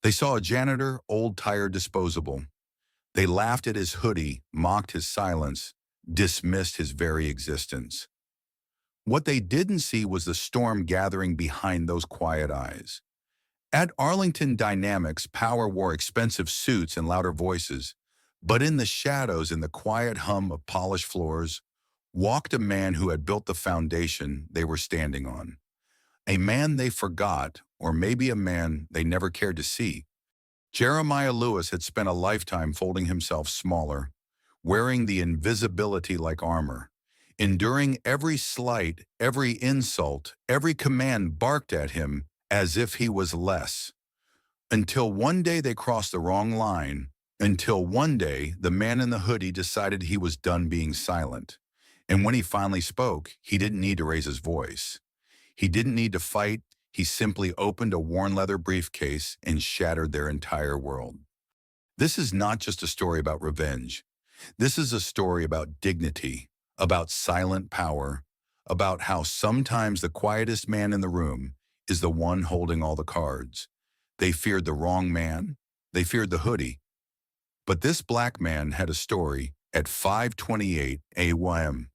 They saw a janitor, old, tired, disposable. They laughed at his hoodie, mocked his silence, dismissed his very existence. What they didn't see was the storm gathering behind those quiet eyes. At Arlington Dynamics, power wore expensive suits and louder voices, but in the shadows, in the quiet hum of polished floors, walked a man who had built the foundation they were standing on. A man they forgot, or maybe a man they never cared to see. Jeremiah Lewis had spent a lifetime folding himself smaller, wearing the invisibility like armor, enduring every slight, every insult, every command barked at him as if he was less. Until one day they crossed the wrong line, until one day the man in the hoodie decided he was done being silent. And when he finally spoke, he didn't need to raise his voice. He didn't need to fight. He simply opened a worn leather briefcase and shattered their entire world. This is not just a story about revenge. This is a story about dignity, about silent power, about how sometimes the quietest man in the room is the one holding all the cards. They feared the wrong man. They feared the hoodie. But this black man had a story at 5:28 a.m.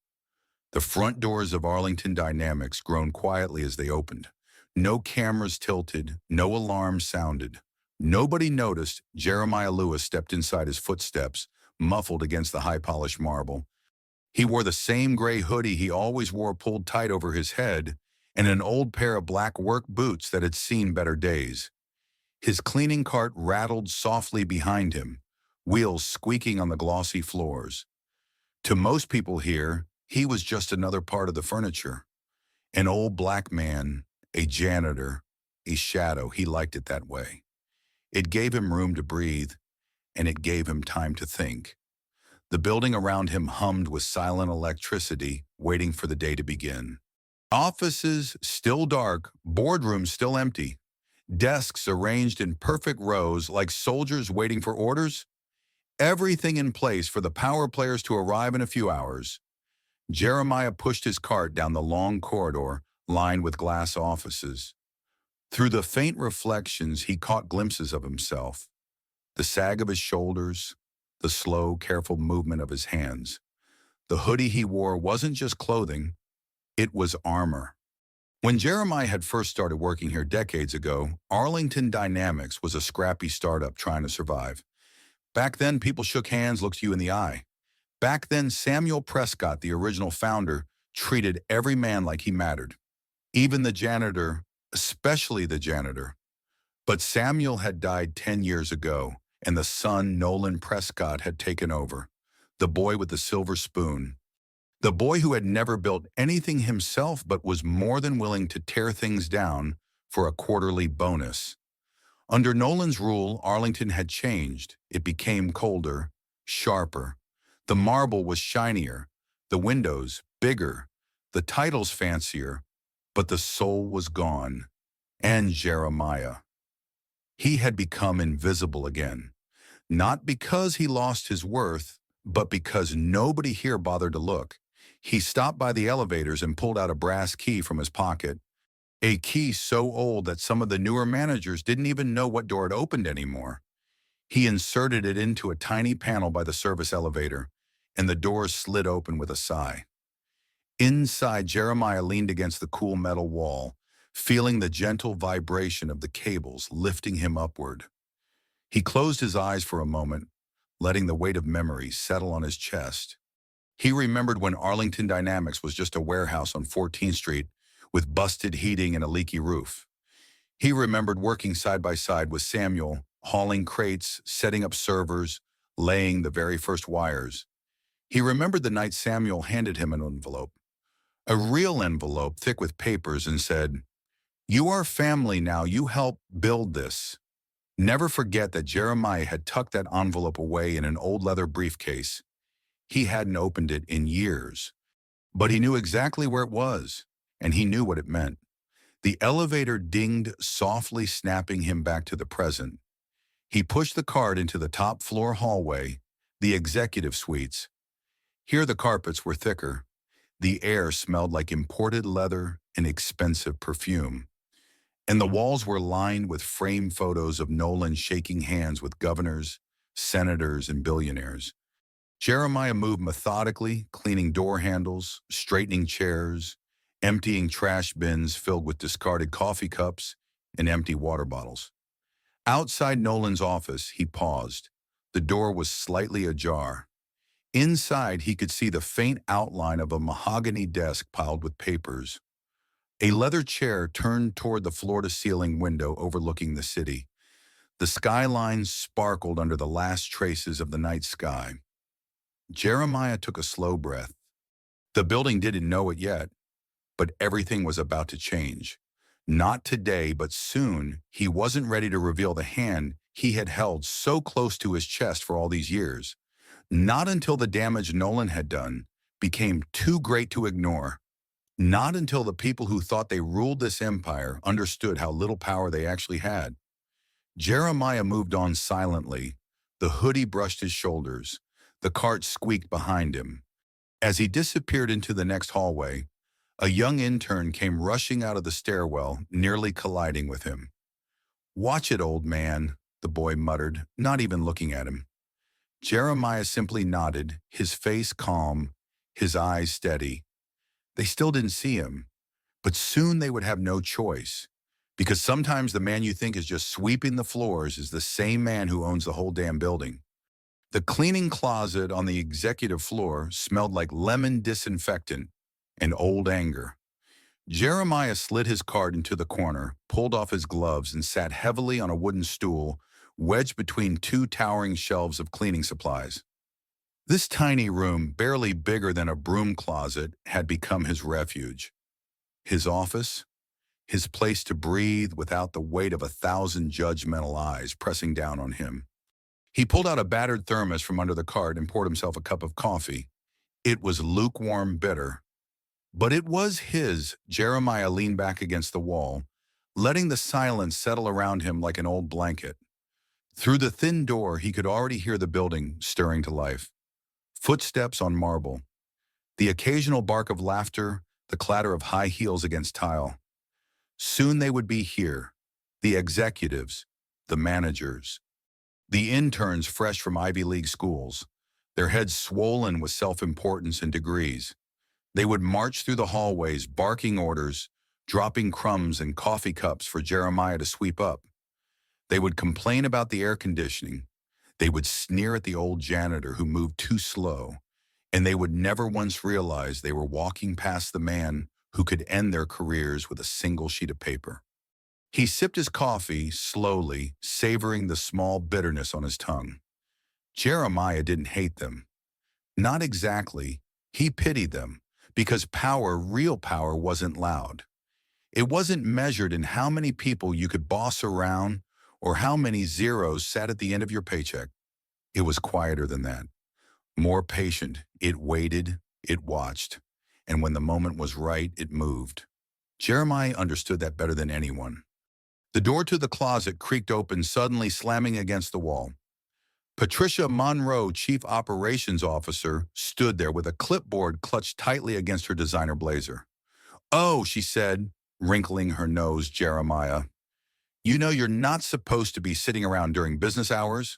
The front doors of Arlington Dynamics groaned quietly as they opened. No cameras tilted, no alarm sounded. Nobody noticed Jeremiah Lewis stepped inside his footsteps, muffled against the high-polished marble. He wore the same gray hoodie he always wore pulled tight over his head and an old pair of black work boots that had seen better days. His cleaning cart rattled softly behind him, wheels squeaking on the glossy floors. To most people here, he was just another part of the furniture. An old black man, a janitor, a shadow. He liked it that way. It gave him room to breathe, and it gave him time to think. The building around him hummed with silent electricity, waiting for the day to begin. Offices still dark, boardrooms still empty, desks arranged in perfect rows like soldiers waiting for orders. Everything in place for the power players to arrive in a few hours. Jeremiah pushed his cart down the long corridor lined with glass offices. Through the faint reflections, he caught glimpses of himself, the sag of his shoulders, the slow, careful movement of his hands. The hoodie he wore wasn't just clothing, it was armor. When Jeremiah had first started working here decades ago, Arlington Dynamics was a scrappy startup trying to survive. Back then, people shook hands, looked you in the eye. Back then, Samuel Prescott, the original founder, treated every man like he mattered. Even the janitor, especially the janitor. But Samuel had died 10 years ago, and the son, Nolan Prescott, had taken over. The boy with the silver spoon. The boy who had never built anything himself but was more than willing to tear things down for a quarterly bonus. Under Nolan's rule, Arlington had changed. It became colder, sharper. The marble was shinier, the windows bigger, the titles fancier, but the soul was gone. And Jeremiah. He had become invisible again. Not because he lost his worth, but because nobody here bothered to look. He stopped by the elevators and pulled out a brass key from his pocket, a key so old that some of the newer managers didn't even know what door it opened anymore. He inserted it into a tiny panel by the service elevator, and the doors slid open with a sigh. Inside, Jeremiah leaned against the cool metal wall, feeling the gentle vibration of the cables lifting him upward. He closed his eyes for a moment, letting the weight of memory settle on his chest. He remembered when Arlington Dynamics was just a warehouse on 14th Street with busted heating and a leaky roof. He remembered working side by side with Samuel, hauling crates, setting up servers, laying the very first wires. He remembered the night Samuel handed him an envelope, a real envelope thick with papers, and said, "You are family now, you help build this." Never forget that Jeremiah had tucked that envelope away in an old leather briefcase. He hadn't opened it in years, but he knew exactly where it was, and he knew what it meant. The elevator dinged softly, snapping him back to the present. He pushed the cart into the top floor hallway, the executive suites. Here the carpets were thicker. The air smelled like imported leather and expensive perfume. and the walls were lined with framed photos of Nolan shaking hands with governors, senators, and billionaires. Jeremiah moved methodically, cleaning door handles, straightening chairs, emptying trash bins filled with discarded coffee cups and empty water bottles. Outside Nolan's office, he paused. The door was slightly ajar. Inside, he could see the faint outline of a mahogany desk piled with papers. A leather chair turned toward the floor-to-ceiling window overlooking the city. The skyline sparkled under the last traces of the night sky. Jeremiah took a slow breath. The building didn't know it yet, but everything was about to change. Not today, but soon. He wasn't ready to reveal the hand he had held so close to his chest for all these years. Not until the damage Nolan had done became too great to ignore. Not until the people who thought they ruled this empire understood how little power they actually had. Jeremiah moved on silently. The hoodie brushed his shoulders. The cart squeaked behind him. As he disappeared into the next hallway, a young intern came rushing out of the stairwell, nearly colliding with him. "Watch it, old man," the boy muttered, not even looking at him. Jeremiah simply nodded, his face calm, his eyes steady. They still didn't see him, but soon they would have no choice, because sometimes the man you think is just sweeping the floors is the same man who owns the whole damn building. The cleaning closet on the executive floor smelled like lemon disinfectant and old anger. Jeremiah slid his cart into the corner, pulled off his gloves, and sat heavily on a wooden stool, wedged between two towering shelves of cleaning supplies. This tiny room, barely bigger than a broom closet, had become his refuge. His office, his place to breathe without the weight of 1,000 judgmental eyes pressing down on him. He pulled out a battered thermos from under the cart and poured himself a cup of coffee. It was lukewarm bitter. But it was his. Jeremiah leaned back against the wall, letting the silence settle around him like an old blanket. Through the thin door, he could already hear the building stirring to life. Footsteps on marble, the occasional bark of laughter, the clatter of high heels against tile. Soon they would be here, the executives, the managers, the interns fresh from Ivy League schools, their heads swollen with self-importance and degrees. They would march through the hallways, barking orders, dropping crumbs and coffee cups for Jeremiah to sweep up. They would complain about the air conditioning. They would sneer at the old janitor who moved too slow, and they would never once realize they were walking past the man who could end their careers with a single sheet of paper. He sipped his coffee slowly, savoring the small bitterness on his tongue. Jeremiah didn't hate them. Not exactly. He pitied them, because power, real power, wasn't loud. It wasn't measured in how many people you could boss around or how many zeros sat at the end of your paycheck. It was quieter than that. More patient. It waited, it watched, and when the moment was right, it moved. Jeremiah understood that better than anyone. The door to the closet creaked open, suddenly slamming against the wall. Patricia Monroe, Chief Operations Officer, stood there with a clipboard clutched tightly against her designer blazer. "Oh," she said, wrinkling her nose. "Jeremiah, you know you're not supposed to be sitting around during business hours."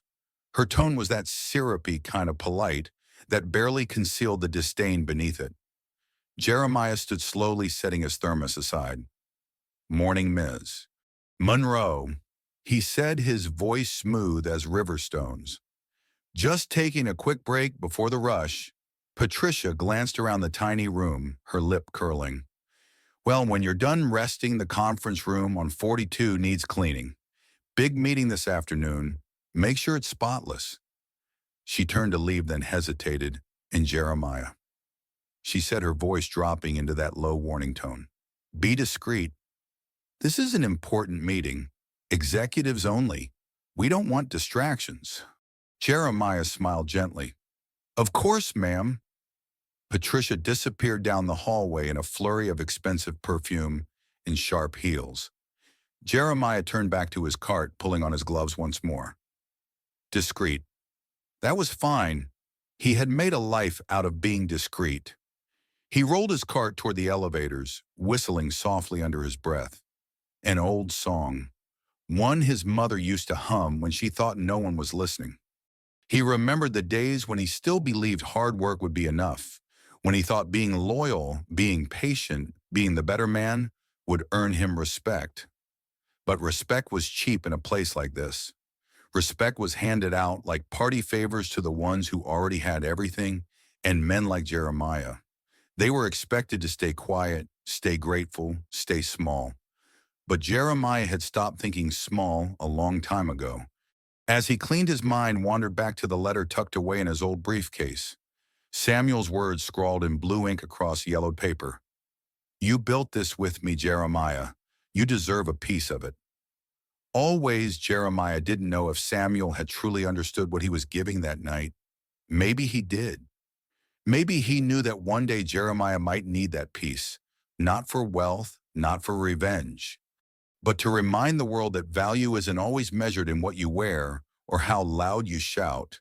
Her tone was that syrupy kind of polite that barely concealed the disdain beneath it. Jeremiah stood slowly, setting his thermos aside. "Morning, Ms. Monroe," he said, his voice smooth as river stones. "Just taking a quick break before the rush." Patricia glanced around the tiny room, her lip curling. "Well, when you're done resting, the conference room on 42 needs cleaning. Big meeting this afternoon. Make sure it's spotless." She turned to leave, then hesitated. "And Jeremiah," she said, her voice dropping into that low warning tone, "be discreet. This is an important meeting. Executives only. We don't want distractions." Jeremiah smiled gently. "Of course, ma'am." Patricia disappeared down the hallway in a flurry of expensive perfume and sharp heels. Jeremiah turned back to his cart, pulling on his gloves once more. Discreet. That was fine. He had made a life out of being discreet. He rolled his cart toward the elevators, whistling softly under his breath. An old song, one his mother used to hum when she thought no one was listening. He remembered the days when he still believed hard work would be enough, when he thought being loyal, being patient, being the better man would earn him respect. But respect was cheap in a place like this. Respect was handed out like party favors to the ones who already had everything, and men like Jeremiah. They were expected to stay quiet, stay grateful, stay small. But Jeremiah had stopped thinking small a long time ago. As he cleaned his mind, wandered back to the letter tucked away in his old briefcase. Samuel's words scrawled in blue ink across yellowed paper. "You built this with me, Jeremiah. You deserve a piece of it." Always, Jeremiah didn't know if Samuel had truly understood what he was giving that night. Maybe he did. Maybe he knew that one day Jeremiah might need that piece, not for wealth, not for revenge, but to remind the world that value isn't always measured in what you wear or how loud you shout.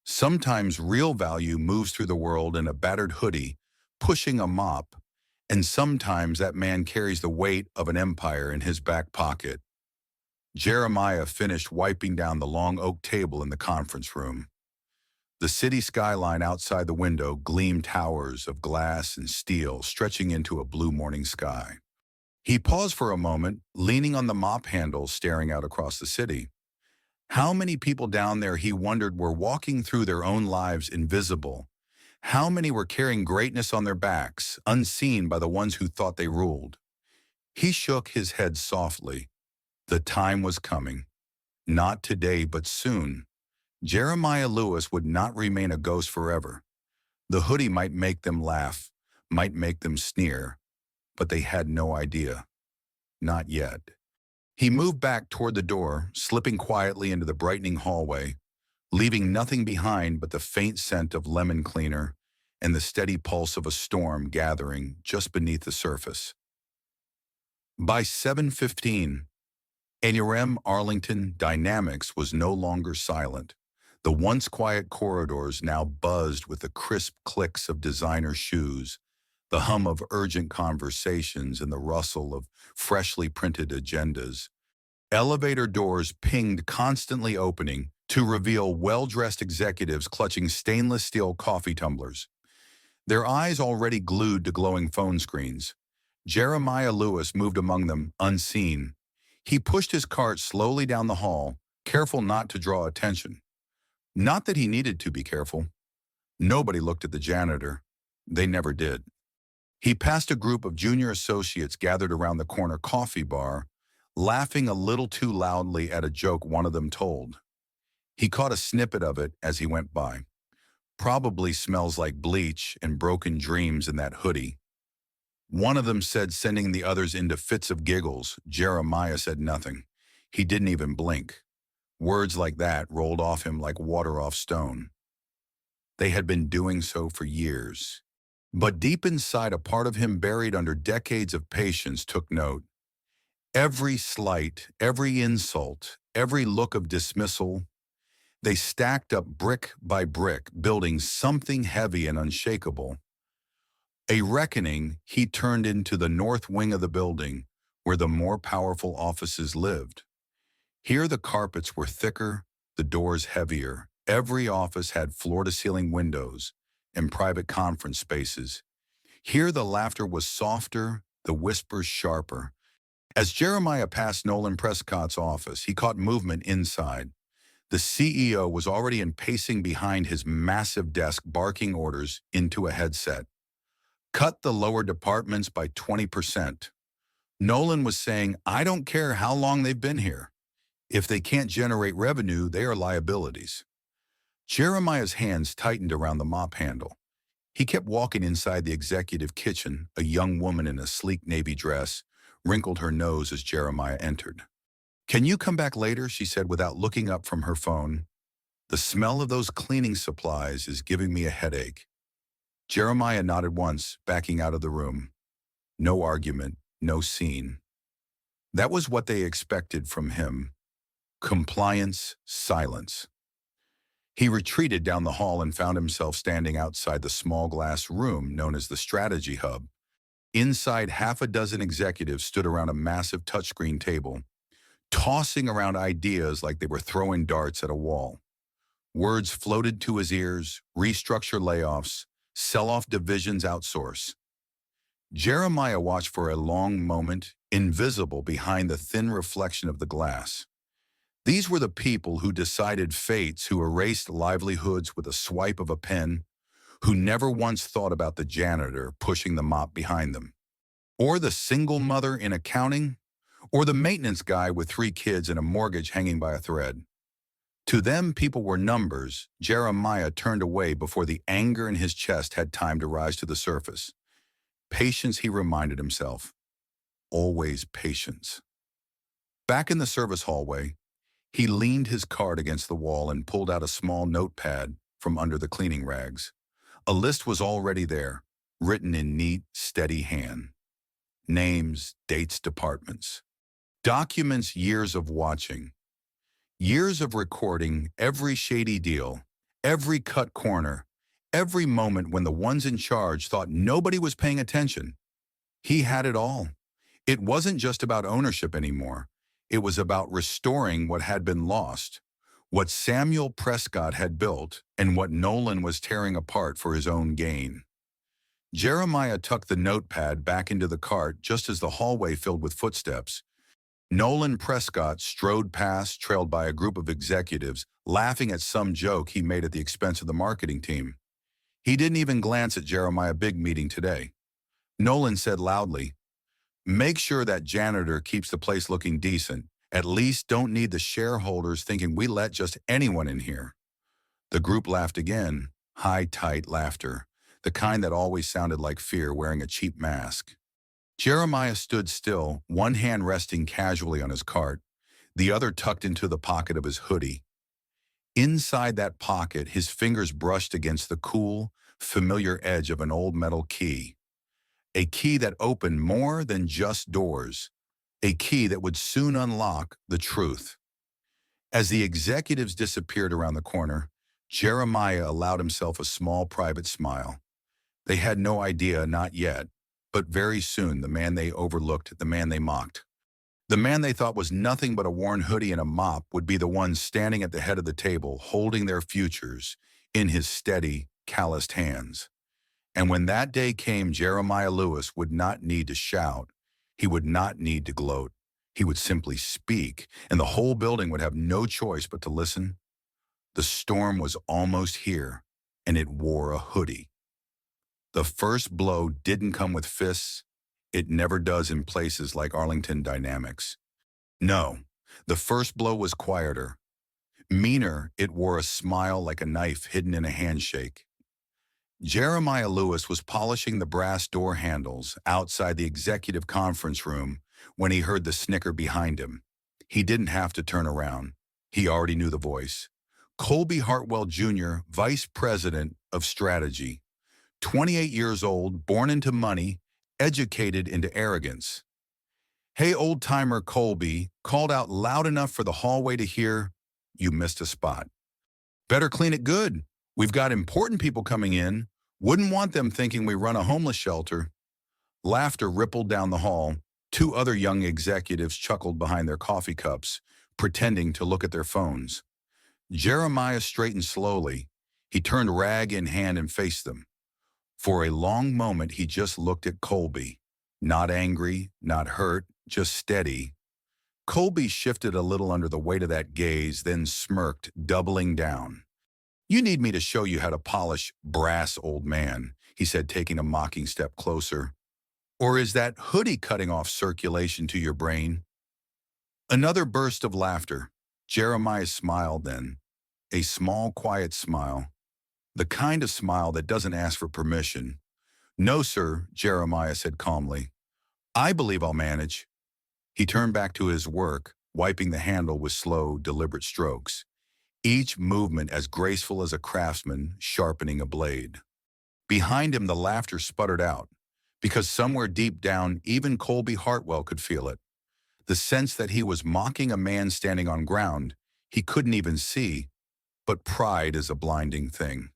Sometimes real value moves through the world in a battered hoodie, pushing a mop, and sometimes that man carries the weight of an empire in his back pocket. Jeremiah finished wiping down the long oak table in the conference room. The city skyline outside the window gleamed towers of glass and steel stretching into a blue morning sky. He paused for a moment, leaning on the mop handle, staring out across the city. How many people down there, he wondered, were walking through their own lives invisible? How many were carrying greatness on their backs, unseen by the ones who thought they ruled? He shook his head softly. The time was coming. Not today, but soon. Jeremiah Lewis would not remain a ghost forever. The hoodie might make them laugh, might make them sneer, but they had no idea. Not yet. He moved back toward the door, slipping quietly into the brightening hallway, leaving nothing behind but the faint scent of lemon cleaner and the steady pulse of a storm gathering just beneath the surface. By 7:15, NRM Arlington Dynamics was no longer silent. The once quiet corridors now buzzed with the crisp clicks of designer shoes, the hum of urgent conversations, and the rustle of freshly printed agendas. Elevator doors pinged, constantly opening to reveal well-dressed executives clutching stainless steel coffee tumblers, their eyes already glued to glowing phone screens. Jeremiah Lewis moved among them, unseen. He pushed his cart slowly down the hall, careful not to draw attention. Not that he needed to be careful. Nobody looked at the janitor. They never did. He passed a group of junior associates gathered around the corner coffee bar, laughing a little too loudly at a joke one of them told. He caught a snippet of it as he went by. "Probably smells like bleach and broken dreams in that hoodie." One of them said, sending the others into fits of giggles. Jeremiah said nothing. He didn't even blink. Words like that rolled off him like water off stone. They had been doing so for years. But deep inside, a part of him buried under decades of patience took note. Every slight, every insult, every look of dismissal, they stacked up brick by brick, building something heavy and unshakable. A reckoning he turned into the north wing of the building, where the more powerful offices lived. Here the carpets were thicker, the doors heavier. Every office had floor-to-ceiling windows and private conference spaces. Here the laughter was softer, the whispers sharper. As Jeremiah passed Nolan Prescott's office, he caught movement inside. The CEO was already pacing behind his massive desk, barking orders into a headset. Cut the lower departments by 20%. Nolan was saying, "I don't care how long they've been here. If they can't generate revenue, they are liabilities." Jeremiah's hands tightened around the mop handle. He kept walking inside the executive kitchen. A young woman in a sleek navy dress wrinkled her nose as Jeremiah entered. "Can you come back later?" she said without looking up from her phone. "The smell of those cleaning supplies is giving me a headache." Jeremiah nodded once, backing out of the room. No argument, no scene. That was what they expected from him. Compliance, silence. He retreated down the hall and found himself standing outside the small glass room known as the Strategy Hub. Inside, half a dozen executives stood around a massive touchscreen table, tossing around ideas like they were throwing darts at a wall. Words floated to his ears: restructure layoffs, sell off divisions, outsource. Jeremiah watched for a long moment, invisible behind the thin reflection of the glass. These were the people who decided fates, who erased livelihoods with a swipe of a pen, who never once thought about the janitor pushing the mop behind them, or the single mother in accounting, or the maintenance guy with 3 kids and a mortgage hanging by a thread. To them, people were numbers. Jeremiah turned away before the anger in his chest had time to rise to the surface. Patience, he reminded himself. Always patience. Back in the service hallway, he leaned his cart against the wall and pulled out a small notepad from under the cleaning rags. A list was already there, written in neat, steady hand. Names, dates, departments. Documents years of watching. Years of recording every shady deal, every cut corner, every moment when the ones in charge thought nobody was paying attention. He had it all. It wasn't just about ownership anymore. It was about restoring what had been lost, what Samuel Prescott had built, and what Nolan was tearing apart for his own gain. Jeremiah tucked the notepad back into the cart just as the hallway filled with footsteps. Nolan Prescott strode past, trailed by a group of executives, laughing at some joke he made at the expense of the marketing team. He didn't even glance at Jeremiah's big meeting today. Nolan said loudly, "Make sure that janitor keeps the place looking decent. At least don't need the shareholders thinking we let just anyone in here." The group laughed again, high, tight laughter, the kind that always sounded like fear wearing a cheap mask. Jeremiah stood still, one hand resting casually on his cart, the other tucked into the pocket of his hoodie. Inside that pocket, his fingers brushed against the cool, familiar edge of an old metal key. A key that opened more than just doors. A key that would soon unlock the truth. As the executives disappeared around the corner, Jeremiah allowed himself a small private smile. They had no idea, not yet, but very soon, the man they overlooked, the man they mocked, the man they thought was nothing but a worn hoodie and a mop, would be the one standing at the head of the table, holding their futures in his steady, calloused hands. And when that day came, Jeremiah Lewis would not need to shout. He would not need to gloat. He would simply speak, and the whole building would have no choice but to listen. The storm was almost here, and it wore a hoodie. The first blow didn't come with fists. It never does in places like Arlington Dynamics. No, the first blow was quieter. Meaner, it wore a smile like a knife hidden in a handshake. Jeremiah Lewis was polishing the brass door handles outside the executive conference room when he heard the snicker behind him. He didn't have to turn around. He already knew the voice. Colby Hartwell Jr., Vice President of Strategy. 28 years old, born into money, educated into arrogance. "Hey, old-timer Colby," called out loud enough for the hallway to hear, "You missed a spot. Better clean it good. We've got important people coming in. Wouldn't want them thinking we run a homeless shelter." Laughter rippled down the hall. 2 other young executives chuckled behind their coffee cups, pretending to look at their phones. Jeremiah straightened slowly. He turned rag in hand and faced them. For a long moment, he just looked at Colby. Not angry, not hurt, just steady. Colby shifted a little under the weight of that gaze, then smirked, doubling down. "You need me to show you how to polish brass, old man," he said, taking a mocking step closer. "Or is that hoodie cutting off circulation to your brain?" Another burst of laughter. Jeremiah smiled then. A small, quiet smile. The kind of smile that doesn't ask for permission. "No, sir," Jeremiah said calmly. "I believe I'll manage." He turned back to his work, wiping the handle with slow, deliberate strokes, each movement as graceful as a craftsman sharpening a blade. Behind him, the laughter sputtered out, because somewhere deep down, even Colby Hartwell could feel it. The sense that he was mocking a man standing on ground he couldn't even see, but pride is a blinding thing.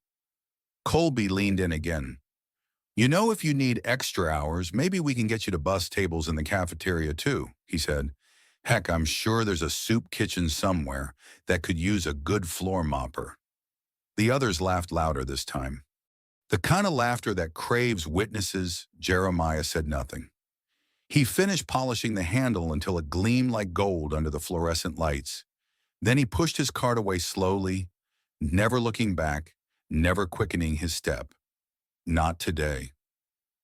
Colby leaned in again. You know, if you need extra hours, maybe we can get you to bus tables in the cafeteria too, he said. Heck, I'm sure there's a soup kitchen somewhere that could use a good floor mopper. The others laughed louder this time. The kind of laughter that craves witnesses. Jeremiah said nothing. He finished polishing the handle until it gleamed like gold under the fluorescent lights. Then he pushed his cart away slowly, never looking back, never quickening his step. Not today.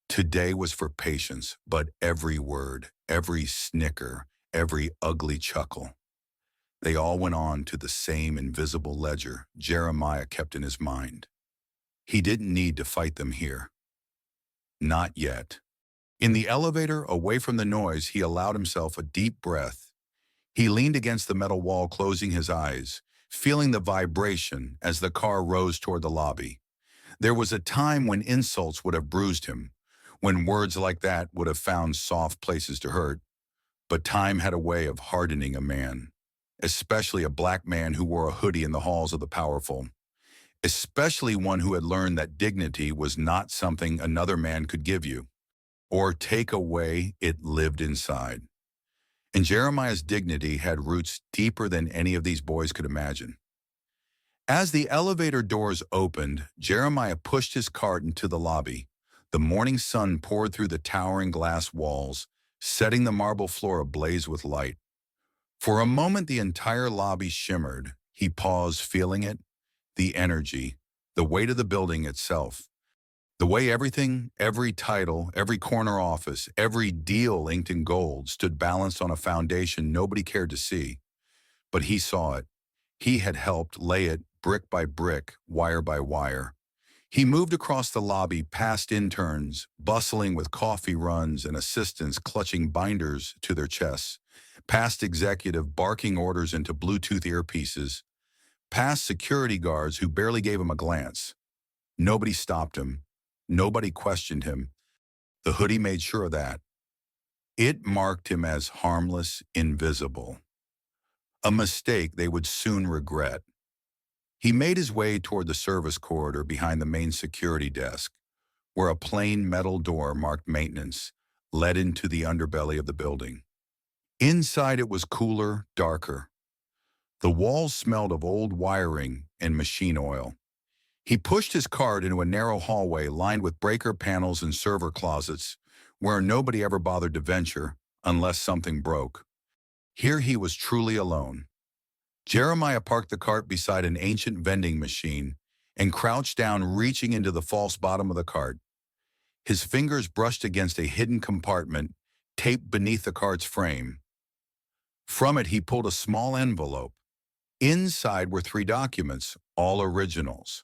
Today was for patience, but every word, every snicker, every ugly chuckle, they all went on to the same invisible ledger Jeremiah kept in his mind. He didn't need to fight them here. Not yet. In the elevator, away from the noise, he allowed himself a deep breath. He leaned against the metal wall, closing his eyes, feeling the vibration as the car rose toward the lobby. There was a time when insults would have bruised him, when words like that would have found soft places to hurt. But time had a way of hardening a man, especially a black man who wore a hoodie in the halls of the powerful, especially one who had learned that dignity was not something another man could give you or take away. It lived inside. And Jeremiah's dignity had roots deeper than any of these boys could imagine. As the elevator doors opened, Jeremiah pushed his cart into the lobby. The morning sun poured through the towering glass walls, setting the marble floor ablaze with light. For a moment, the entire lobby shimmered. He paused, feeling it, the energy, the weight of the building itself. The way everything, every title, every corner office, every deal inked in gold stood balanced on a foundation nobody cared to see. But he saw it. He had helped lay it brick by brick, wire by wire. He moved across the lobby past interns, bustling with coffee runs and assistants clutching binders to their chests, past executive barking orders into Bluetooth earpieces, past security guards who barely gave him a glance. Nobody stopped him. Nobody questioned him. The hoodie made sure of that. It marked him as harmless, invisible. A mistake they would soon regret. He made his way toward the service corridor behind the main security desk, where a plain metal door marked maintenance led into the underbelly of the building. Inside it was cooler, darker. The walls smelled of old wiring and machine oil. He pushed his cart into a narrow hallway lined with breaker panels and server closets, where nobody ever bothered to venture unless something broke. Here he was truly alone. Jeremiah parked the cart beside an ancient vending machine and crouched down, reaching into the false bottom of the cart. His fingers brushed against a hidden compartment taped beneath the cart's frame. From it, he pulled a small envelope. Inside were 3 documents, all originals.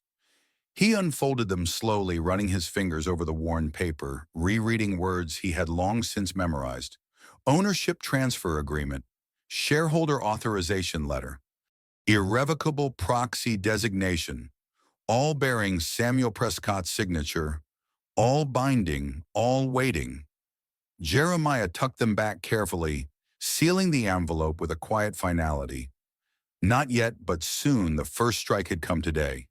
He unfolded them slowly, running his fingers over the worn paper, rereading words he had long since memorized. Ownership transfer agreement, shareholder authorization letter, irrevocable proxy designation, all bearing Samuel Prescott's signature, all binding, all waiting. Jeremiah tucked them back carefully, sealing the envelope with a quiet finality. Not yet, but soon the first strike had come today.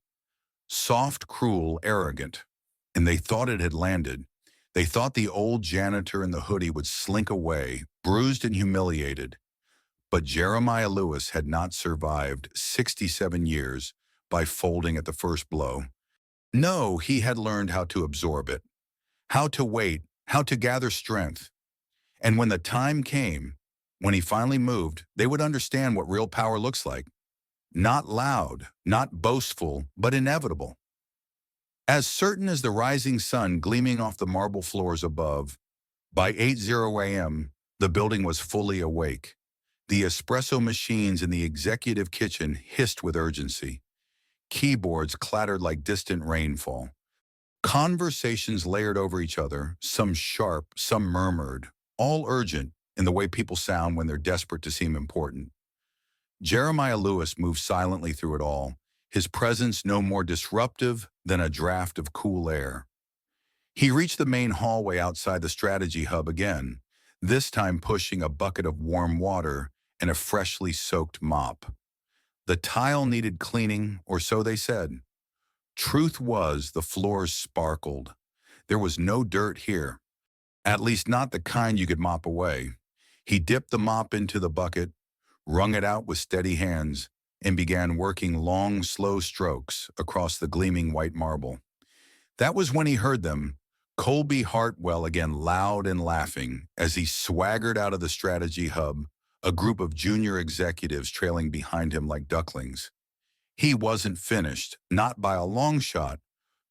Soft, cruel, arrogant. And they thought it had landed. They thought the old janitor in the hoodie would slink away, bruised and humiliated. But Jeremiah Lewis had not survived 67 years by folding at the first blow. No, he had learned how to absorb it, how to wait, how to gather strength. And when the time came, when he finally moved, they would understand what real power looks like. Not loud, not boastful, but inevitable. As certain as the rising sun gleaming off the marble floors above, by 8:00 a.m., the building was fully awake. The espresso machines in the executive kitchen hissed with urgency. Keyboards clattered like distant rainfall. Conversations layered over each other, some sharp, some murmured, all urgent in the way people sound when they're desperate to seem important. Jeremiah Lewis moved silently through it all, his presence no more disruptive than a draft of cool air. He reached the main hallway outside the strategy hub again, this time pushing a bucket of warm water and a freshly soaked mop. The tile needed cleaning, or so they said. Truth was, the floors sparkled. There was no dirt here, at least not the kind you could mop away. He dipped the mop into the bucket, wrung it out with steady hands, and began working long, slow strokes across the gleaming white marble. That was when he heard them, Colby Hartwell again loud and laughing, as he swaggered out of the strategy hub, a group of junior executives trailing behind him like ducklings. He wasn't finished, not by a long shot.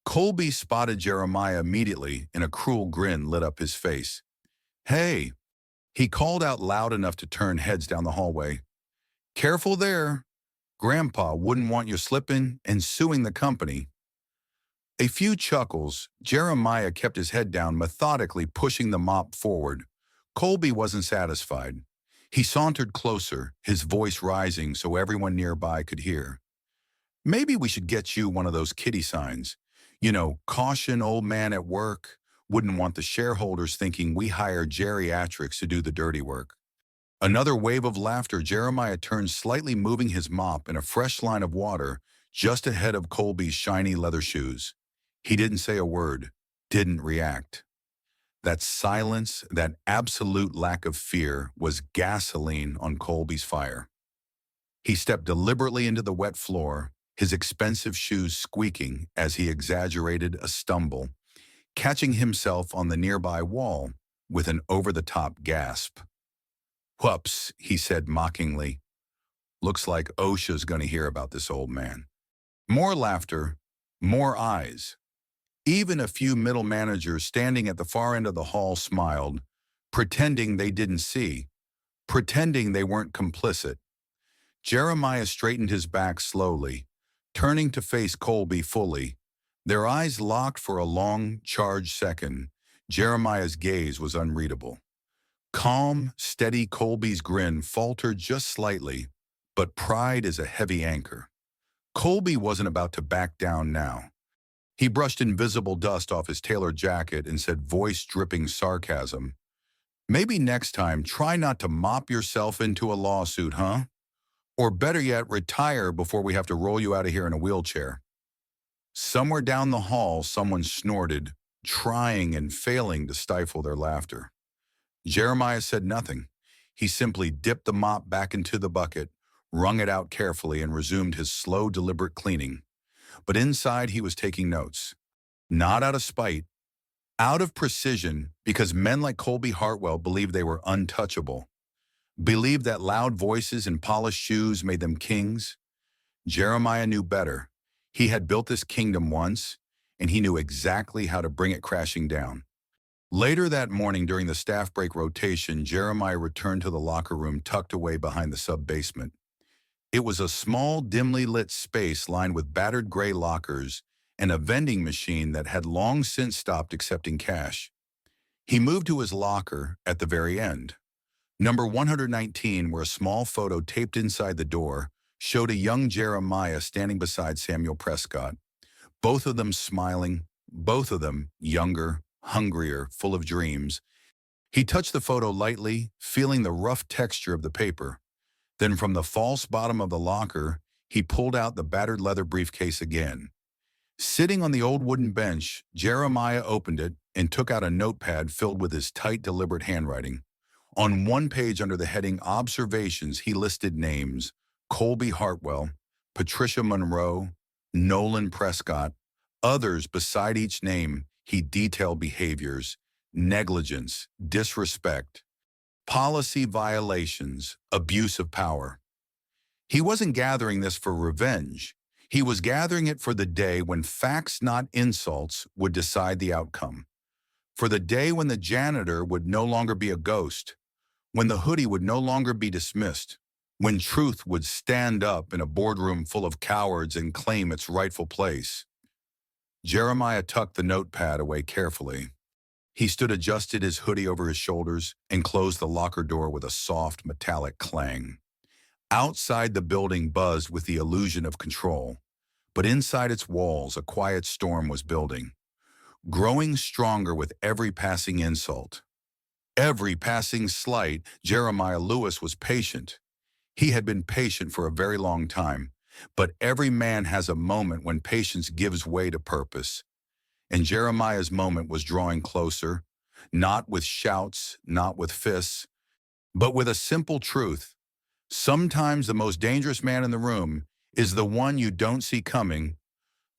Colby spotted Jeremiah immediately, and a cruel grin lit up his face. "Hey," he called out loud enough to turn heads down the hallway. "Careful there. Grandpa wouldn't want you slipping and suing the company." A few chuckles, Jeremiah kept his head down, methodically pushing the mop forward. Colby wasn't satisfied. He sauntered closer, his voice rising so everyone nearby could hear. "Maybe we should get you one of those kitty signs. You know, caution old man at work. Wouldn't want the shareholders thinking we hired geriatrics to do the dirty work." Another wave of laughter. Jeremiah turned slightly, moving his mop in a fresh line of water just ahead of Colby's shiny leather shoes. He didn't say a word, didn't react. That silence, that absolute lack of fear, was gasoline on Colby's fire. He stepped deliberately into the wet floor, his expensive shoes squeaking as he exaggerated a stumble, catching himself on the nearby wall with an over-the-top gasp. "Whoops," he said mockingly. "Looks like OSHA's going to hear about this old man." More laughter, more eyes. Even a few middle managers standing at the far end of the hall smiled, pretending they didn't see, pretending they weren't complicit. Jeremiah straightened his back slowly, turning to face Colby fully. Their eyes locked for a long, charged second. Jeremiah's gaze was unreadable. Calm, steady. Colby's grin faltered just slightly, but pride is a heavy anchor. Colby wasn't about to back down now. He brushed invisible dust off his tailored jacket and said, voice dripping sarcasm, "Maybe next time try not to mop yourself into a lawsuit, huh? Or better yet, retire before we have to roll you out of here in a wheelchair." Somewhere down the hall, someone snorted, trying and failing to stifle their laughter. Jeremiah said nothing. He simply dipped the mop back into the bucket, wrung it out carefully, and resumed his slow, deliberate cleaning. But inside he was taking notes. Not out of spite, out of precision, because men like Colby Hartwell believed they were untouchable, believed that loud voices and polished shoes made them kings. Jeremiah knew better. He had built this kingdom once, and he knew exactly how to bring it crashing down. Later that morning during the staff break rotation, Jeremiah returned to the locker room tucked away behind the sub-basement. It was a small, dimly lit space lined with battered gray lockers and a vending machine that had long since stopped accepting cash. He moved to his locker at the very end. Number 119, where a small photo taped inside the door showed a young Jeremiah standing beside Samuel Prescott, both of them smiling, both of them younger, hungrier, full of dreams. He touched the photo lightly, feeling the rough texture of the paper. Then from the false bottom of the locker, he pulled out the battered leather briefcase again. Sitting on the old wooden bench, Jeremiah opened it and took out a notepad filled with his tight, deliberate handwriting. On one page under the heading Observations, he listed names: Colby Hartwell, Patricia Monroe, Nolan Prescott. Others beside each name, he detailed behaviors: negligence, disrespect, policy violations, abuse of power. He wasn't gathering this for revenge. He was gathering it for the day when facts, not insults, would decide the outcome. For the day when the janitor would no longer be a ghost, when the hoodie would no longer be dismissed, when truth would stand up in a boardroom full of cowards and claim its rightful place. Jeremiah tucked the notepad away carefully. He stood, adjusted his hoodie over his shoulders, and closed the locker door with a soft, metallic clang. Outside, the building buzzed with the illusion of control, but inside its walls, a quiet storm was building, growing stronger with every passing insult. Every passing slight. Jeremiah Lewis was patient. He had been patient for a very long time, but every man has a moment when patience gives way to purpose. And Jeremiah's moment was drawing closer, not with shouts, not with fists, but with a simple truth. Sometimes the most dangerous man in the room is the one you don't see coming,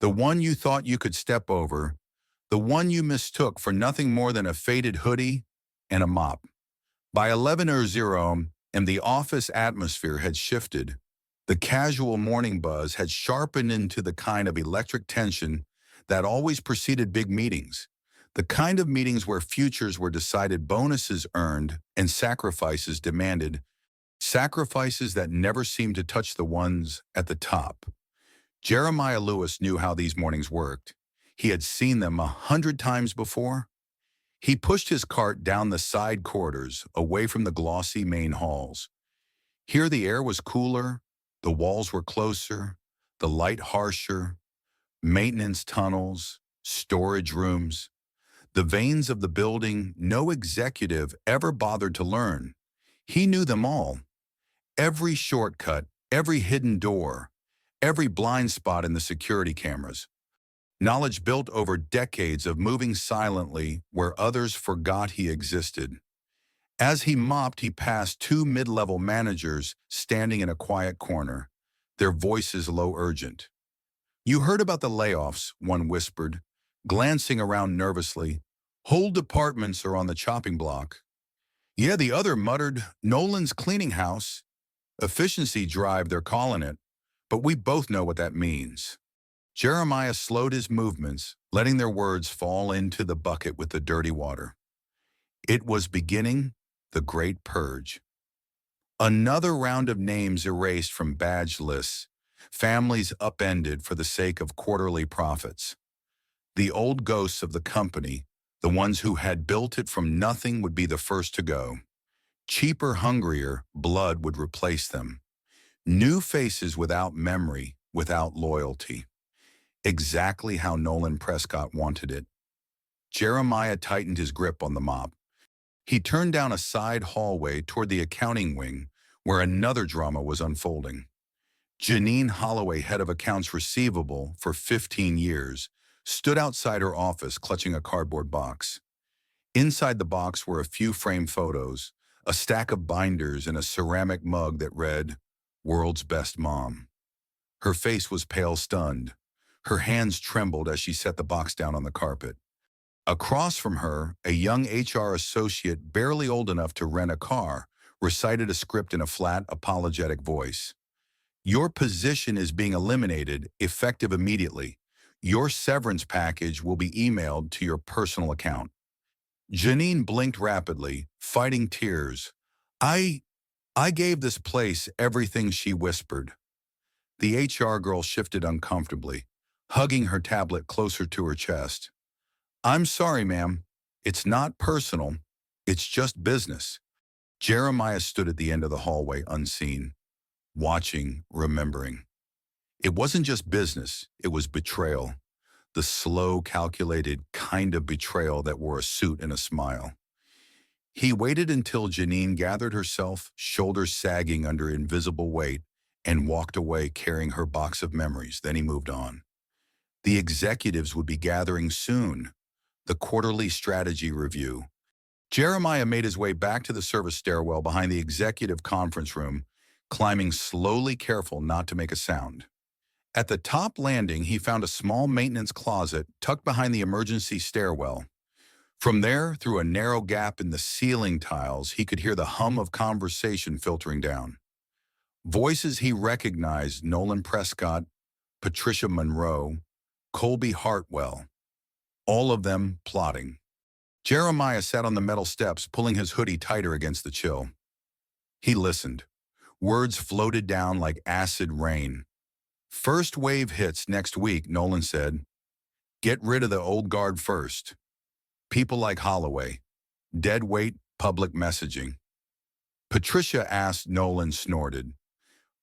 the one you thought you could step over, the one you mistook for nothing more than a faded hoodie and a mop. By 11:00, and the office atmosphere had shifted. The casual morning buzz had sharpened into the kind of electric tension that always preceded big meetings. The kind of meetings where futures were decided, bonuses earned, and sacrifices demanded. Sacrifices that never seemed to touch the ones at the top. Jeremiah Lewis knew how these mornings worked. He had seen them 100 times before. He pushed his cart down the side corridors, away from the glossy main halls. Here the air was cooler, the walls were closer, the light harsher, maintenance tunnels, storage rooms. The veins of the building no executive ever bothered to learn. He knew them all. Every shortcut, every hidden door, every blind spot in the security cameras. Knowledge built over decades of moving silently where others forgot he existed. As he mopped, he passed two mid-level managers standing in a quiet corner, their voices low urgent. "You heard about the layoffs," one whispered, glancing around nervously. "Whole departments are on the chopping block." "Yeah," the other muttered, "Nolan's cleaning house. Efficiency drive, they're calling it. But we both know what that means." Jeremiah slowed his movements, letting their words fall into the bucket with the dirty water. It was beginning, the great purge. Another round of names erased from badge lists, families upended for the sake of quarterly profits. The old ghosts of the company, the ones who had built it from nothing, would be the first to go. Cheaper, hungrier blood would replace them. New faces without memory, without loyalty. Exactly how Nolan Prescott wanted it. Jeremiah tightened his grip on the mop. He turned down a side hallway toward the accounting wing, where another drama was unfolding. Janine Holloway, head of accounts receivable for 15 years, stood outside her office clutching a cardboard box. Inside the box were a few framed photos, a stack of binders, and a ceramic mug that read, "World's Best Mom." Her face was pale, stunned. Her hands trembled as she set the box down on the carpet. Across from her, a young HR associate, barely old enough to rent a car, recited a script in a flat, apologetic voice. "Your position is being eliminated, effective immediately. Your severance package will be emailed to your personal account." Janine blinked rapidly, fighting tears. I gave this place everything," she whispered. The HR girl shifted uncomfortably, hugging her tablet closer to her chest. "I'm sorry, ma'am. It's not personal. It's just business." Jeremiah stood at the end of the hallway, unseen, watching, remembering. It wasn't just business, it was betrayal. The slow, calculated kind of betrayal that wore a suit and a smile. He waited until Janine gathered herself, shoulders sagging under invisible weight, and walked away carrying her box of memories. Then he moved on. The executives would be gathering soon. The quarterly strategy review. Jeremiah made his way back to the service stairwell behind the executive conference room, climbing slowly, careful not to make a sound. At the top landing, he found a small maintenance closet tucked behind the emergency stairwell. From there, through a narrow gap in the ceiling tiles, he could hear the hum of conversation filtering down. Voices he recognized: Nolan Prescott, Patricia Monroe, Colby Hartwell, all of them plotting. Jeremiah sat on the metal steps, pulling his hoodie tighter against the chill. He listened. Words floated down like acid rain. "First wave hits next week," Nolan said. "Get rid of the old guard first. People like Holloway. Dead weight public messaging." Patricia asked. Nolan snorted.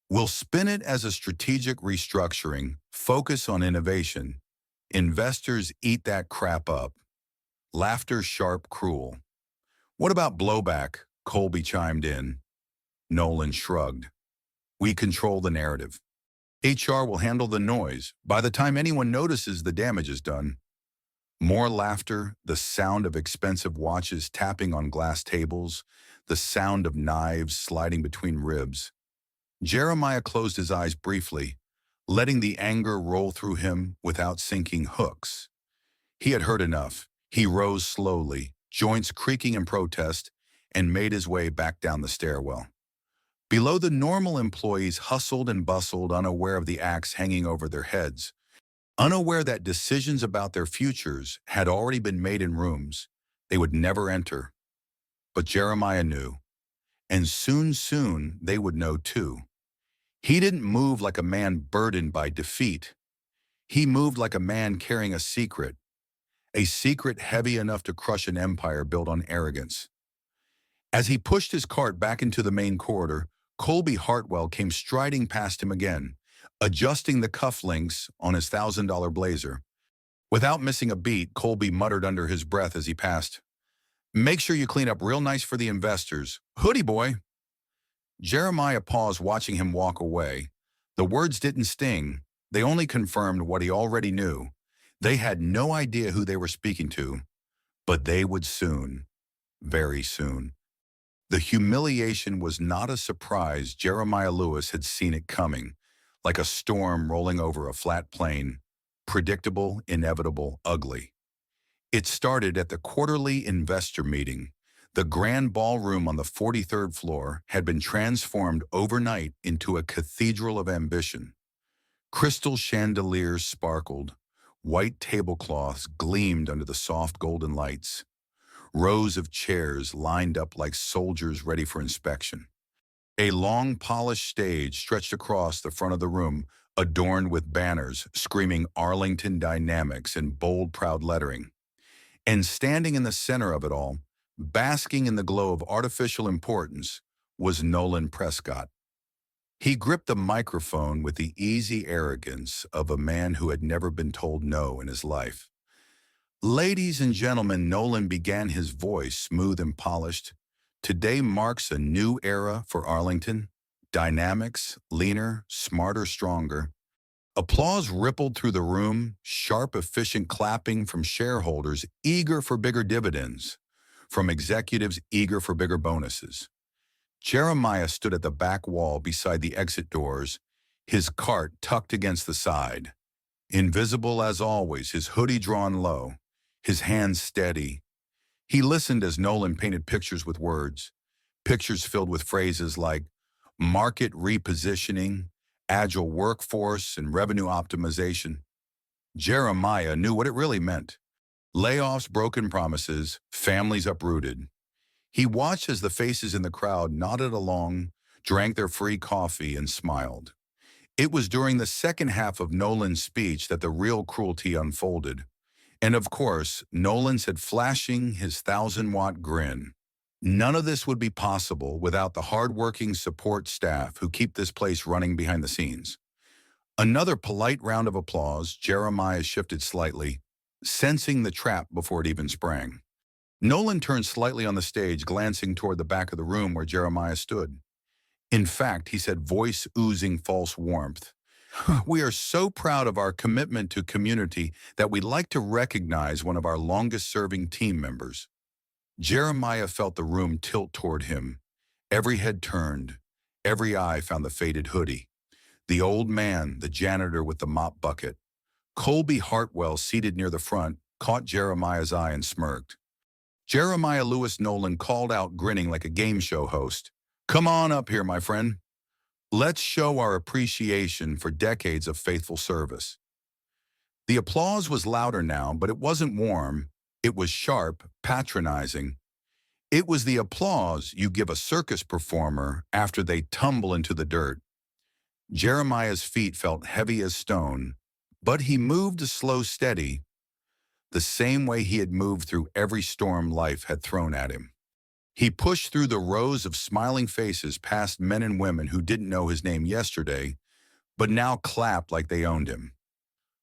"We'll spin it as a strategic restructuring, focus on innovation. Investors eat that crap up." Laughter sharp, cruel. "What about blowback?" Colby chimed in. Nolan shrugged. "We control the narrative. HR will handle the noise. By the time anyone notices, the damage is done." More laughter, the sound of expensive watches tapping on glass tables, the sound of knives sliding between ribs. Jeremiah closed his eyes briefly, letting the anger roll through him without sinking hooks. He had heard enough. He rose slowly, joints creaking in protest, and made his way back down the stairwell. Below, the normal employees hustled and bustled, unaware of the axe hanging over their heads, unaware that decisions about their futures had already been made in rooms they would never enter. But Jeremiah knew, and soon they would know too. He didn't move like a man burdened by defeat. He moved like a man carrying a secret heavy enough to crush an empire built on arrogance. As he pushed his cart back into the main corridor, Colby Hartwell came striding past him again, adjusting the cufflinks on his $1,000 blazer. Without missing a beat, Colby muttered under his breath as he passed, "Make sure you clean up real nice for the investors. Hoodie boy." Jeremiah paused, watching him walk away. The words didn't sting. They only confirmed what he already knew. They had no idea who they were speaking to, but they would soon, very soon. The humiliation was not a surprise. Jeremiah Lewis had seen it coming, like a storm rolling over a flat plain, predictable, inevitable, ugly. It started at the quarterly investor meeting. The grand ballroom on the 43rd floor had been transformed overnight into a cathedral of ambition. Crystal chandeliers sparkled. White tablecloths gleamed under the soft golden lights. Rows of chairs lined up like soldiers ready for inspection. A long, polished stage stretched across the front of the room, adorned with banners screaming Arlington Dynamics in bold, proud lettering. And standing in the center of it all, basking in the glow of artificial importance, was Nolan Prescott. He gripped the microphone with the easy arrogance of a man who had never been told no in his life. "Ladies and gentlemen," Nolan began, his voice smooth and polished, "today marks a new era for Arlington. Dynamics, leaner, smarter, stronger." Applause rippled through the room, sharp, efficient clapping from shareholders eager for bigger dividends, from executives eager for bigger bonuses. Jeremiah stood at the back wall beside the exit doors, his cart tucked against the side. Invisible as always, his hoodie drawn low, his hands steady. He listened as Nolan painted pictures with words, pictures filled with phrases like market repositioning, agile workforce, and revenue optimization. Jeremiah knew what it really meant. Layoffs, broken promises, families uprooted. He watched as the faces in the crowd nodded along, drank their free coffee, and smiled. It was during the second half of Nolan's speech that the real cruelty unfolded. And of course, Nolan said, flashing his 1,000-watt grin, "None of this would be possible without the hardworking support staff who keep this place running behind the scenes." Another polite round of applause. Jeremiah shifted slightly, sensing the trap before it even sprang. Nolan turned slightly on the stage, glancing toward the back of the room where Jeremiah stood. "In fact," he said, voice oozing false warmth, "we are so proud of our commitment to community that we'd like to recognize one of our longest-serving team members." Jeremiah felt the room tilt toward him. Every head turned. Every eye found the faded hoodie. The old man, the janitor with the mop bucket. Colby Hartwell, seated near the front, caught Jeremiah's eye and smirked. Jeremiah Lewis Nolan called out, grinning like a game show host, "Come on up here, my friend. Let's show our appreciation for decades of faithful service." The applause was louder now, but it wasn't warm. It was sharp, patronizing. It was the applause you give a circus performer after they tumble into the dirt. Jeremiah's feet felt heavy as stone, but he moved a slow, steady, the same way he had moved through every storm life had thrown at him. He pushed through the rows of smiling faces past men and women who didn't know his name yesterday, but now clapped like they owned him.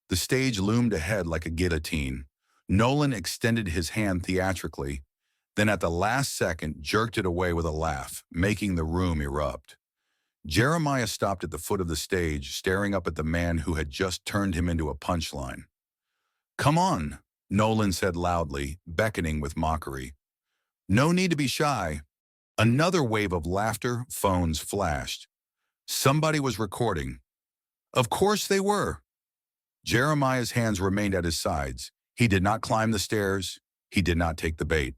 The stage loomed ahead like a guillotine. Nolan extended his hand theatrically, then at the last second jerked it away with a laugh, making the room erupt. Jeremiah stopped at the foot of the stage, staring up at the man who had just turned him into a punchline. "Come on," Nolan said loudly, beckoning with mockery. No need to be shy. Another wave of laughter, phones flashed. Somebody was recording. Of course they were. Jeremiah's hands remained at his sides. He did not climb the stairs. He did not take the bait.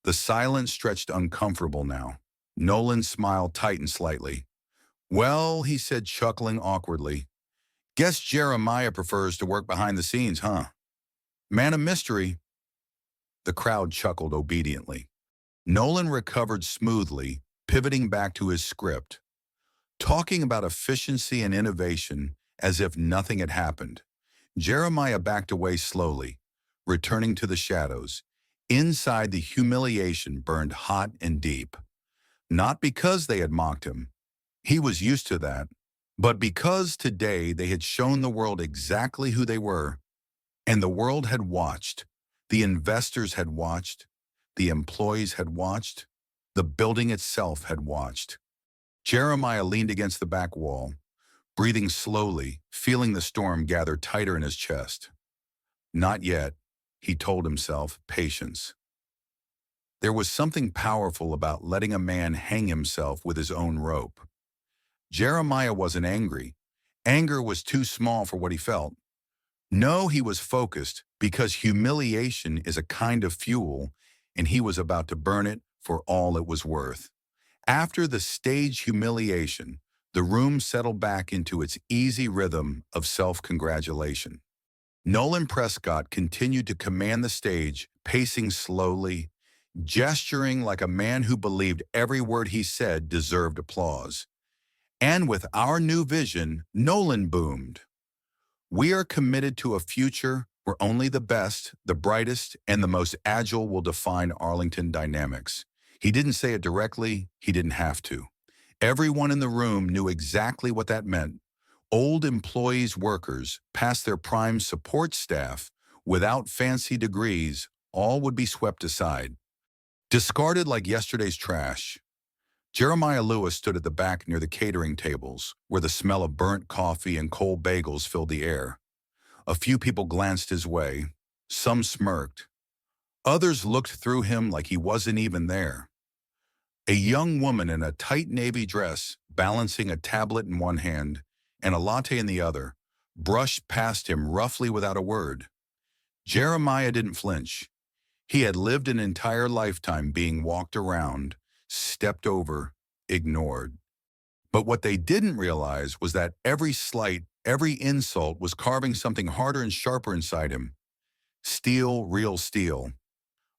The silence stretched uncomfortable now. Nolan's smile tightened slightly. Well, he said, chuckling awkwardly. Guess Jeremiah prefers to work behind the scenes, huh? Man of mystery. The crowd chuckled obediently. Nolan recovered smoothly, pivoting back to his script, talking about efficiency and innovation as if nothing had happened. Jeremiah backed away slowly, returning to the shadows. Inside, the humiliation burned hot and deep. Not because they had mocked him. He was used to that. But because today they had shown the world exactly who they were, and the world had watched, the investors had watched, the employees had watched, the building itself had watched. Jeremiah leaned against the back wall, breathing slowly, feeling the storm gather tighter in his chest. Not yet, he told himself, patience. There was something powerful about letting a man hang himself with his own rope. Jeremiah wasn't angry. Anger was too small for what he felt. No, he was focused because humiliation is a kind of fuel, and he was about to burn it for all it was worth. After the stage humiliation, the room settled back into its easy rhythm of self-congratulation. Nolan Prescott continued to command the stage, pacing slowly, gesturing like a man who believed every word he said deserved applause. And with our new vision, Nolan boomed. We are committed to a future where only the best, the brightest, and the most agile will define Arlington dynamics. He didn't say it directly, he didn't have to. Everyone in the room knew exactly what that meant. Old employees, workers, past their prime support staff, without fancy degrees, all would be swept aside. Discarded like yesterday's trash. Jeremiah Lewis stood at the back near the catering tables, where the smell of burnt coffee and cold bagels filled the air. A few people glanced his way. Some smirked. Others looked through him like he wasn't even there. A young woman in a tight navy dress, balancing a tablet in one hand and a latte in the other, brushed past him roughly without a word. Jeremiah didn't flinch. He had lived an entire lifetime being walked around, stepped over, ignored. But what they didn't realize was that every slight, every insult was carving something harder and sharper inside him. Steel, real steel.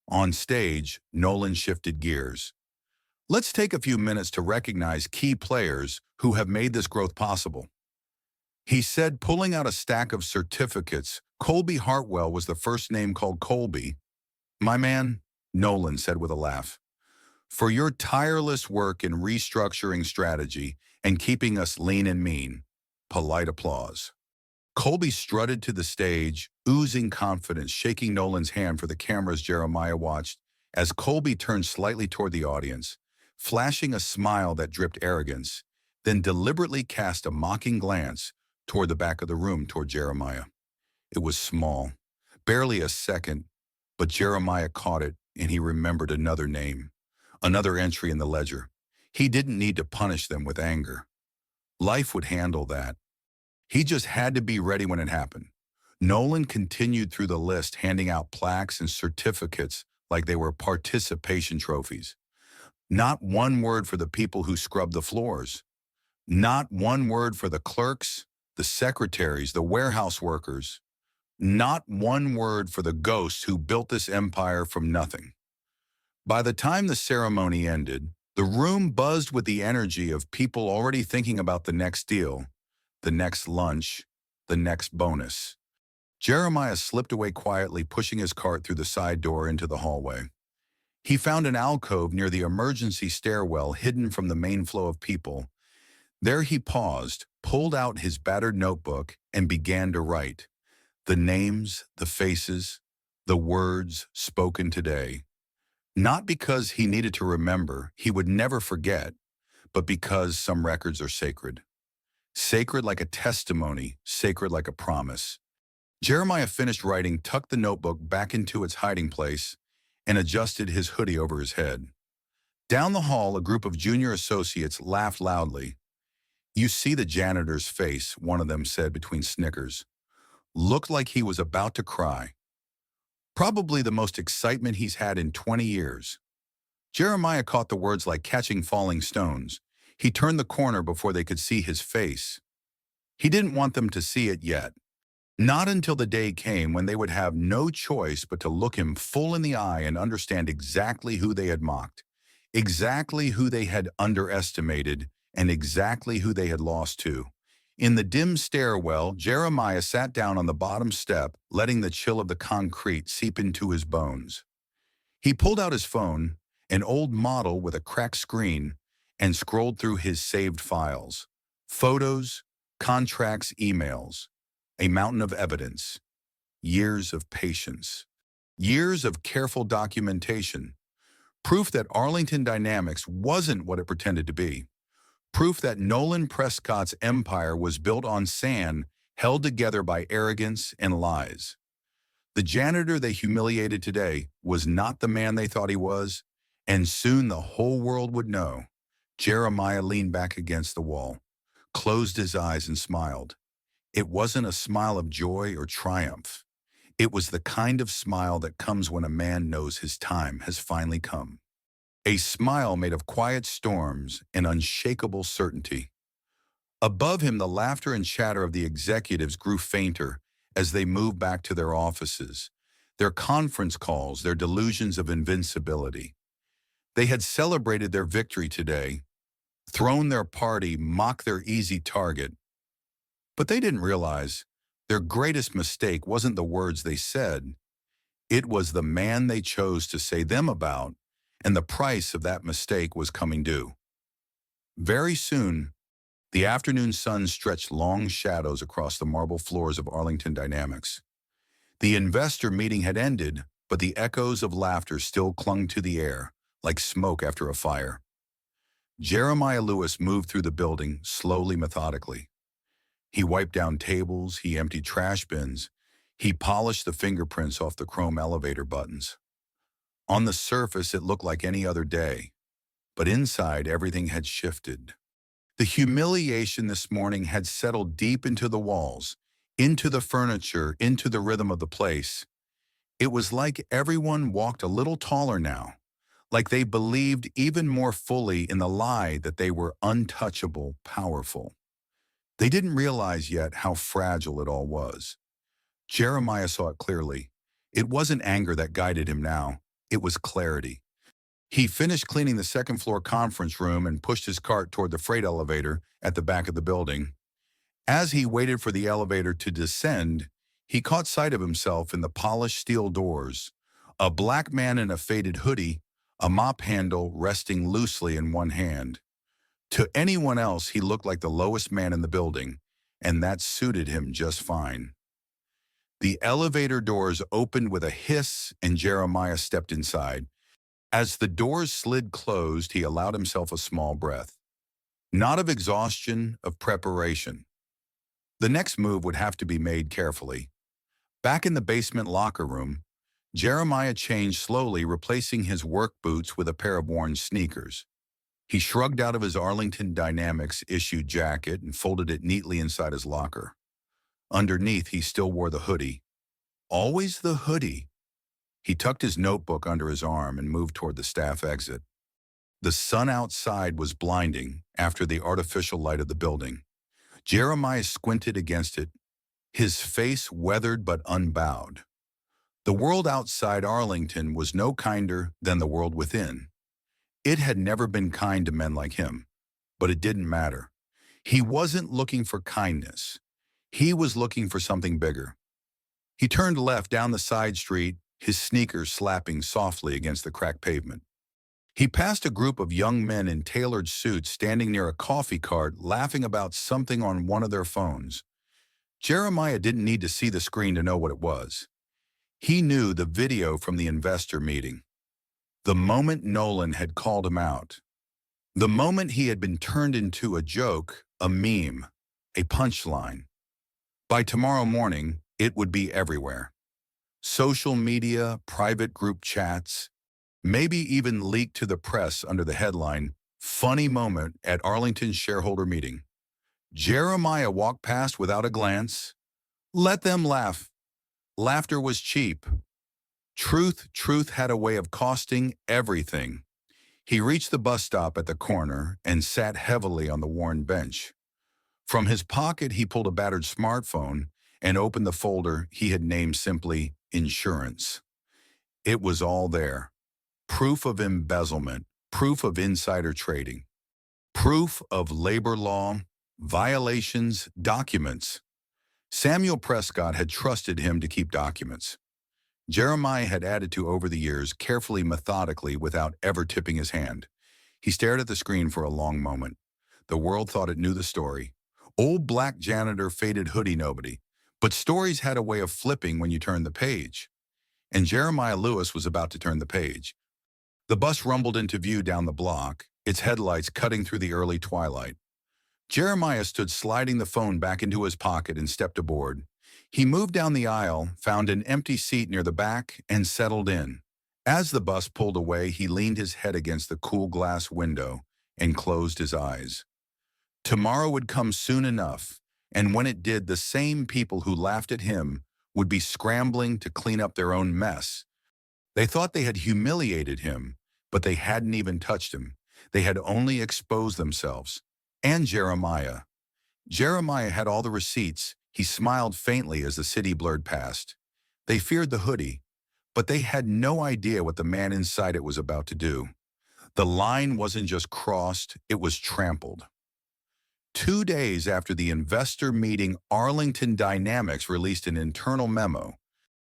On stage, Nolan shifted gears. Let's take a few minutes to recognize key players who have made this growth possible. He said, pulling out a stack of certificates. Colby Hartwell was the first name called. Colby. My man, Nolan said with a laugh, for your tireless work in restructuring strategy and keeping us lean and mean. Polite applause. Colby strutted to the stage, oozing confidence, shaking Nolan's hand for the cameras. Jeremiah watched as Colby turned slightly toward the audience, flashing a smile that dripped arrogance, then deliberately cast a mocking glance toward the back of the room toward Jeremiah. It was small, barely a second, but Jeremiah caught it and he remembered another name, another entry in the ledger. He didn't need to punish them with anger. Life would handle that. He just had to be ready when it happened. Nolan continued through the list, handing out plaques and certificates like they were participation trophies. Not one word for the people who scrubbed the floors. Not one word for the clerks, the secretaries, the warehouse workers. Not one word for the ghosts who built this empire from nothing. By the time the ceremony ended, the room buzzed with the energy of people already thinking about the next deal, the next lunch, the next bonus. Jeremiah slipped away quietly, pushing his cart through the side door into the hallway. He found an alcove near the emergency stairwell, hidden from the main flow of people. There he paused, pulled out his battered notebook, and began to write. The names, the faces, the words spoken today. Not because he needed to remember, he would never forget, but because some records are sacred. Sacred like a testimony, sacred like a promise. Jeremiah finished writing, tucked the notebook back into its hiding place, and adjusted his hoodie over his head. Down the hall, a group of junior associates laughed loudly. "You see the janitor's face," one of them said between snickers. "Looked like he was about to cry. Probably the most excitement he's had in 20 years. Jeremiah caught the words like catching falling stones. He turned the corner before they could see his face. He didn't want them to see it yet. Not until the day came when they would have no choice but to look him full in the eye and understand exactly who they had mocked, exactly who they had underestimated, and exactly who they had lost to. In the dim stairwell, Jeremiah sat down on the bottom step, letting the chill of the concrete seep into his bones. He pulled out his phone, an old model with a cracked screen, and scrolled through his saved files. Photos, contracts, emails. A mountain of evidence. Years of patience. Years of careful documentation. Proof that Arlington Dynamics wasn't what it pretended to be. Proof that Nolan Prescott's empire was built on sand, held together by arrogance and lies. The janitor they humiliated today was not the man they thought he was, and soon the whole world would know. Jeremiah leaned back against the wall, closed his eyes and smiled. It wasn't a smile of joy or triumph. It was the kind of smile that comes when a man knows his time has finally come. A smile made of quiet storms and unshakable certainty. Above him, the laughter and chatter of the executives grew fainter as they moved back to their offices, their conference calls, their delusions of invincibility. They had celebrated their victory today, thrown their party, mocked their easy target. But they didn't realize their greatest mistake wasn't the words they said. It was the man they chose to say them about, and the price of that mistake was coming due. Very soon, the afternoon sun stretched long shadows across the marble floors of Arlington Dynamics. The investor meeting had ended, but the echoes of laughter still clung to the air, like smoke after a fire. Jeremiah Lewis moved through the building, slowly, methodically. He wiped down tables, he emptied trash bins, he polished the fingerprints off the chrome elevator buttons. On the surface, it looked like any other day, but inside, everything had shifted. The humiliation this morning had settled deep into the walls, into the furniture, into the rhythm of the place. It was like everyone walked a little taller now, like they believed even more fully in the lie that they were untouchable, powerful. They didn't realize yet how fragile it all was. Jeremiah saw it clearly. It wasn't anger that guided him now. It was clarity. He finished cleaning the second-floor conference room and pushed his cart toward the freight elevator at the back of the building. As he waited for the elevator to descend, he caught sight of himself in the polished steel doors. A black man in a faded hoodie, a mop handle resting loosely in one hand. To anyone else, he looked like the lowest man in the building, and that suited him just fine. The elevator doors opened with a hiss, and Jeremiah stepped inside. As the doors slid closed, he allowed himself a small breath. Not of exhaustion, of preparation. The next move would have to be made carefully. Back in the basement locker room, Jeremiah changed slowly, replacing his work boots with a pair of worn sneakers. He shrugged out of his Arlington Dynamics issued jacket and folded it neatly inside his locker. Underneath, he still wore the hoodie. Always the hoodie. He tucked his notebook under his arm and moved toward the staff exit. The sun outside was blinding after the artificial light of the building. Jeremiah squinted against it, his face weathered but unbowed. The world outside Arlington was no kinder than the world within. It had never been kind to men like him, but it didn't matter. He wasn't looking for kindness. He was looking for something bigger. He turned left down the side street, his sneakers slapping softly against the cracked pavement. He passed a group of young men in tailored suits standing near a coffee cart, laughing about something on one of their phones. Jeremiah didn't need to see the screen to know what it was. He knew the video from the investor meeting. The moment Nolan had called him out. The moment he had been turned into a joke, a meme, a punchline. By tomorrow morning, It would be everywhere. Social media, private group chats, maybe even leaked to the press under the headline, "Funny Moment at Arlington Shareholder Meeting." Jeremiah walked past without a glance. Let them laugh. Laughter was cheap. Truth had a way of costing everything. He reached the bus stop at the corner and sat heavily on the worn bench. From his pocket, he pulled a battered smartphone and opened the folder he had named simply Insurance. It was all there. Proof of embezzlement, proof of insider trading, proof of labor law, violations, documents. Samuel Prescott had trusted him to keep documents. Jeremiah had added to over the years, carefully, methodically, without ever tipping his hand. He stared at the screen for a long moment. The world thought it knew the story. Old black janitor, faded hoodie, nobody. But stories had a way of flipping when you turned the page. And Jeremiah Lewis was about to turn the page. The bus rumbled into view down the block, its headlights cutting through the early twilight. Jeremiah stood, sliding the phone back into his pocket, and stepped aboard. He moved down the aisle, found an empty seat near the back, and settled in. As the bus pulled away, he leaned his head against the cool glass window and closed his eyes. Tomorrow would come soon enough, and when it did, the same people who laughed at him would be scrambling to clean up their own mess. They thought they had humiliated him, but they hadn't even touched him. They had only exposed themselves. And Jeremiah. Jeremiah had all the receipts. He smiled faintly as the city blurred past. They feared the hoodie, but they had no idea what the man inside it was about to do. The line wasn't just crossed, it was trampled. 2 days after the investor meeting, Arlington Dynamics released an internal memo.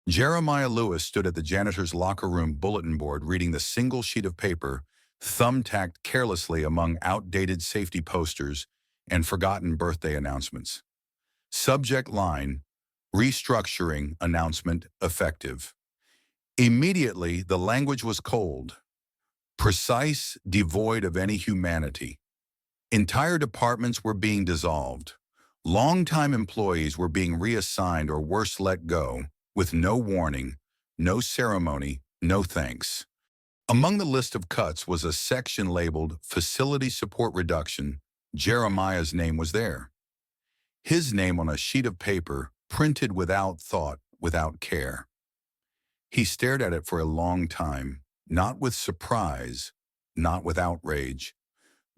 Jeremiah Lewis stood at the janitor's locker room bulletin board, reading the single sheet of paper, thumbtacked carelessly among outdated safety posters and forgotten birthday announcements. Subject line, "Restructuring announcement effective." Immediately, the language was cold, precise, devoid of any humanity. Entire departments were being dissolved. Longtime employees were being reassigned or worse, let go, with no warning, no ceremony, no thanks. Among the list of cuts was a section labeled Facility Support Reduction. Jeremiah's name was there. His name on a sheet of paper, printed without thought, without care. He stared at it for a long time, not with surprise, not with outrage,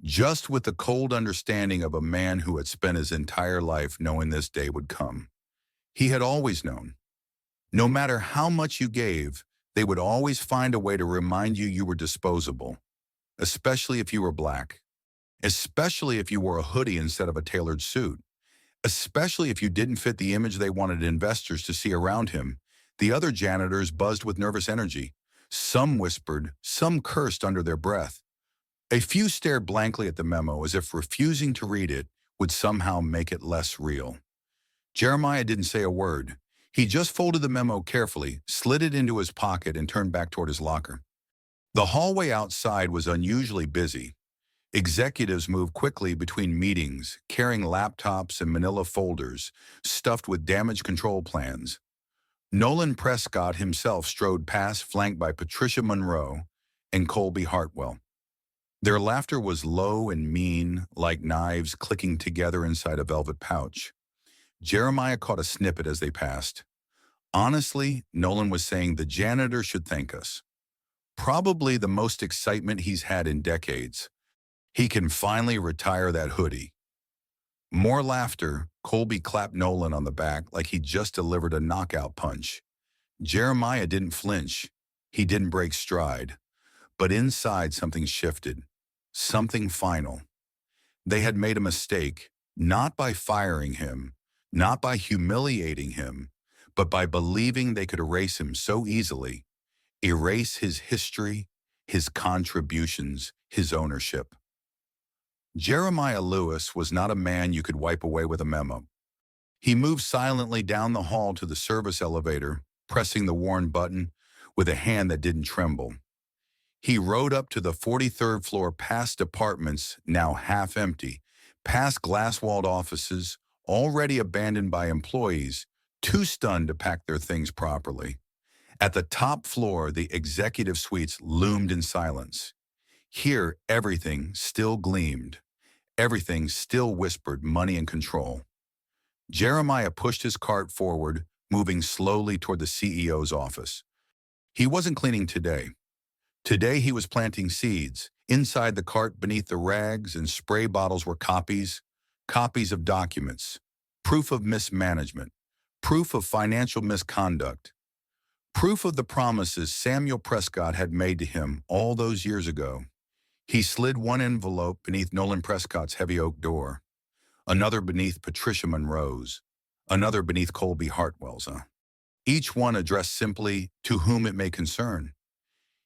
just with the cold understanding of a man who had spent his entire life knowing this day would come. He had always known. No matter how much you gave, they would always find a way to remind you you were disposable, especially if you were black, especially if you wore a hoodie instead of a tailored suit, especially if you didn't fit the image they wanted investors to see around him. The other janitors buzzed with nervous energy. Some whispered, some cursed under their breath. A few stared blankly at the memo as if refusing to read it would somehow make it less real. Jeremiah didn't say a word. He just folded the memo carefully, slid it into his pocket, and turned back toward his locker. The hallway outside was unusually busy. Executives moved quickly between meetings, carrying laptops and manila folders stuffed with damage control plans. Nolan Prescott himself strode past, flanked by Patricia Monroe and Colby Hartwell. Their laughter was low and mean, like knives clicking together inside a velvet pouch. Jeremiah caught a snippet as they passed. Honestly, Nolan was saying, the janitor should thank us. Probably the most excitement he's had in decades. He can finally retire that hoodie. More laughter. Colby clapped Nolan on the back like he'd just delivered a knockout punch. Jeremiah didn't flinch. He didn't break stride. But inside, something shifted. Something final. They had made a mistake, not by firing him, not by humiliating him, but by believing they could erase him so easily, erase his history, his contributions, his ownership. Jeremiah Lewis was not a man you could wipe away with a memo. He moved silently down the hall to the service elevator, pressing the worn button with a hand that didn't tremble. He rode up to the 43rd floor, past apartments now half empty, past glass-walled offices already abandoned by employees, too stunned to pack their things properly. At the top floor, the executive suites loomed in silence. Here, everything still gleamed. Everything still whispered money and control. Jeremiah pushed his cart forward, moving slowly toward the CEO's office. He wasn't cleaning today. Today he was planting seeds. Inside the cart, beneath the rags and spray bottles, were copies of documents, proof of mismanagement, proof of financial misconduct, proof of the promises Samuel Prescott had made to him all those years ago. He slid one envelope beneath Nolan Prescott's heavy oak door, another beneath Patricia Monroe's, another beneath Colby Hartwell's. Each one addressed simply, "To whom it may concern."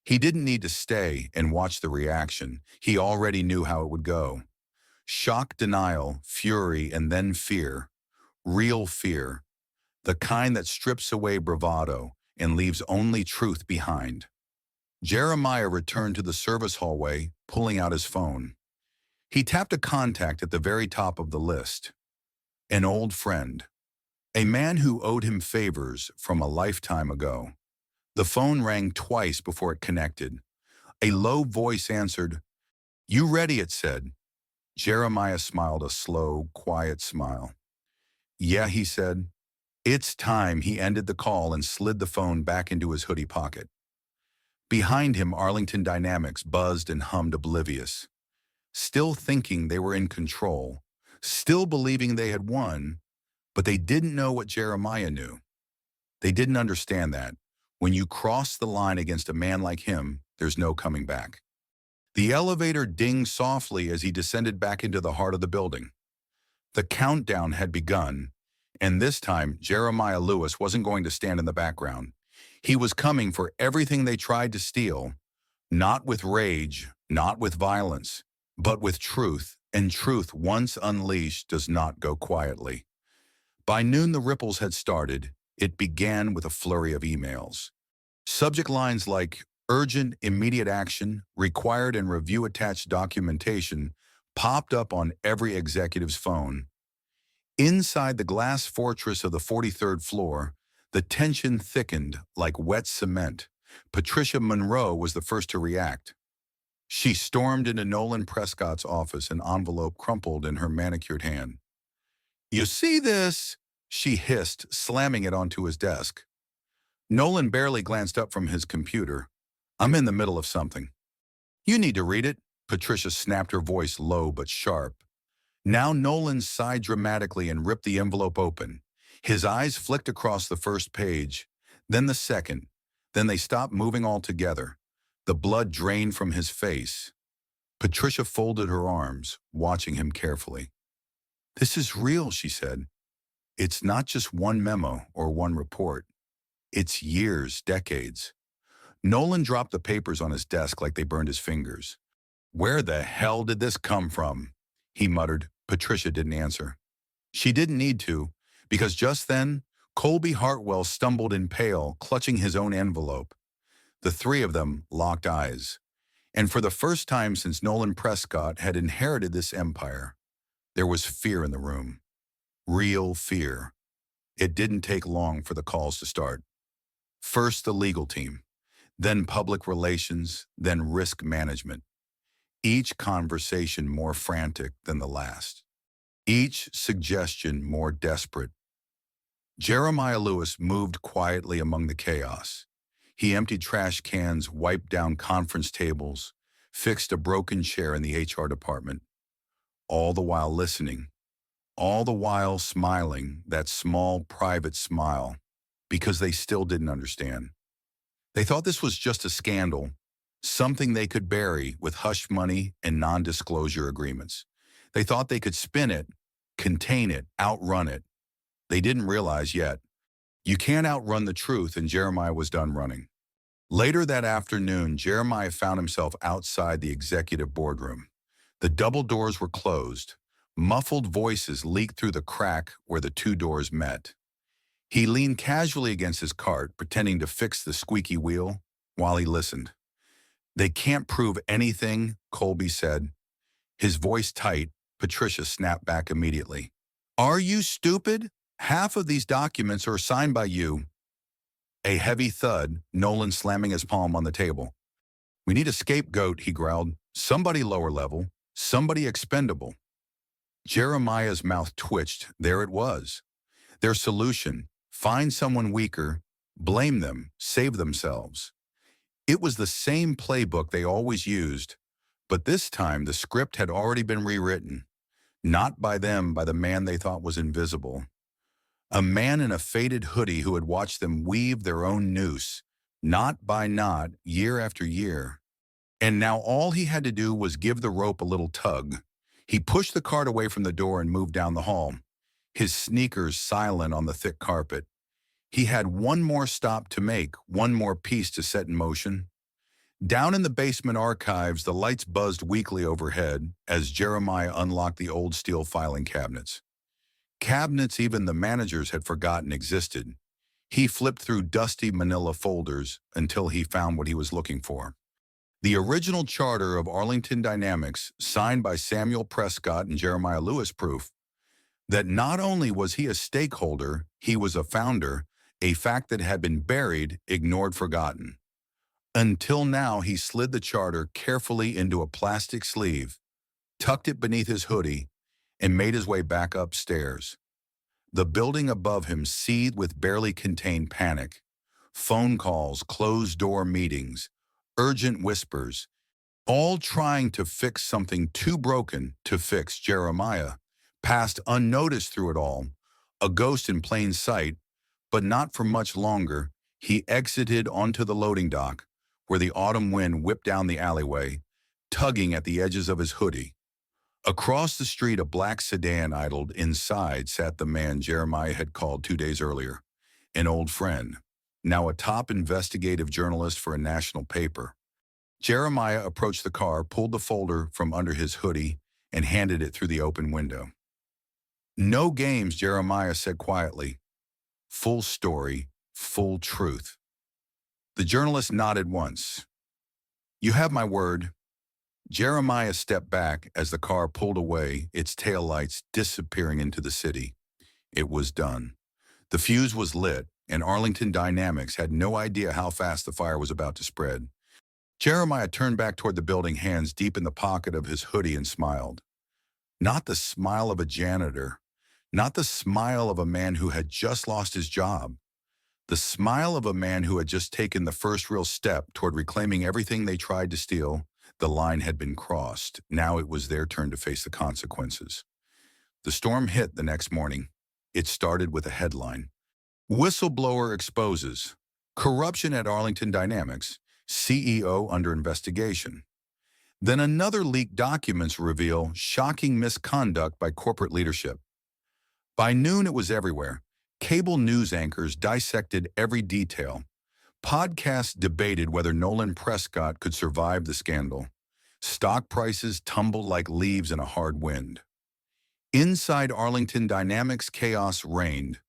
He didn't need to stay and watch the reaction. He already knew how it would go. Shock, denial, fury, and then fear. Real fear. The kind that strips away bravado and leaves only truth behind. Jeremiah returned to the service hallway, pulling out his phone. He tapped a contact at the very top of the list. An old friend. A man who owed him favors from a lifetime ago. The phone rang twice before it connected. A low voice answered. "You ready?" it said. Jeremiah smiled a slow, quiet smile. "Yeah," he said. "It's time." He ended the call and slid the phone back into his hoodie pocket. Behind him, Arlington Dynamics buzzed and hummed oblivious. Still thinking they were in control. Still believing they had won. But they didn't know what Jeremiah knew. They didn't understand that. When you cross the line against a man like him, there's no coming back. The elevator dinged softly as he descended back into the heart of the building. The countdown had begun, and this time Jeremiah Lewis wasn't going to stand in the background. He was coming for everything they tried to steal, not with rage, not with violence, but with truth, and truth, once unleashed, does not go quietly. By noon, the ripples had started. It began with a flurry of emails. Subject lines like "urgent, immediate action, required and review attached documentation" popped up on every executive's phone. Inside the glass fortress of the 43rd floor, the tension thickened like wet cement. Patricia Monroe was the first to react. She stormed into Nolan Prescott's office, an envelope crumpled in her manicured hand. "You see this?" she hissed, slamming it onto his desk. Nolan barely glanced up from his computer. "I'm in the middle of something." "You need to read it," Patricia snapped, her voice low but sharp. Now Nolan sighed dramatically and ripped the envelope open. His eyes flicked across the first page, then the second. Then they stopped moving altogether. The blood drained from his face. Patricia folded her arms, watching him carefully. "This is real," she said. "It's not just one memo or one report. It's years, decades." Nolan dropped the papers on his desk like they burned his fingers. "Where the hell did this come from?" he muttered. Patricia didn't answer. She didn't need to, because just then, Colby Hartwell stumbled in, pale, clutching his own envelope. The three of them locked eyes. And for the first time since Nolan Prescott had inherited this empire, there was fear in the room. Real fear. It didn't take long for the calls to start. First the legal team, then public relations, then risk management. Each conversation more frantic than the last. Each suggestion more desperate. Jeremiah Lewis moved quietly among the chaos. He emptied trash cans, wiped down conference tables, fixed a broken chair in the HR department, all the while listening, all the while smiling, that small, private smile, because they still didn't understand. They thought this was just a scandal, something they could bury with hush money and non-disclosure agreements. They thought they could spin it, contain it, outrun it. They didn't realize yet. You can't outrun the truth, and Jeremiah was done running. Later that afternoon, Jeremiah found himself outside the executive boardroom. The double doors were closed. Muffled voices leaked through the crack where the two doors met. He leaned casually against his cart, pretending to fix the squeaky wheel, while he listened. "They can't prove anything," Colby said. His voice tight, Patricia snapped back immediately. "Are you stupid?" Half of these documents are signed by you. A heavy thud, Nolan slamming his palm on the table. We need a scapegoat, he growled. Somebody lower level, somebody expendable. Jeremiah's mouth twitched. There it was. Their solution: find someone weaker, blame them, save themselves. It was the same playbook they always used, but this time the script had already been rewritten. Not by them, by the man they thought was invisible. A man in a faded hoodie who had watched them weave their own noose, knot by knot, year after year. And now all he had to do was give the rope a little tug. He pushed the cart away from the door and moved down the hall, his sneakers silent on the thick carpet. He had one more stop to make, one more piece to set in motion. Down in the basement archives, the lights buzzed weakly overhead as Jeremiah unlocked the old steel filing cabinets. Cabinets even the managers had forgotten existed. He flipped through dusty manila folders until he found what he was looking for. The original charter of Arlington Dynamics, signed by Samuel Prescott and Jeremiah Lewis, proof that not only was he a stakeholder, he was a founder, a fact that had been buried, ignored, forgotten. Until now, he slid the charter carefully into a plastic sleeve, tucked it beneath his hoodie, and made his way back upstairs. The building above him seethed with barely contained panic. Phone calls, closed-door meetings, urgent whispers, all trying to fix something too broken to fix. Jeremiah passed unnoticed through it all, a ghost in plain sight, but not for much longer. He exited onto the loading dock, where the autumn wind whipped down the alleyway, tugging at the edges of his hoodie. Across the street, a black sedan idled. Inside sat the man Jeremiah had called 2 days earlier, an old friend, now a top investigative journalist for a national paper. Jeremiah approached the car, pulled the folder from under his hoodie, and handed it through the open window. "No games," Jeremiah said quietly. "Full story, full truth." The journalist nodded once. "You have my word." Jeremiah stepped back as the car pulled away, its taillights disappearing into the city. It was done. The fuse was lit, and Arlington Dynamics had no idea how fast the fire was about to spread. Jeremiah turned back toward the building, hands deep in the pocket of his hoodie, and smiled. Not the smile of a janitor, not the smile of a man who had just lost his job. The smile of a man who had just taken the first real step toward reclaiming everything they tried to steal. The line had been crossed. Now it was their turn to face the consequences. The storm hit the next morning. It started with a headline: "Whistleblower exposes corruption at Arlington Dynamics, CEO under investigation." Then another leaked documents reveal shocking misconduct by corporate leadership. By noon, it was everywhere. Cable news anchors dissected every detail. Podcasts debated whether Nolan Prescott could survive the scandal. Stock prices tumbled like leaves in a hard wind. Inside Arlington Dynamics, chaos reigned.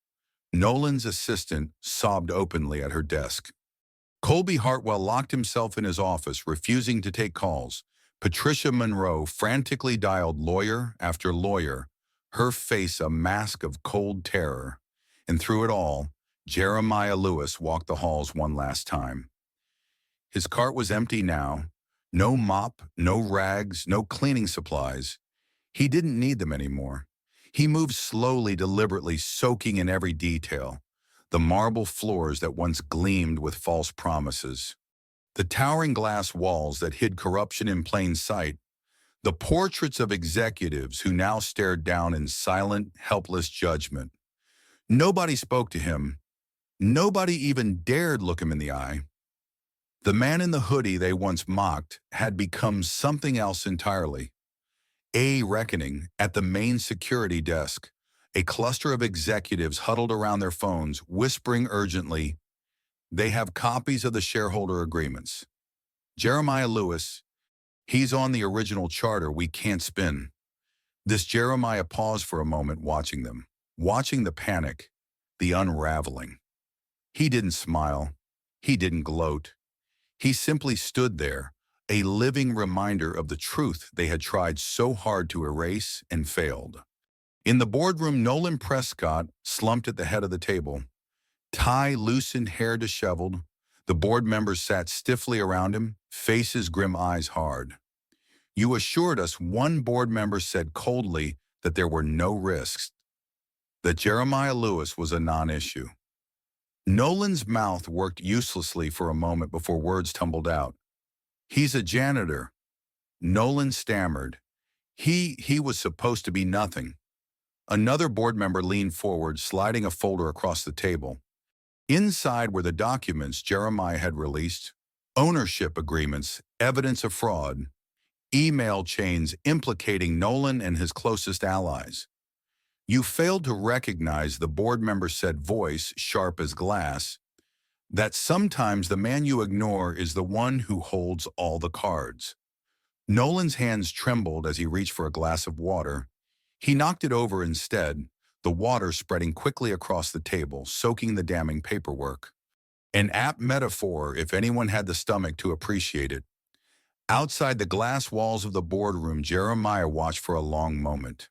Nolan's assistant sobbed openly at her desk. Colby Hartwell locked himself in his office, refusing to take calls. Patricia Monroe frantically dialed lawyer after lawyer, her face a mask of cold terror. And through it all, Jeremiah Lewis walked the halls one last time. His cart was empty now. No mop, no rags, no cleaning supplies. He didn't need them anymore. He moved slowly, deliberately, soaking in every detail. The marble floors that once gleamed with false promises. The towering glass walls that hid corruption in plain sight. The portraits of executives who now stared down in silent, helpless judgment. Nobody spoke to him. Nobody even dared look him in the eye. The man in the hoodie they once mocked had become something else entirely. A reckoning at the main security desk. A cluster of executives huddled around their phones, whispering urgently, "They have copies of the shareholder agreements. Jeremiah Lewis, he's on the original charter we can't spin." This Jeremiah paused for a moment, watching them, watching the panic, the unraveling. He didn't smile. He didn't gloat. He simply stood there, a living reminder of the truth they had tried so hard to erase and failed. In the boardroom, Nolan Prescott slumped at the head of the table, tie loosened, hair disheveled. The board members sat stiffly around him, faces grim, eyes hard. "You assured us," one board member said coldly, "that there were no risks, that Jeremiah Lewis was a non-issue." Nolan's mouth worked uselessly for a moment before words tumbled out. "He's a janitor." Nolan stammered. He was supposed to be nothing." Another board member leaned forward, sliding a folder across the table. Inside were the documents Jeremiah had released, ownership agreements, evidence of fraud, email chains implicating Nolan and his closest allies. "You failed to recognize," the board member said, voice sharp as glass, "that sometimes the man you ignore is the one who holds all the cards." Nolan's hands trembled as he reached for a glass of water. He knocked it over instead, the water spreading quickly across the table, soaking the damning paperwork. An apt metaphor if anyone had the stomach to appreciate it. Outside the glass walls of the boardroom, Jeremiah watched for a long moment.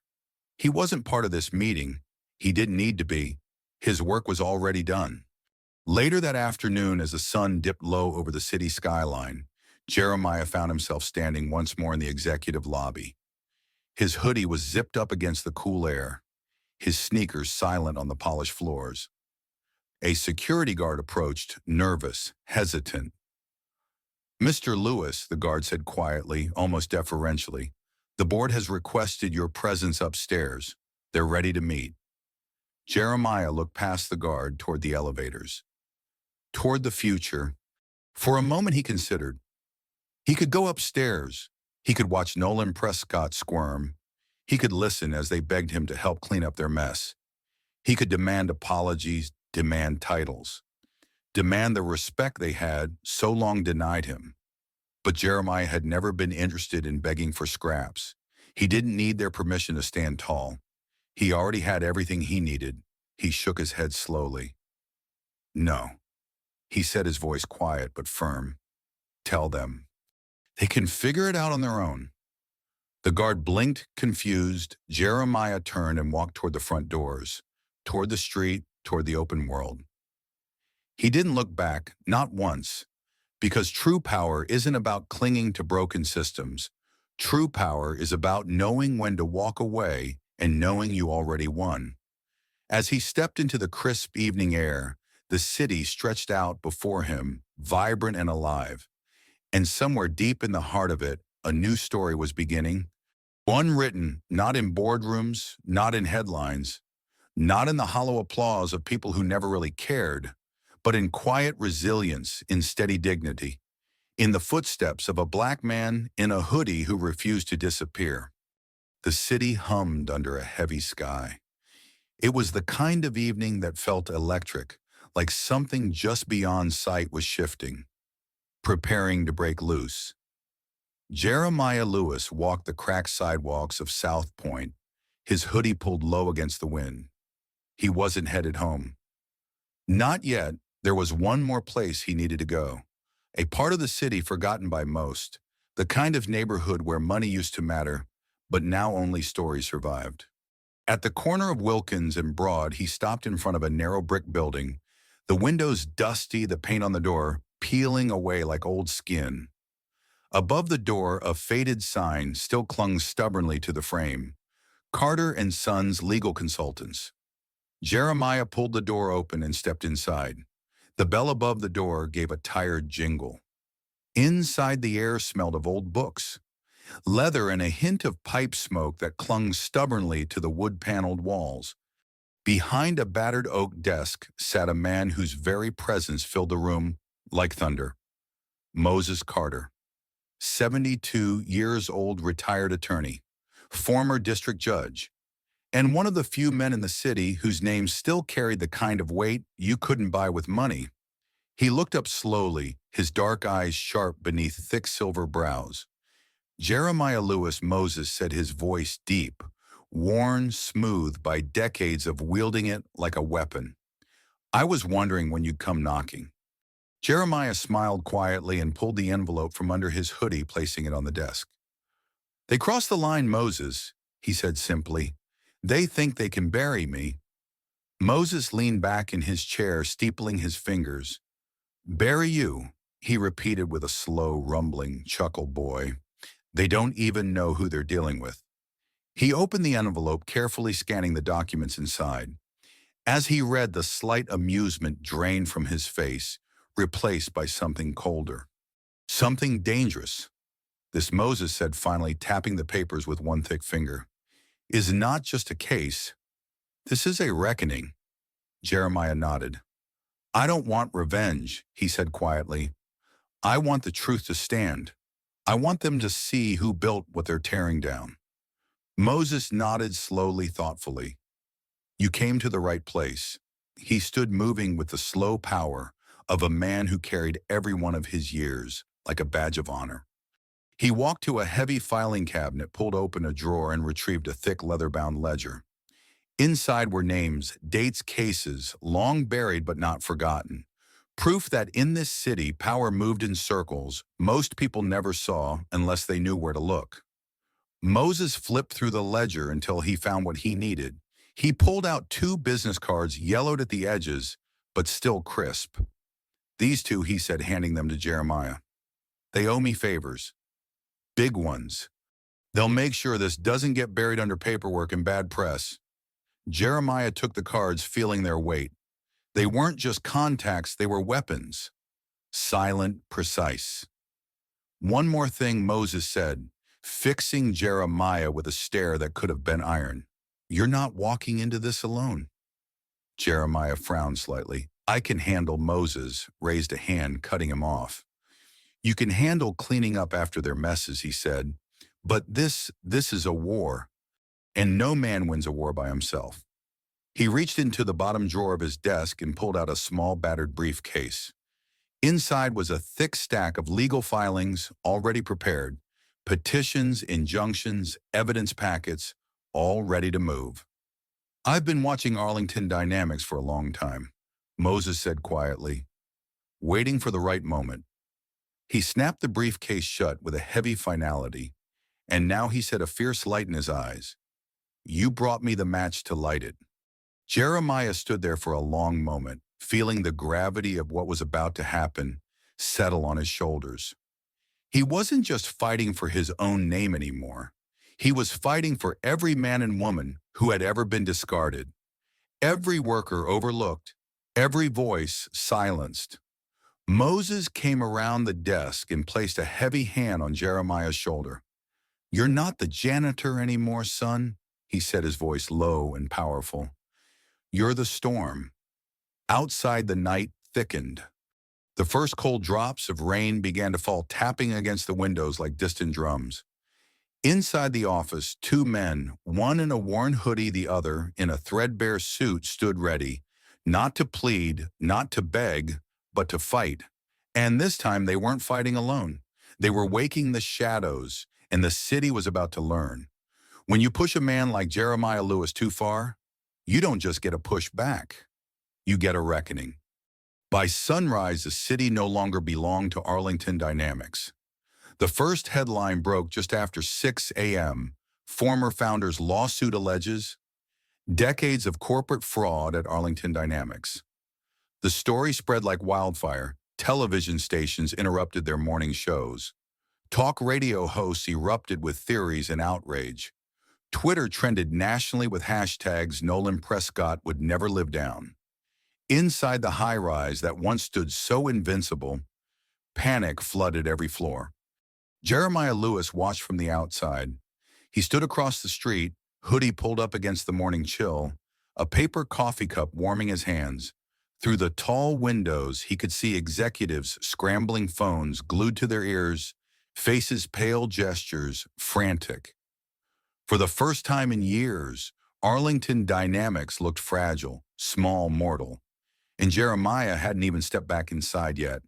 He wasn't part of this meeting. He didn't need to be. His work was already done. Later that afternoon, as the sun dipped low over the city skyline, Jeremiah found himself standing once more in the executive lobby. His hoodie was zipped up against the cool air, his sneakers silent on the polished floors. A security guard approached, nervous, hesitant. "Mr. Lewis," the guard said quietly, almost deferentially, "the board has requested your presence upstairs. They're ready to meet." Jeremiah looked past the guard toward the elevators, toward the future. For a moment he considered. He could go upstairs. He could watch Nolan Prescott squirm. He could listen as they begged him to help clean up their mess. He could demand apologies, demand titles, demand the respect they had so long denied him. But Jeremiah had never been interested in begging for scraps. He didn't need their permission to stand tall. He already had everything he needed. He shook his head slowly. "No," he said, his voice quiet but firm. "Tell them. They can figure it out on their own." The guard blinked, confused. Jeremiah turned and walked toward the front doors, toward the street, toward the open world. He didn't look back, not once, because true power isn't about clinging to broken systems. True power is about knowing when to walk away and knowing you already won. As he stepped into the crisp evening air, the city stretched out before him, vibrant and alive. And somewhere deep in the heart of it, a new story was beginning. One written, not in boardrooms, not in headlines, not in the hollow applause of people who never really cared, but in quiet resilience, in steady dignity, in the footsteps of a black man in a hoodie who refused to disappear. The city hummed under a heavy sky. It was the kind of evening that felt electric, like something just beyond sight was shifting, preparing to break loose. Jeremiah Lewis walked the cracked sidewalks of South Point, his hoodie pulled low against the wind. He wasn't headed home. Not yet. There was one more place he needed to go. A part of the city forgotten by most, the kind of neighborhood where money used to matter, but now only stories survived. At the corner of Wilkins and Broad, he stopped in front of a narrow brick building, the windows dusty, the paint on the door peeling away like old skin. Above the door, a faded sign still clung stubbornly to the frame. Carter and Sons Legal Consultants. Jeremiah pulled the door open and stepped inside. The bell above the door gave a tired jingle. Inside, the air smelled of old books, leather, and a hint of pipe smoke that clung stubbornly to the wood-paneled walls. Behind a battered oak desk sat a man whose very presence filled the room like thunder. Moses Carter, 72 years old, retired attorney, former district judge, and one of the few men in the city whose name still carried the kind of weight you couldn't buy with money. He looked up slowly, his dark eyes sharp beneath thick silver brows. "Jeremiah Lewis," Moses said, his voice deep, worn smooth by decades of wielding it like a weapon. "I was wondering when you'd come knocking." Jeremiah smiled quietly and pulled the envelope from under his hoodie, placing it on the desk. "They crossed the line, Moses," he said simply. They think they can bury me. Moses leaned back in his chair, steepling his fingers. Bury you, he repeated with a slow, rumbling chuckle. Boy, they don't even know who they're dealing with. He opened the envelope, carefully scanning the documents inside. As he read, the slight amusement drained from his face, replaced by something colder. Something dangerous, this Moses said finally, tapping the papers with one thick finger, is not just a case. This is a reckoning. Jeremiah nodded. I don't want revenge, he said quietly. I want the truth to stand. I want them to see who built what they're tearing down. Moses nodded slowly, thoughtfully. You came to the right place. He stood moving with the slow power of a man who carried every one of his years like a badge of honor. He walked to a heavy filing cabinet, pulled open a drawer, and retrieved a thick leather-bound ledger. Inside were names, dates, cases, long buried but not forgotten. Proof that in this city, power moved in circles most people never saw unless they knew where to look. Moses flipped through the ledger until he found what he needed. He pulled out 2 business cards, yellowed at the edges, but still crisp. These 2, he said, handing them to Jeremiah. They owe me favors. Big ones. They'll make sure this doesn't get buried under paperwork and bad press. Jeremiah took the cards, feeling their weight. They weren't just contacts, they were weapons. Silent, precise. One more thing, Moses said, fixing Jeremiah with a stare that could have been iron. You're not walking into this alone. Jeremiah frowned slightly. I can handle. Moses raised a hand, cutting him off. You can handle cleaning up after their messes, he said. But this is a war, and no man wins a war by himself. He reached into the bottom drawer of his desk and pulled out a small, battered briefcase. Inside was a thick stack of legal filings already prepared, petitions, injunctions, evidence packets, all ready to move. I've been watching Arlington dynamics for a long time, Moses said quietly, waiting for the right moment. He snapped the briefcase shut with a heavy finality, and now he said, a fierce light in his eyes, you brought me the match to light it. Jeremiah stood there for a long moment, feeling the gravity of what was about to happen settle on his shoulders. He wasn't just fighting for his own name anymore. He was fighting for every man and woman who had ever been discarded, every worker overlooked, every voice silenced. Moses came around the desk and placed a heavy hand on Jeremiah's shoulder. You're not the janitor anymore, son, he said, his voice low and powerful. You're the storm. Outside, the night thickened. The first cold drops of rain began to fall, tapping against the windows like distant drums. Inside the office, 2 men, one in a worn hoodie, the other in a threadbare suit, stood ready, not to plead, not to beg, but to fight. And this time they weren't fighting alone. They were waking the shadows, and the city was about to learn. When you push a man like Jeremiah Lewis too far, you don't just get a push back. You get a reckoning. By sunrise, the city no longer belonged to Arlington Dynamics. The first headline broke just after 6 a.m. Former founder's lawsuit alleges decades of corporate fraud at Arlington Dynamics. The story spread like wildfire. Television stations interrupted their morning shows. Talk radio hosts erupted with theories and outrage. Twitter trended nationally with hashtags Nolan Prescott would never live down. Inside the high-rise that once stood so invincible, panic flooded every floor. Jeremiah Lewis watched from the outside. He stood across the street, hoodie pulled up against the morning chill, a paper coffee cup warming his hands. Through the tall windows, he could see executives scrambling phones glued to their ears, faces pale, gestures frantic. For the first time in years, Arlington Dynamics looked fragile, small, mortal. And Jeremiah hadn't even stepped back inside yet.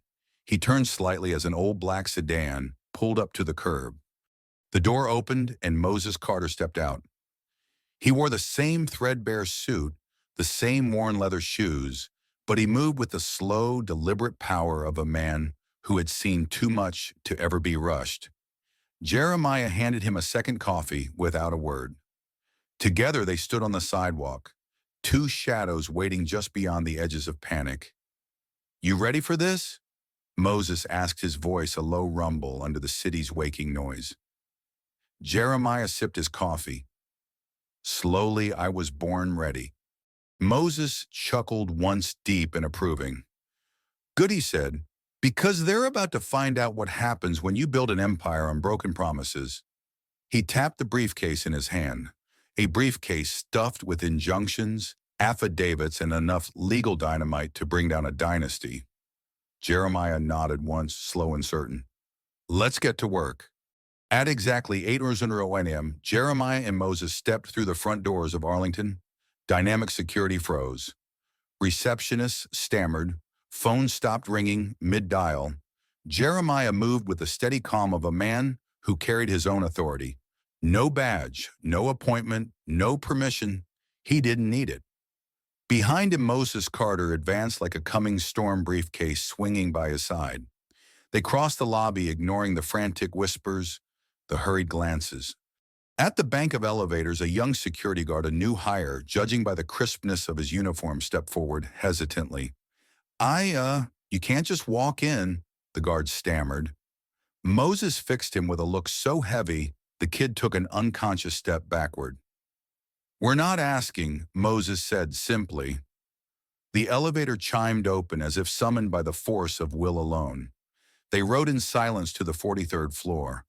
He turned slightly as an old black sedan pulled up to the curb. The door opened and Moses Carter stepped out. He wore the same threadbare suit, the same worn leather shoes, but he moved with the slow, deliberate power of a man who had seen too much to ever be rushed. Jeremiah handed him a second coffee without a word. Together they stood on the sidewalk, two shadows waiting just beyond the edges of panic. "You ready for this?" Moses asked, his voice a low rumble under the city's waking noise. Jeremiah sipped his coffee. "Slowly I was born ready." Moses chuckled once deep and approving. "Good," he said, "because they're about to find out what happens when you build an empire on broken promises." He tapped the briefcase in his hand, a briefcase stuffed with injunctions, affidavits, and enough legal dynamite to bring down a dynasty. Jeremiah nodded once, slow and certain. "Let's get to work." At exactly 8:00 a.m., Jeremiah and Moses stepped through the front doors of Arlington. Dynamic security froze. Receptionists stammered. Phones stopped ringing mid-dial. Jeremiah moved with the steady calm of a man who carried his own authority. No badge, no appointment, no permission. He didn't need it. Behind him, Moses Carter advanced like a coming storm, briefcase swinging by his side. They crossed the lobby, ignoring the frantic whispers, the hurried glances. At the bank of elevators, a young security guard, a new hire, judging by the crispness of his uniform, stepped forward hesitantly. You can't just walk in," the guard stammered. Moses fixed him with a look so heavy, the kid took an unconscious step backward. "We're not asking," Moses said simply. The elevator chimed open as if summoned by the force of will alone. They rode in silence to the 43rd floor.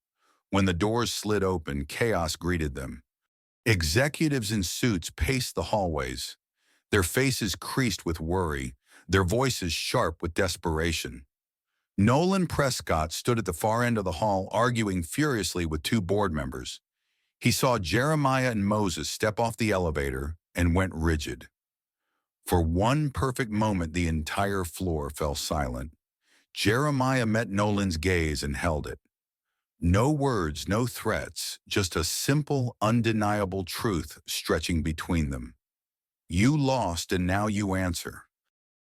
When the doors slid open, chaos greeted them. Executives in suits paced the hallways, their faces creased with worry, their voices sharp with desperation. Nolan Prescott stood at the far end of the hall, arguing furiously with two board members. He saw Jeremiah and Moses step off the elevator and went rigid. For one perfect moment, the entire floor fell silent. Jeremiah met Nolan's gaze and held it. No words, no threats, just a simple, undeniable truth stretching between them. "You lost, and now you answer."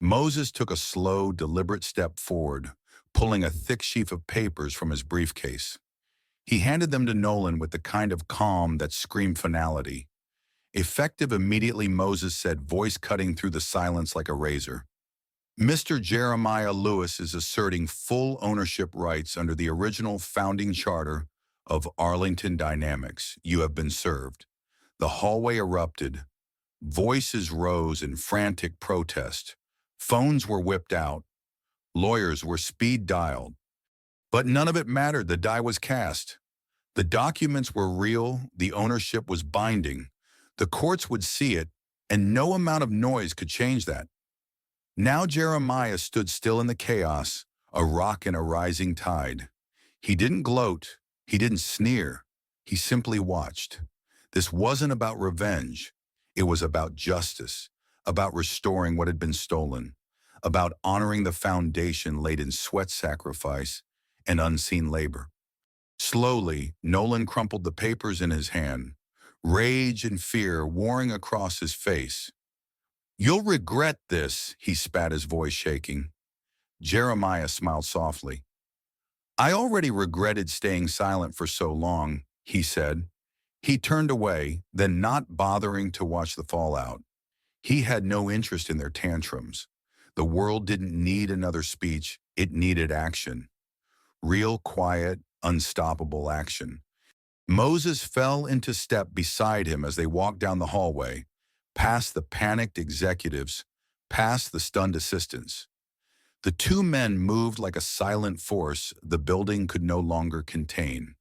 Moses took a slow, deliberate step forward, pulling a thick sheaf of papers from his briefcase. He handed them to Nolan with the kind of calm that screamed finality. "Effective immediately," Moses said, voice cutting through the silence like a razor. "Mr. Jeremiah Lewis is asserting full ownership rights under the original founding charter of Arlington Dynamics. You have been served." The hallway erupted. Voices rose in frantic protest. Phones were whipped out. Lawyers were speed dialed. But none of it mattered. The die was cast. The documents were real. The ownership was binding. The courts would see it, and no amount of noise could change that. Now Jeremiah stood still in the chaos, a rock in a rising tide. He didn't gloat. He didn't sneer. He simply watched. This wasn't about revenge. It was about justice, about restoring what had been stolen, about honoring the foundation laid in sweat, sacrifice, and unseen labor. Slowly, Nolan crumpled the papers in his hand, rage and fear warring across his face. "You'll regret this," he spat, his voice shaking. Jeremiah smiled softly. "I already regretted staying silent for so long," he said. He turned away, then not bothering to watch the fallout. He had no interest in their tantrums. The world didn't need another speech, it needed action. Real, quiet, unstoppable action. Moses fell into step beside him as they walked down the hallway, past the panicked executives, past the stunned assistants. The two men moved like a silent force the building could no longer contain.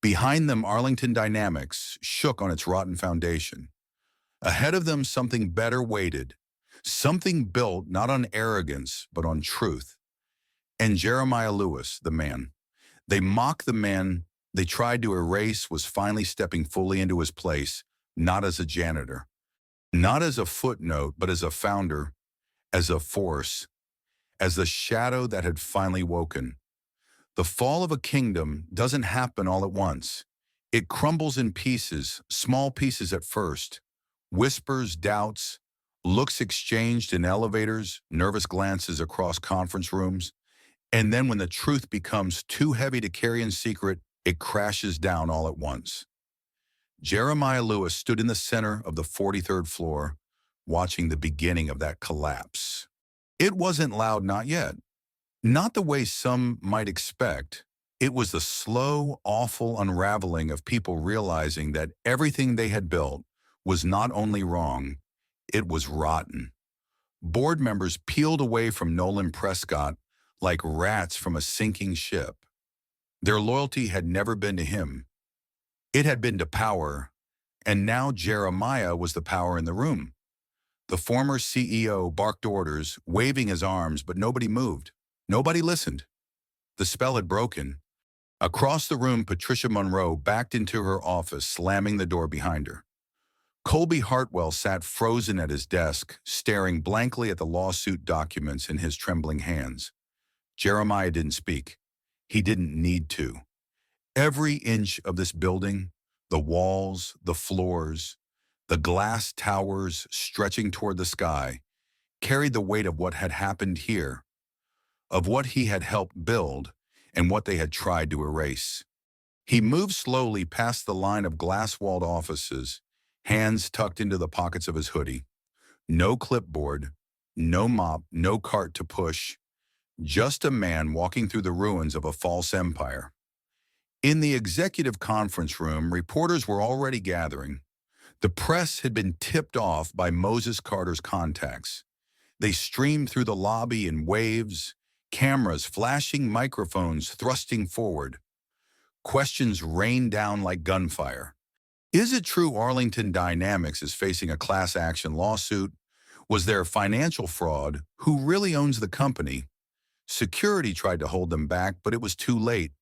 Behind them, Arlington Dynamics shook on its rotten foundation. Ahead of them, something better waited, something built not on arrogance, but on truth. And Jeremiah Lewis, the man. They mocked the man they tried to erase, was finally stepping fully into his place, not as a janitor, not as a footnote, but as a founder, as a force, as the shadow that had finally woken. The fall of a kingdom doesn't happen all at once. It crumbles in pieces, small pieces at first. Whispers, doubts, looks exchanged in elevators, nervous glances across conference rooms. And then when the truth becomes too heavy to carry in secret, it crashes down all at once. Jeremiah Lewis stood in the center of the 43rd floor, watching the beginning of that collapse. It wasn't loud, not yet. Not the way some might expect. It was the slow, awful unraveling of people realizing that everything they had built was not only wrong, it was rotten. Board members peeled away from Nolan Prescott like rats from a sinking ship. Their loyalty had never been to him. It had been to power, and now Jeremiah was the power in the room. The former CEO barked orders, waving his arms, but nobody moved. Nobody listened. The spell had broken. Across the room, Patricia Monroe backed into her office, slamming the door behind her. Colby Hartwell sat frozen at his desk, staring blankly at the lawsuit documents in his trembling hands. Jeremiah didn't speak. He didn't need to. Every inch of this building, the walls, the floors, the glass towers stretching toward the sky, carried the weight of what had happened here, of what he had helped build, and what they had tried to erase. He moved slowly past the line of glass-walled offices, hands tucked into the pockets of his hoodie. No clipboard, no mop, no cart to push, just a man walking through the ruins of a false empire. In the executive conference room, reporters were already gathering. The press had been tipped off by Moses Carter's contacts. They streamed through the lobby in waves, cameras flashing, microphones thrusting forward. Questions rained down like gunfire. Is it true Arlington Dynamics is facing a class action lawsuit? Was there financial fraud? Who really owns the company? Security tried to hold them back, but it was too late.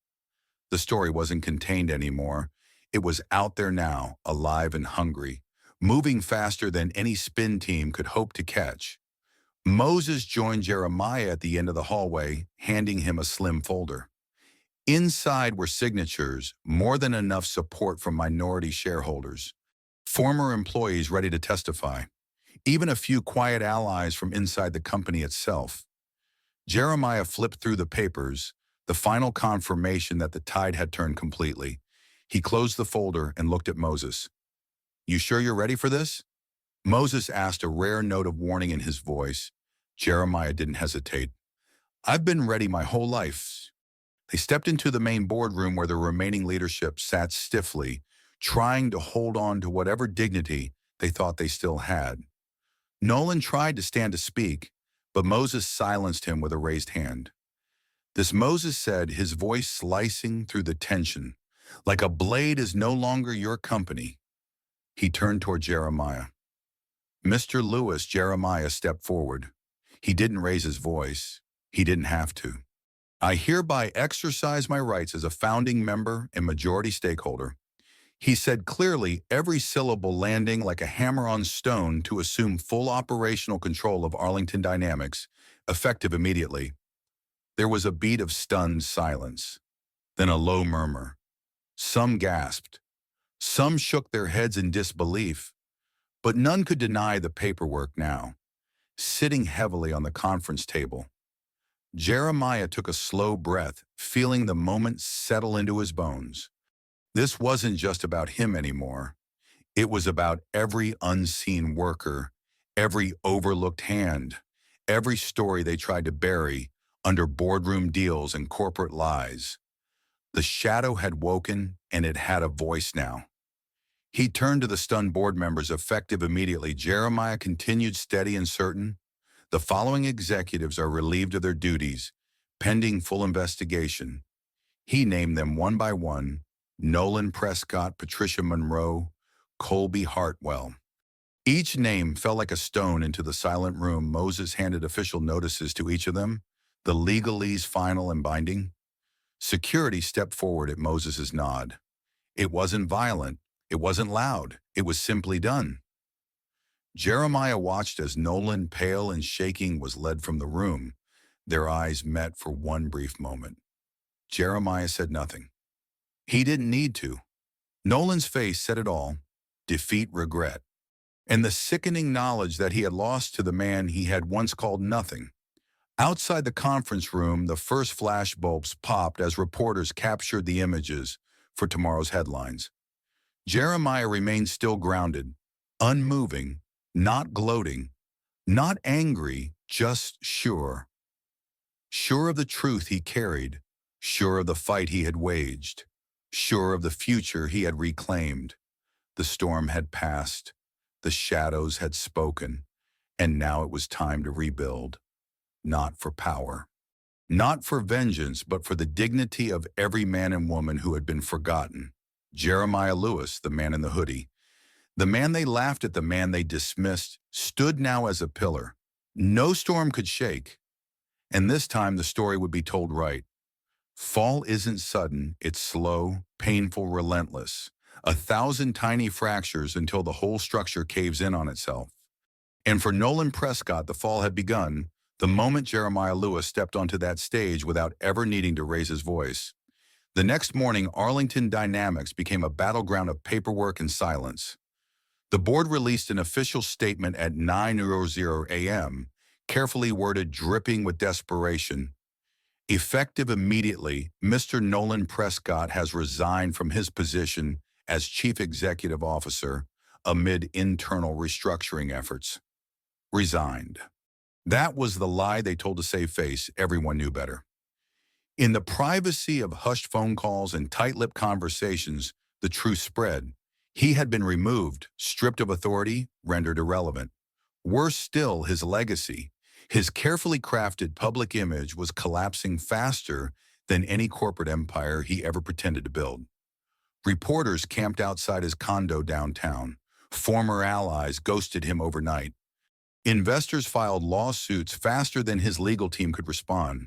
The story wasn't contained anymore. It was out there now, alive and hungry, moving faster than any spin team could hope to catch. Moses joined Jeremiah at the end of the hallway, handing him a slim folder. Inside were signatures, more than enough support from minority shareholders, former employees ready to testify, even a few quiet allies from inside the company itself. Jeremiah flipped through the papers, the final confirmation that the tide had turned completely. He closed the folder and looked at Moses. "You sure you're ready for this?" Moses asked, a rare note of warning in his voice. Jeremiah didn't hesitate. "I've been ready my whole life." They stepped into the main boardroom where the remaining leadership sat stiffly, trying to hold on to whatever dignity they thought they still had. Nolan tried to stand to speak, but Moses silenced him with a raised hand. This Moses said, his voice slicing through the tension. "Like a blade is no longer your company." He turned toward Jeremiah. "Mr. Lewis," Jeremiah stepped forward. He didn't raise his voice. He didn't have to. "I hereby exercise my rights as a founding member and majority stakeholder." He said clearly, every syllable landing like a hammer on stone, to assume full operational control of Arlington Dynamics, effective immediately. There was a beat of stunned silence, then a low murmur. Some gasped. Some shook their heads in disbelief, but none could deny the paperwork now, sitting heavily on the conference table. Jeremiah took a slow breath, feeling the moment settle into his bones. This wasn't just about him anymore. It was about every unseen worker, every overlooked hand, every story they tried to bury under boardroom deals and corporate lies. The shadow had woken, and it had a voice now. He turned to the stunned board members, effective immediately. Jeremiah continued steady and certain. "The following executives are relieved of their duties, pending full investigation." He named them one by one: Nolan Prescott, Patricia Monroe, Colby Hartwell. Each name fell like a stone into the silent room. Moses handed official notices to each of them, the legalese final and binding. Security stepped forward at Moses's nod. It wasn't violent. It wasn't loud. It was simply done. Jeremiah watched as Nolan, pale and shaking, was led from the room. Their eyes met for one brief moment. Jeremiah said nothing. He didn't need to. Nolan's face said it all: defeat, regret, and the sickening knowledge that he had lost to the man he had once called nothing. Outside the conference room, the first flashbulbs popped as reporters captured the images for tomorrow's headlines. Jeremiah remained still grounded, unmoving, not gloating, not angry, just sure. Sure of the truth he carried, sure of the fight he had waged, sure of the future he had reclaimed. The storm had passed, the shadows had spoken, and now it was time to rebuild, not for power, not for vengeance, but for the dignity of every man and woman who had been forgotten. Jeremiah Lewis, the man in the hoodie, the man they laughed at, the man they dismissed, stood now as a pillar. No storm could shake, and this time the story would be told right. Fall isn't sudden, it's slow, painful, relentless. 1,000 tiny fractures until the whole structure caves in on itself. And for Nolan Prescott, the fall had begun the moment Jeremiah Lewis stepped onto that stage without ever needing to raise his voice. The next morning, Arlington Dynamics became a battleground of paperwork and silence. The board released an official statement at 9:00 a.m., carefully worded, dripping with desperation. Effective immediately, Mr. Nolan Prescott has resigned from his position as Chief Executive Officer amid internal restructuring efforts. Resigned. That was the lie they told to save face. Everyone knew better. In the privacy of hushed phone calls and tight-lipped conversations, the truth spread. He had been removed, stripped of authority, rendered irrelevant. Worse still, his legacy, his carefully crafted public image was collapsing faster than any corporate empire he ever pretended to build. Reporters camped outside his condo downtown. Former allies ghosted him overnight. Investors filed lawsuits faster than his legal team could respond.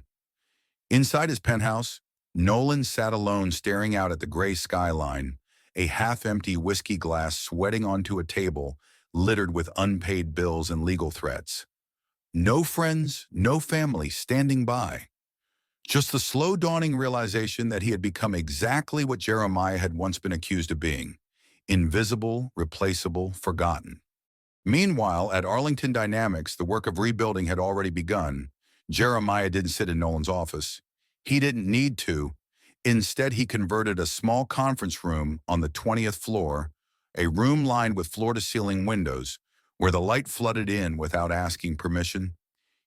Inside his penthouse, Nolan sat alone staring out at the gray skyline, a half-empty whiskey glass sweating onto a table littered with unpaid bills and legal threats. No friends, no family standing by. Just the slow dawning realization that he had become exactly what Jeremiah had once been accused of being: invisible, replaceable, forgotten. Meanwhile, at Arlington Dynamics, the work of rebuilding had already begun. Jeremiah didn't sit in Nolan's office. He didn't need to. Instead, he converted a small conference room on the 20th floor, a room lined with floor-to-ceiling windows, where the light flooded in without asking permission.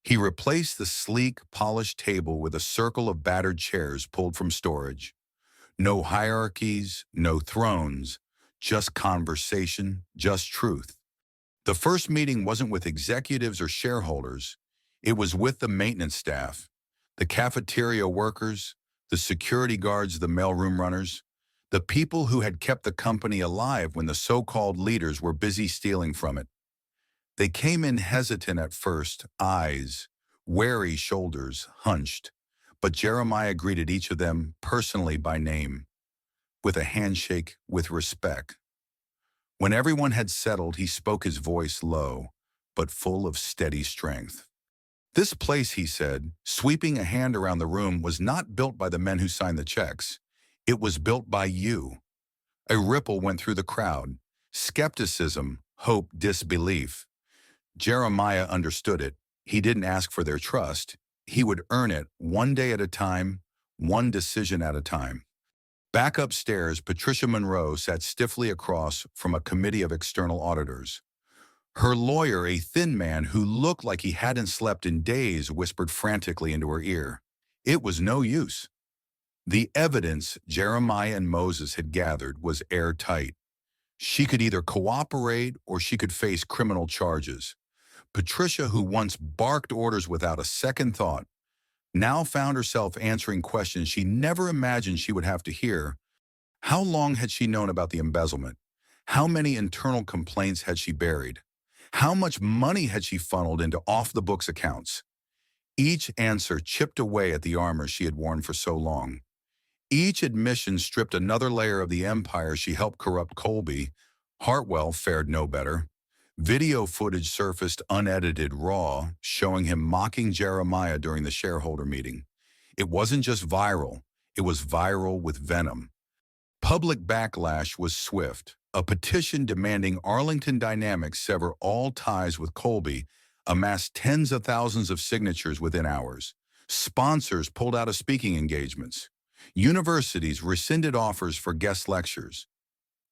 He replaced the sleek, polished table with a circle of battered chairs pulled from storage. No hierarchies, no thrones, just conversation, just truth. The first meeting wasn't with executives or shareholders. It was with the maintenance staff, the cafeteria workers, the security guards, the mailroom runners, the people who had kept the company alive when the so-called leaders were busy stealing from it. They came in hesitant at first, eyes, wary shoulders, hunched, but Jeremiah greeted each of them personally by name, with a handshake, with respect. When everyone had settled, he spoke, his voice low, but full of steady strength. This place, he said, sweeping a hand around the room, was not built by the men who signed the checks. It was built by you. A ripple went through the crowd. Skepticism, hope, disbelief. Jeremiah understood it. He didn't ask for their trust. He would earn it one day at a time, one decision at a time. Back upstairs, Patricia Monroe sat stiffly across from a committee of external auditors. Her lawyer, a thin man who looked like he hadn't slept in days, whispered frantically into her ear. It was no use. The evidence Jeremiah and Moses had gathered was airtight. She could either cooperate or she could face criminal charges. Patricia, who once barked orders without a second thought, now found herself answering questions she never imagined she would have to hear. How long had she known about the embezzlement? How many internal complaints had she buried? How much money had she funneled into off-the-books accounts? Each answer chipped away at the armor she had worn for so long. Each admission stripped another layer of the empire she helped corrupt. Colby Hartwell fared no better. Video footage surfaced unedited, raw, showing him mocking Jeremiah during the shareholder meeting. It wasn't just viral, it was viral with venom. Public backlash was swift. A petition demanding Arlington Dynamics sever all ties with Colby amassed tens of thousands of signatures within hours. Sponsors pulled out of speaking engagements. Universities rescinded offers for guest lectures.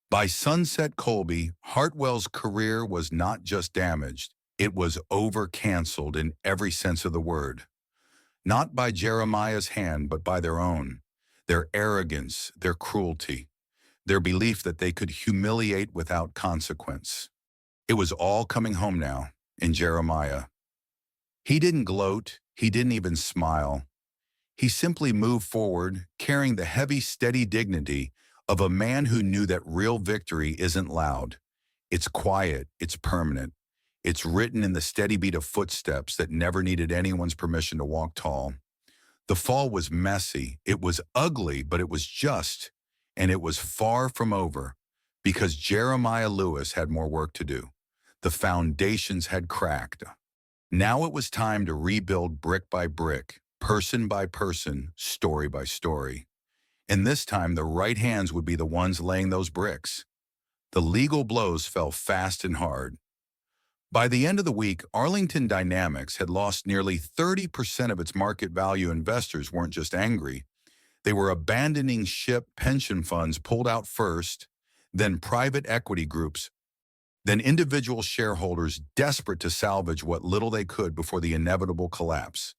By Sunset Colby, Hartwell's career was not just damaged, it was over-canceled in every sense of the word. Not by Jeremiah's hand, but by their own. Their arrogance, their cruelty, their belief that they could humiliate without consequence. It was all coming home now, in Jeremiah. He didn't gloat, he didn't even smile. He simply moved forward, carrying the heavy, steady dignity of a man who knew that real victory isn't loud. It's quiet, it's permanent. It's written in the steady beat of footsteps that never needed anyone's permission to walk tall. The fall was messy, it was ugly, but it was just, and it was far from over, because Jeremiah Lewis had more work to do. The foundations had cracked. Now it was time to rebuild brick by brick, person by person, story by story. And this time the right hands would be the ones laying those bricks. The legal blows fell fast and hard. By the end of the week, Arlington Dynamics had lost nearly 30% of its market value. Investors weren't just angry. They were abandoning ship. Pension funds pulled out first, then private equity groups, then individual shareholders desperate to salvage what little they could before the inevitable collapse.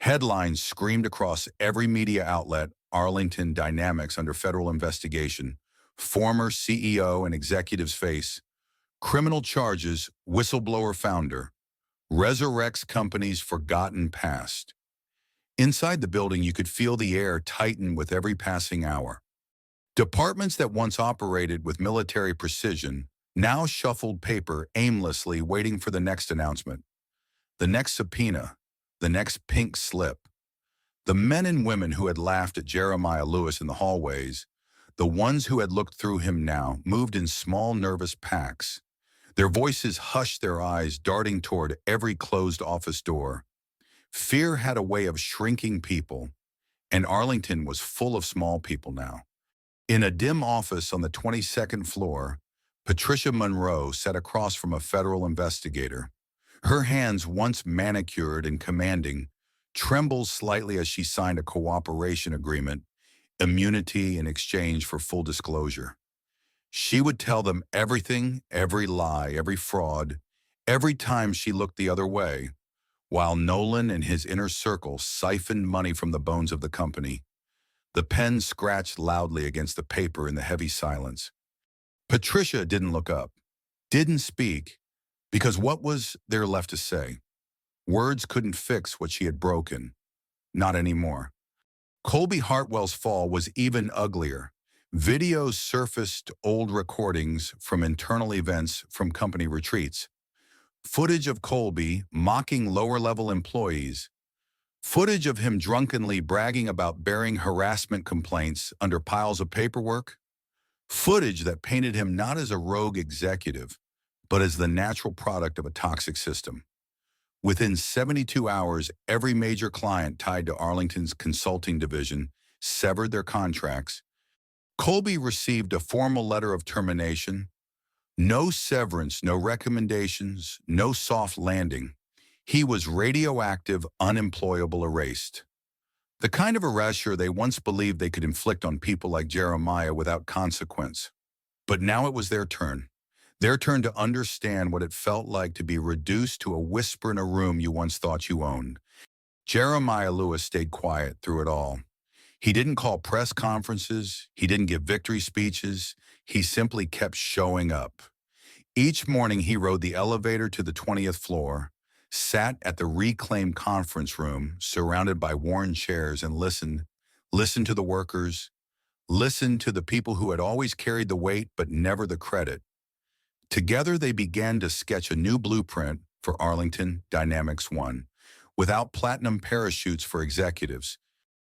Headlines screamed across every media outlet: Arlington Dynamics under federal investigation. Former CEO and executives face criminal charges. Whistleblower founder resurrects company's forgotten past. Inside the building, you could feel the air tighten with every passing hour. Departments that once operated with military precision now shuffled paper aimlessly, waiting for the next announcement, the next subpoena, the next pink slip. The men and women who had laughed at Jeremiah Lewis in the hallways, the ones who had looked through him now, moved in small, nervous packs. Their voices hushed, their eyes darting toward every closed office door. Fear had a way of shrinking people, and Arlington was full of small people now. In a dim office on the 22nd floor, Patricia Monroe sat across from a federal investigator. Her hands, once manicured and commanding, trembled slightly as she signed a cooperation agreement, immunity in exchange for full disclosure. She would tell them everything, every lie, every fraud, every time she looked the other way, while Nolan and his inner circle siphoned money from the bones of the company. The pen scratched loudly against the paper in the heavy silence. Patricia didn't look up, didn't speak, because what was there left to say? Words couldn't fix what she had broken. Not anymore. Colby Hartwell's fall was even uglier. Videos surfaced, old recordings from internal events from company retreats. Footage of Colby mocking lower-level employees. Footage of him drunkenly bragging about burying harassment complaints under piles of paperwork. Footage that painted him not as a rogue executive, but as the natural product of a toxic system. Within 72 hours, every major client tied to Arlington's consulting division severed their contracts. Colby received a formal letter of termination. No severance, no recommendations, no soft landing. He was radioactive, unemployable, erased. The kind of erasure they once believed they could inflict on people like Jeremiah without consequence. But now it was their turn. Their turn to understand what it felt like to be reduced to a whisper in a room you once thought you owned. Jeremiah Lewis stayed quiet through it all. He didn't call press conferences. He didn't give victory speeches. He simply kept showing up. Each morning he rode the elevator to the 20th floor, sat at the reclaimed conference room surrounded by worn chairs and listened to the workers, listened to the people who had always carried the weight but never the credit. Together they began to sketch a new blueprint for Arlington Dynamics One, without platinum parachutes for executives,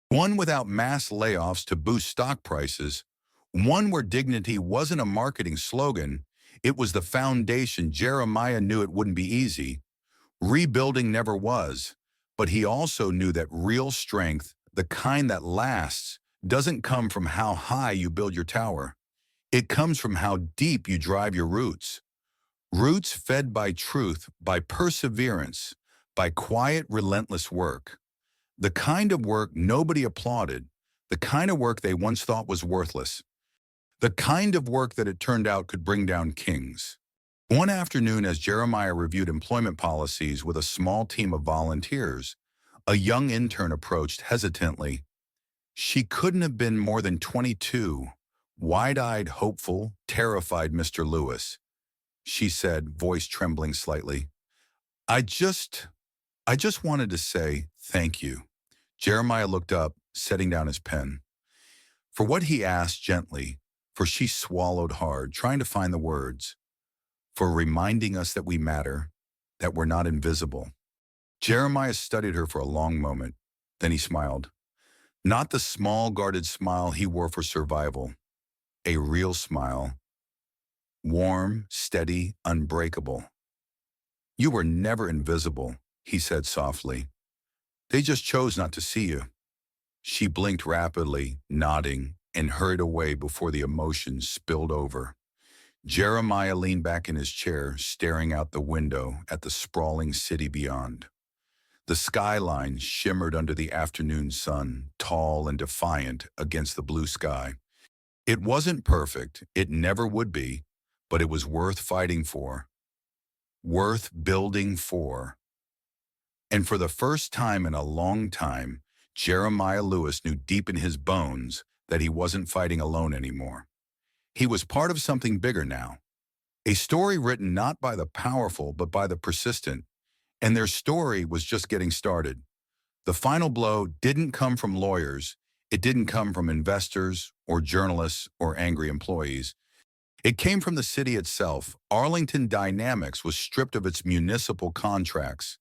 one without mass layoffs to boost stock prices, one where dignity wasn't a marketing slogan, it was the foundation. Jeremiah knew it wouldn't be easy. Rebuilding never was, but he also knew that real strength, the kind that lasts, doesn't come from how high you build your tower. It comes from how deep you drive your roots. Roots fed by truth, by perseverance, by quiet, relentless work. The kind of work nobody applauded, the kind of work they once thought was worthless. The kind of work that it turned out could bring down kings. One afternoon, as Jeremiah reviewed employment policies with a small team of volunteers, a young intern approached hesitantly. She couldn't have been more than 22. Wide-eyed, hopeful, terrified Mr. Lewis, she said, voice trembling slightly. I just wanted to say thank you. Jeremiah looked up, setting down his pen. For what he asked gently, for she swallowed hard, trying to find the words, for reminding us that we matter, that we're not invisible. Jeremiah studied her for a long moment. Then he smiled. Not the small, guarded smile he wore for survival. A real smile. Warm, steady, unbreakable. You were never invisible, he said softly. They just chose not to see you. She blinked rapidly, nodding, and hurried away before the emotion spilled over. Jeremiah leaned back in his chair, staring out the window at the sprawling city beyond. The skyline shimmered under the afternoon sun, tall and defiant against the blue sky. It wasn't perfect, it never would be, but it was worth fighting for, worth building for. And for the first time in a long time, Jeremiah Lewis knew deep in his bones that he wasn't fighting alone anymore. He was part of something bigger now, a story written not by the powerful but by the persistent, and their story was just getting started. The final blow didn't come from lawyers, it didn't come from investors or journalists or angry employees. It came from the city itself. Arlington Dynamics was stripped of its municipal contracts.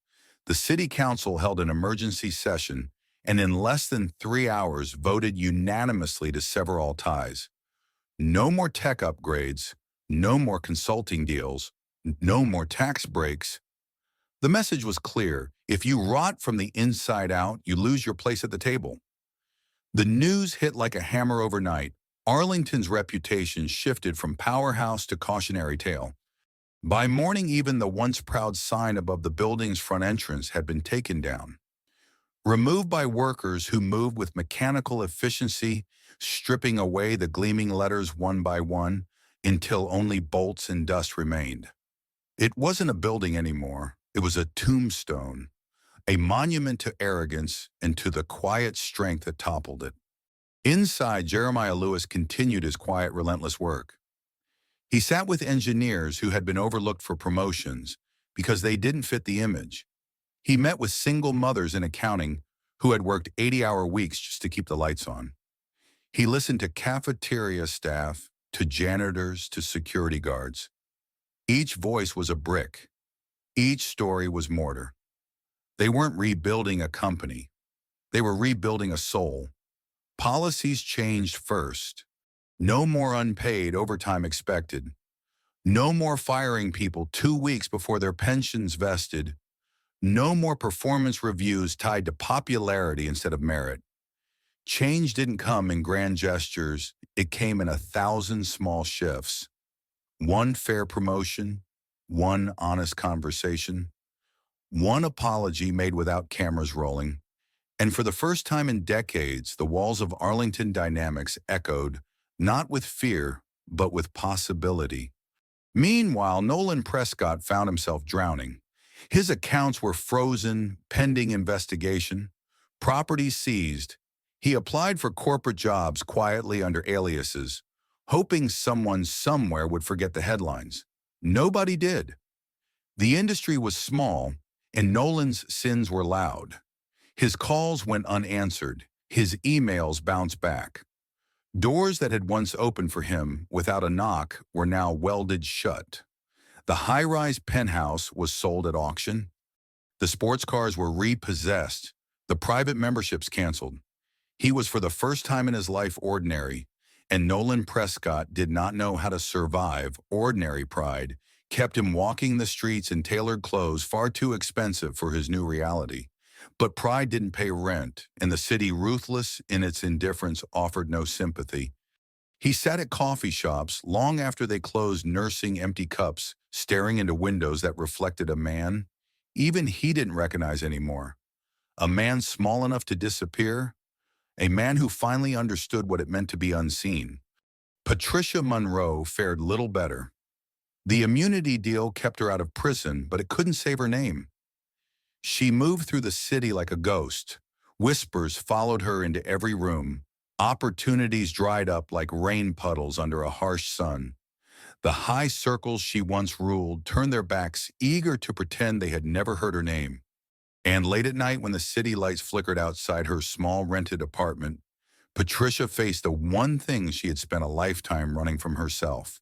The city council held an emergency session and in less than 3 hours voted unanimously to sever all ties. No more tech upgrades, no more consulting deals, no more tax breaks. The message was clear. If you rot from the inside out, you lose your place at the table. The news hit like a hammer overnight. Arlington's reputation shifted from powerhouse to cautionary tale. By morning, even the once proud sign above the building's front entrance had been taken down. Removed by workers who moved with mechanical efficiency, stripping away the gleaming letters one by one until only bolts and dust remained. It wasn't a building anymore. It was a tombstone, a monument to arrogance and to the quiet strength that toppled it. Inside, Jeremiah Lewis continued his quiet, relentless work. He sat with engineers who had been overlooked for promotions because they didn't fit the image. He met with single mothers in accounting who had worked 80-hour weeks just to keep the lights on. He listened to cafeteria staff, to janitors, to security guards. Each voice was a brick. Each story was mortar. They weren't rebuilding a company. They were rebuilding a soul. Policies changed first. No more unpaid overtime expected. No more firing people 2 weeks before their pensions vested. No more performance reviews tied to popularity instead of merit. Change didn't come in grand gestures. It came in 1,000 small shifts. One fair promotion, one honest conversation, one apology made without cameras rolling. And for the first time in decades, the walls of Arlington Dynamics echoed, not with fear, but with possibility. Meanwhile, Nolan Prescott found himself drowning. His accounts were frozen, pending investigation, properties seized. He applied for corporate jobs quietly under aliases, hoping someone somewhere would forget the headlines. Nobody did. The industry was small, and Nolan's sins were loud. His calls went unanswered. His emails bounced back. Doors that had once opened for him without a knock were now welded shut. The high-rise penthouse was sold at auction. The sports cars were repossessed. The private memberships canceled. He was for the first time in his life ordinary, and Nolan Prescott did not know how to survive. Ordinary pride kept him walking the streets in tailored clothes far too expensive for his new reality. But pride didn't pay rent, and the city, ruthless in its indifference, offered no sympathy. He sat at coffee shops long after they closed, nursing empty cups, staring into windows that reflected a man even he didn't recognize anymore. A man small enough to disappear, a man who finally understood what it meant to be unseen. Patricia Monroe fared little better. The immunity deal kept her out of prison, but it couldn't save her name. She moved through the city like a ghost. Whispers followed her into every room. Opportunities dried up like rain puddles under a harsh sun. The high circles she once ruled turned their backs, eager to pretend they had never heard her name. And late at night, when the city lights flickered outside her small rented apartment, Patricia faced the one thing she had spent a lifetime running from herself.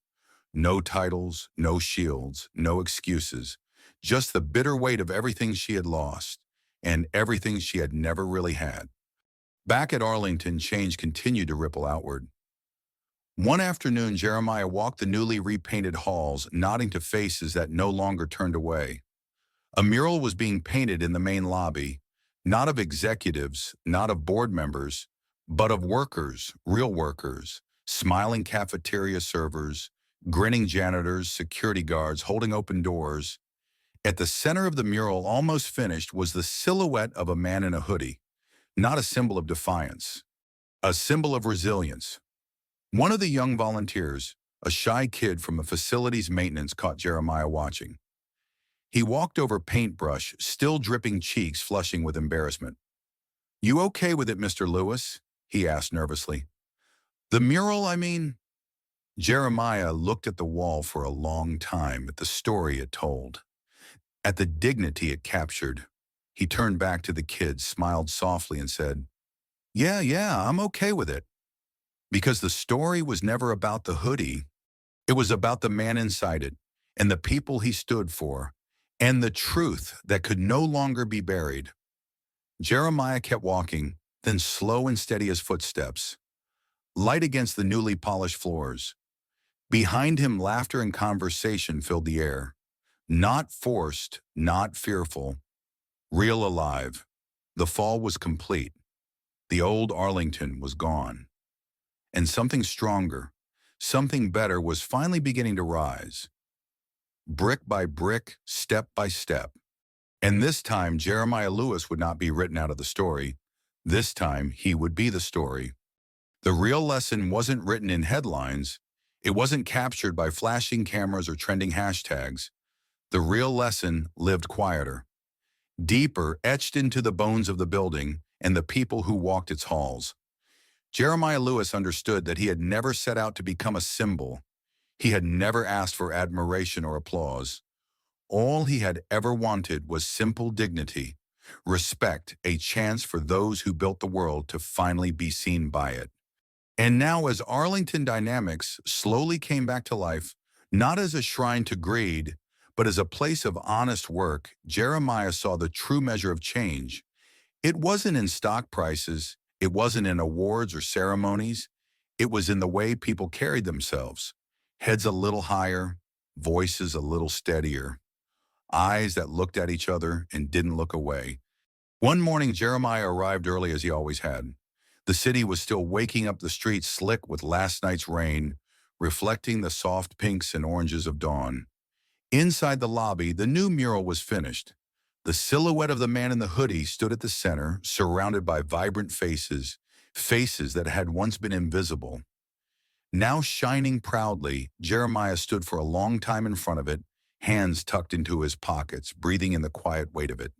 No titles, no shields, no excuses. Just the bitter weight of everything she had lost and everything she had never really had. Back at Arlington, change continued to ripple outward. One afternoon, Jeremiah walked the newly repainted halls, nodding to faces that no longer turned away. A mural was being painted in the main lobby, not of executives, not of board members, but of workers, real workers, smiling cafeteria servers, grinning janitors, security guards holding open doors. At the center of the mural, almost finished, was the silhouette of a man in a hoodie, not a symbol of defiance, a symbol of resilience. One of the young volunteers, a shy kid from a facilities maintenance, caught Jeremiah watching. He walked over paintbrush, still dripping cheeks flushing with embarrassment. "You okay with it, Mr. Lewis?" he asked nervously. "The mural, I mean?" Jeremiah looked at the wall for a long time, at the story it told, at the dignity it captured. He turned back to the kid, smiled softly, and said, Yeah, I'm okay with it." Because the story was never about the hoodie. It was about the man inside it, and the people he stood for, and the truth that could no longer be buried. Jeremiah kept walking, then slow and steady as footsteps, light against the newly polished floors. Behind him, laughter and conversation filled the air. Not forced, not fearful, real, alive. The fall was complete. The old Arlington was gone. And something stronger, something better was finally beginning to rise. Brick by brick, step by step. And this time, Jeremiah Lewis would not be written out of the story. This time, he would be the story. The real lesson wasn't written in headlines. It wasn't captured by flashing cameras or trending hashtags. The real lesson lived quieter, deeper, etched into the bones of the building and the people who walked its halls. Jeremiah Lewis understood that he had never set out to become a symbol. He had never asked for admiration or applause. All he had ever wanted was simple dignity, respect, a chance for those who built the world to finally be seen by it. And now, as Arlington Dynamics slowly came back to life, not as a shrine to greed, but as a place of honest work, Jeremiah saw the true measure of change. It wasn't in stock prices, it wasn't in awards or ceremonies, it was in the way people carried themselves. Heads a little higher, voices a little steadier, eyes that looked at each other and didn't look away. One morning, Jeremiah arrived early as he always had. The city was still waking up, the streets slick with last night's rain, reflecting the soft pinks and oranges of dawn. Inside the lobby, the new mural was finished. The silhouette of the man in the hoodie stood at the center, surrounded by vibrant faces, faces that had once been invisible. Now shining proudly, Jeremiah stood for a long time in front of it, hands tucked into his pockets, breathing in the quiet weight of it.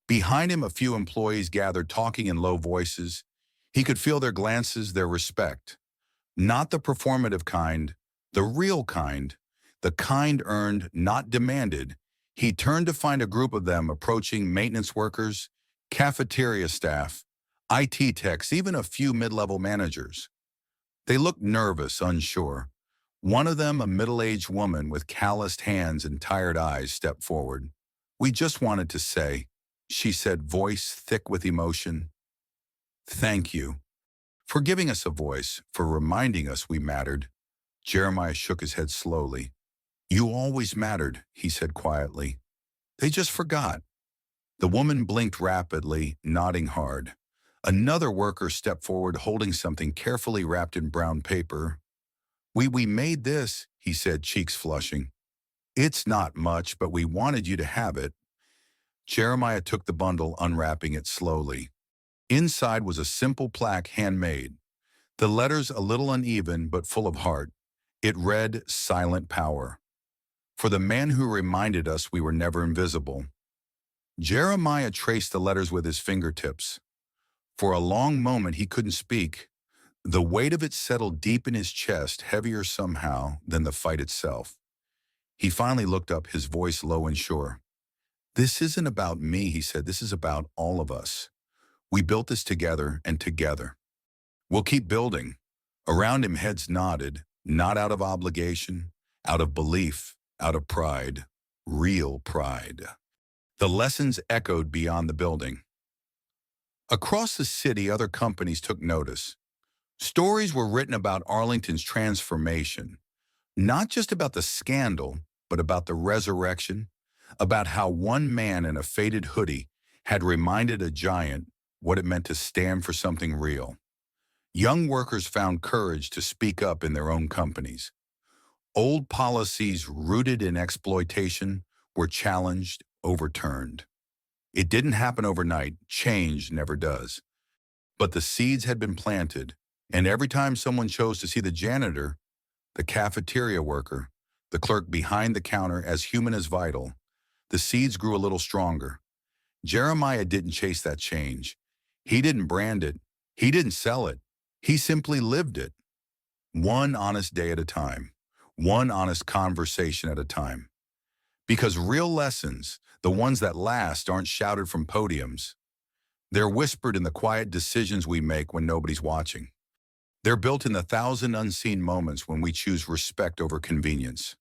Behind him, a few employees gathered, talking in low voices. He could feel their glances, their respect. Not the performative kind, the real kind, the kind earned, not demanded. He turned to find a group of them approaching: maintenance workers, cafeteria staff, IT techs, even a few mid-level managers. They looked nervous, unsure. One of them, a middle-aged woman with calloused hands and tired eyes, stepped forward. "We just wanted to say," she said, voice thick with emotion, "thank you for giving us a voice, for reminding us we mattered." Jeremiah shook his head slowly. "You always mattered," he said quietly. "They just forgot." The woman blinked rapidly, nodding hard. Another worker stepped forward, holding something carefully wrapped in brown paper. We made this," he said, cheeks flushing. "It's not much, but we wanted you to have it." Jeremiah took the bundle, unwrapping it slowly. Inside was a simple plaque, handmade. The letters a little uneven but full of heart. It read, "Silent Power." For the man who reminded us we were never invisible. Jeremiah traced the letters with his fingertips. For a long moment he couldn't speak. The weight of it settled deep in his chest, heavier somehow than the fight itself. He finally looked up, his voice low and sure. "This isn't about me," he said. "This is about all of us. We built this together, and together we'll keep building." Around him, heads nodded, not out of obligation, out of belief, out of pride, real pride. The lessons echoed beyond the building. Across the city, other companies took notice. Stories were written about Arlington's transformation, not just about the scandal, but about the resurrection, about how one man in a faded hoodie had reminded a giant what it meant to stand for something real. Young workers found courage to speak up in their own companies. Old policies rooted in exploitation were challenged, overturned. It didn't happen overnight. Change never does. But the seeds had been planted, and every time someone chose to see the janitor, the cafeteria worker, the clerk behind the counter as human as vital, the seeds grew a little stronger. Jeremiah didn't chase that change. He didn't brand it. He didn't sell it. He simply lived it. One honest day at a time. One honest conversation at a time. Because real lessons, the ones that last, aren't shouted from podiums. They're whispered in the quiet decisions we make when nobody's watching. They're built in the thousand unseen moments when we choose respect over convenience,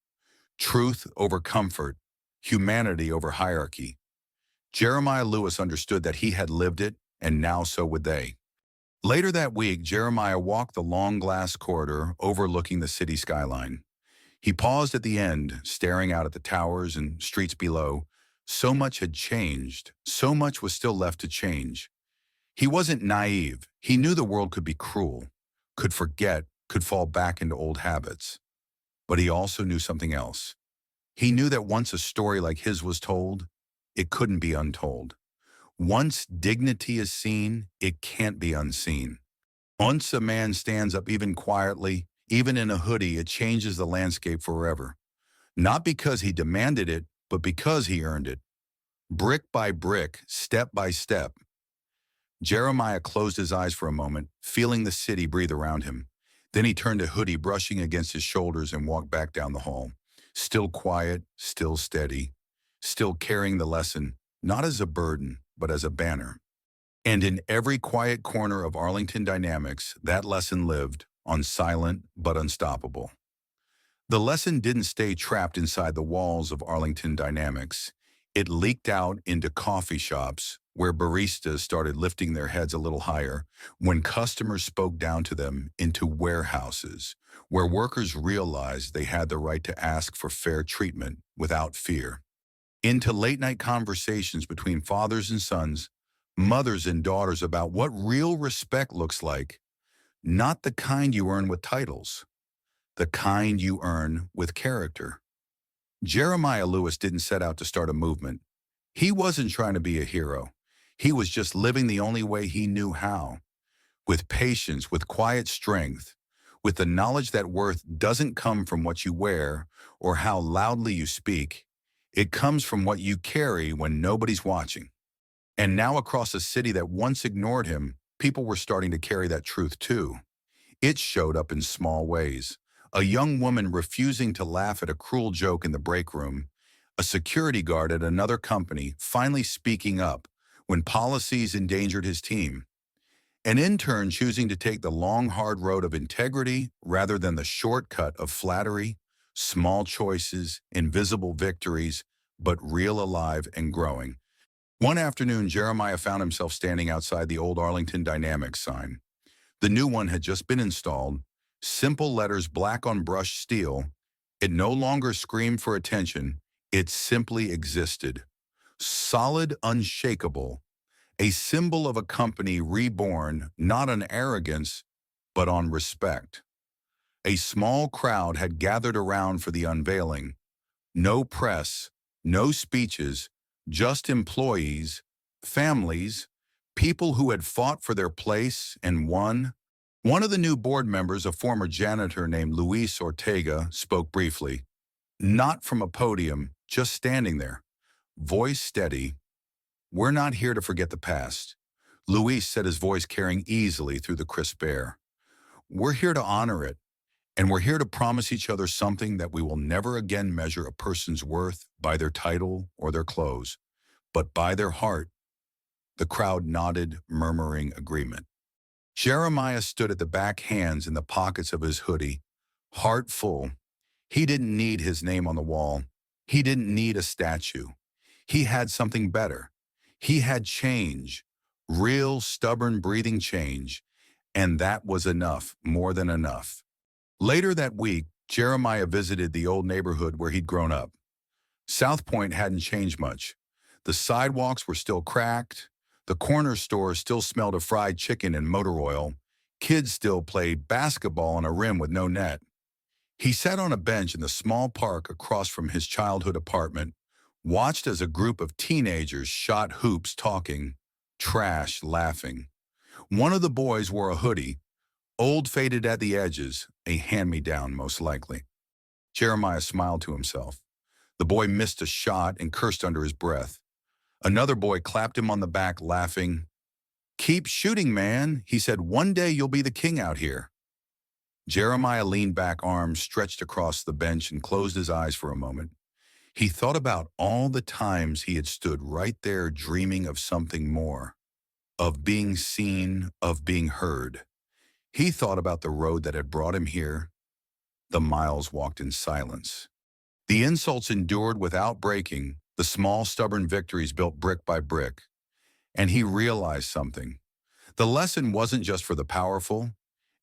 truth over comfort, humanity over hierarchy. Jeremiah Lewis understood that he had lived it, and now so would they. Later that week, Jeremiah walked the long glass corridor overlooking the city skyline. He paused at the end, staring out at the towers and streets below. So much had changed. So much was still left to change. He wasn't naive. He knew the world could be cruel, could forget, could fall back into old habits. But he also knew something else. He knew that once a story like his was told, it couldn't be untold. Once dignity is seen, it can't be unseen. Once a man stands up even quietly, even in a hoodie, it changes the landscape forever. Not because he demanded it, but because he earned it. Brick by brick, step by step. Jeremiah closed his eyes for a moment, feeling the city breathe around him. Then he turned a hoodie brushing against his shoulders and walked back down the hall. Still quiet, still steady, still carrying the lesson, not as a burden, but as a banner. And in every quiet corner of Arlington dynamics, that lesson lived, on silent but unstoppable. The lesson didn't stay trapped inside the walls of Arlington dynamics. It leaked out into coffee shops where baristas started lifting their heads a little higher, when customers spoke down to them, into warehouses where workers realized they had the right to ask for fair treatment without fear, into late-night conversations between fathers and sons, mothers and daughters about what real respect looks like, not the kind you earn with titles, the kind you earn with character. Jeremiah Lewis didn't set out to start a movement. He wasn't trying to be a hero. He was just living the only way he knew how, with patience, with quiet strength, with the knowledge that worth doesn't come from what you wear or how loudly you speak. It comes from what you carry when nobody's watching. And now, across a city that once ignored him, people were starting to carry that truth too. It showed up in small ways. A young woman refusing to laugh at a cruel joke in the break room, a security guard at another company finally speaking up when policies endangered his team, an intern choosing to take the long, hard road of integrity rather than the shortcut of flattery, small choices, invisible victories, but real, alive, and growing. One afternoon, Jeremiah found himself standing outside the old Arlington Dynamics sign. The new one had just been installed, simple letters black on brushed steel. It no longer screamed for attention, it simply existed. Solid, unshakable, a symbol of a company reborn not on arrogance, but on respect. A small crowd had gathered around for the unveiling. No press, no speeches, just employees, families, people who had fought for their place and won, One of the new board members, a former janitor named Luis Ortega, spoke briefly, not from a podium, just standing there, voice steady. "We're not here to forget the past." Luis said, his voice carrying easily through the crisp air. "We're here to honor it, and we're here to promise each other something: that we will never again measure a person's worth by their title or their clothes, but by their heart." The crowd nodded, murmuring agreement. Jeremiah stood at the back, hands in the pockets of his hoodie, heart full. He didn't need his name on the wall. He didn't need a statue. He had something better. He had change, real, stubborn, breathing change, and that was enough, more than enough. Later that week, Jeremiah visited the old neighborhood where he'd grown up. South Point hadn't changed much. The sidewalks were still cracked. The corner store still smelled of fried chicken and motor oil. Kids still played basketball on a rim with no net. He sat on a bench in the small park across from his childhood apartment, watched as a group of teenagers shot hoops, talking, trash, laughing. One of the boys wore a hoodie, old, faded at the edges, a hand-me-down most likely. Jeremiah smiled to himself. The boy missed a shot and cursed under his breath. Another boy clapped him on the back, laughing. "Keep shooting, man," he said. "One day you'll be the king out here." Jeremiah leaned back, arms stretched across the bench, and closed his eyes for a moment. He thought about all the times he had stood right there dreaming of something more, of being seen, of being heard. He thought about the road that had brought him here, the miles walked in silence, the insults endured without breaking, the small, stubborn victories built brick by brick. And he realized something. The lesson wasn't just for the powerful.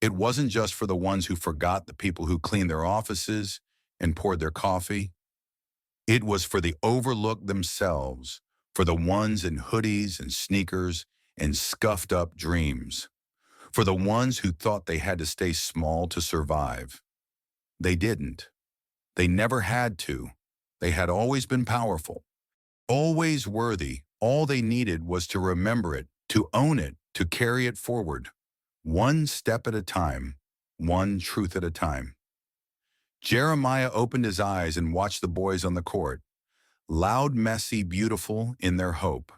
It wasn't just for the ones who forgot the people who cleaned their offices and poured their coffee. It was for the overlooked themselves, for the ones in hoodies and sneakers and scuffed up dreams, for the ones who thought they had to stay small to survive. They didn't. They never had to. They had always been powerful, always worthy. All they needed was to remember it, to own it, to carry it forward, one step at a time, one truth at a time. Jeremiah opened his eyes and watched the boys on the court, loud, messy, beautiful in their hope.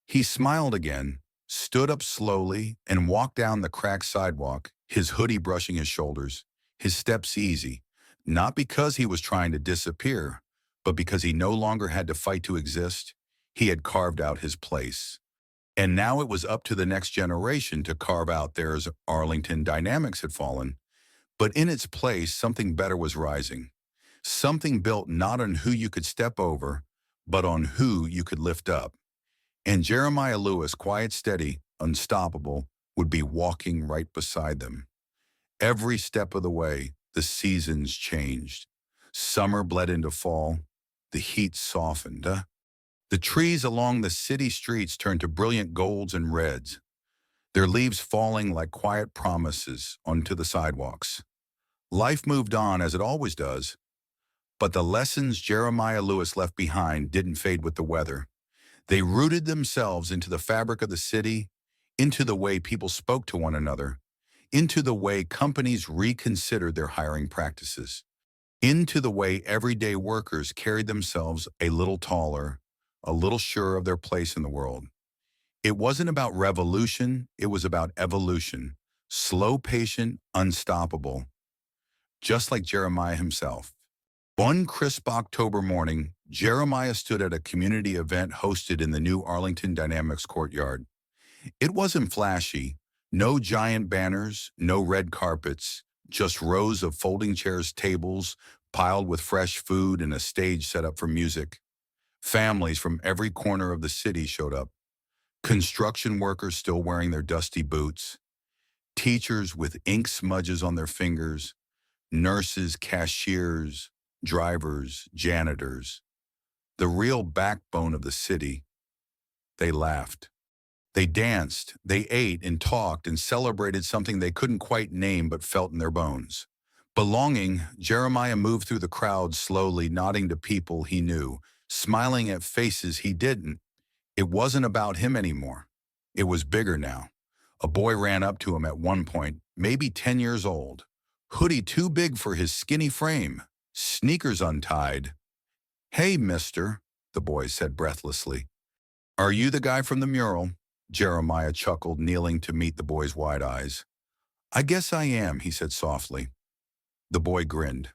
He smiled again, stood up slowly, and walked down the cracked sidewalk, his hoodie brushing his shoulders, his steps easy, not because he was trying to disappear, but because he no longer had to fight to exist. He had carved out his place. And now it was up to the next generation to carve out theirs. Arlington dynamics had fallen, but in its place, something better was rising. Something built not on who you could step over, but on who you could lift up. And Jeremiah Lewis, quiet, steady, unstoppable, would be walking right beside them. Every step of the way, the seasons changed. Summer bled into fall. The heat softened. The trees along the city streets turned to brilliant golds and reds, their leaves falling like quiet promises onto the sidewalks. Life moved on as it always does, but the lessons Jeremiah Lewis left behind didn't fade with the weather. They rooted themselves into the fabric of the city, into the way people spoke to one another, into the way companies reconsidered their hiring practices, into the way everyday workers carried themselves a little taller, a little surer of their place in the world. It wasn't about revolution, it was about evolution, slow, patient, unstoppable, just like Jeremiah himself. One crisp October morning, Jeremiah stood at a community event hosted in the new Arlington Dynamics courtyard. It wasn't flashy, no giant banners, no red carpets, just rows of folding chairs, tables piled with fresh food, and a stage set up for music. Families from every corner of the city showed up. Construction workers still wearing their dusty boots, teachers with ink smudges on their fingers, nurses, cashiers, drivers, janitors, the real backbone of the city. They laughed. They danced, they ate and talked and celebrated something they couldn't quite name but felt in their bones. Belonging, Jeremiah moved through the crowd slowly, nodding to people he knew, smiling at faces he didn't. It wasn't about him anymore. It was bigger now. A boy ran up to him at one point, maybe 10 years old. Hoodie too big for his skinny frame, sneakers untied. "Hey, mister," the boy said breathlessly. "Are you the guy from the mural?" Jeremiah chuckled, kneeling to meet the boy's wide eyes. "I guess I am," he said softly. The boy grinned.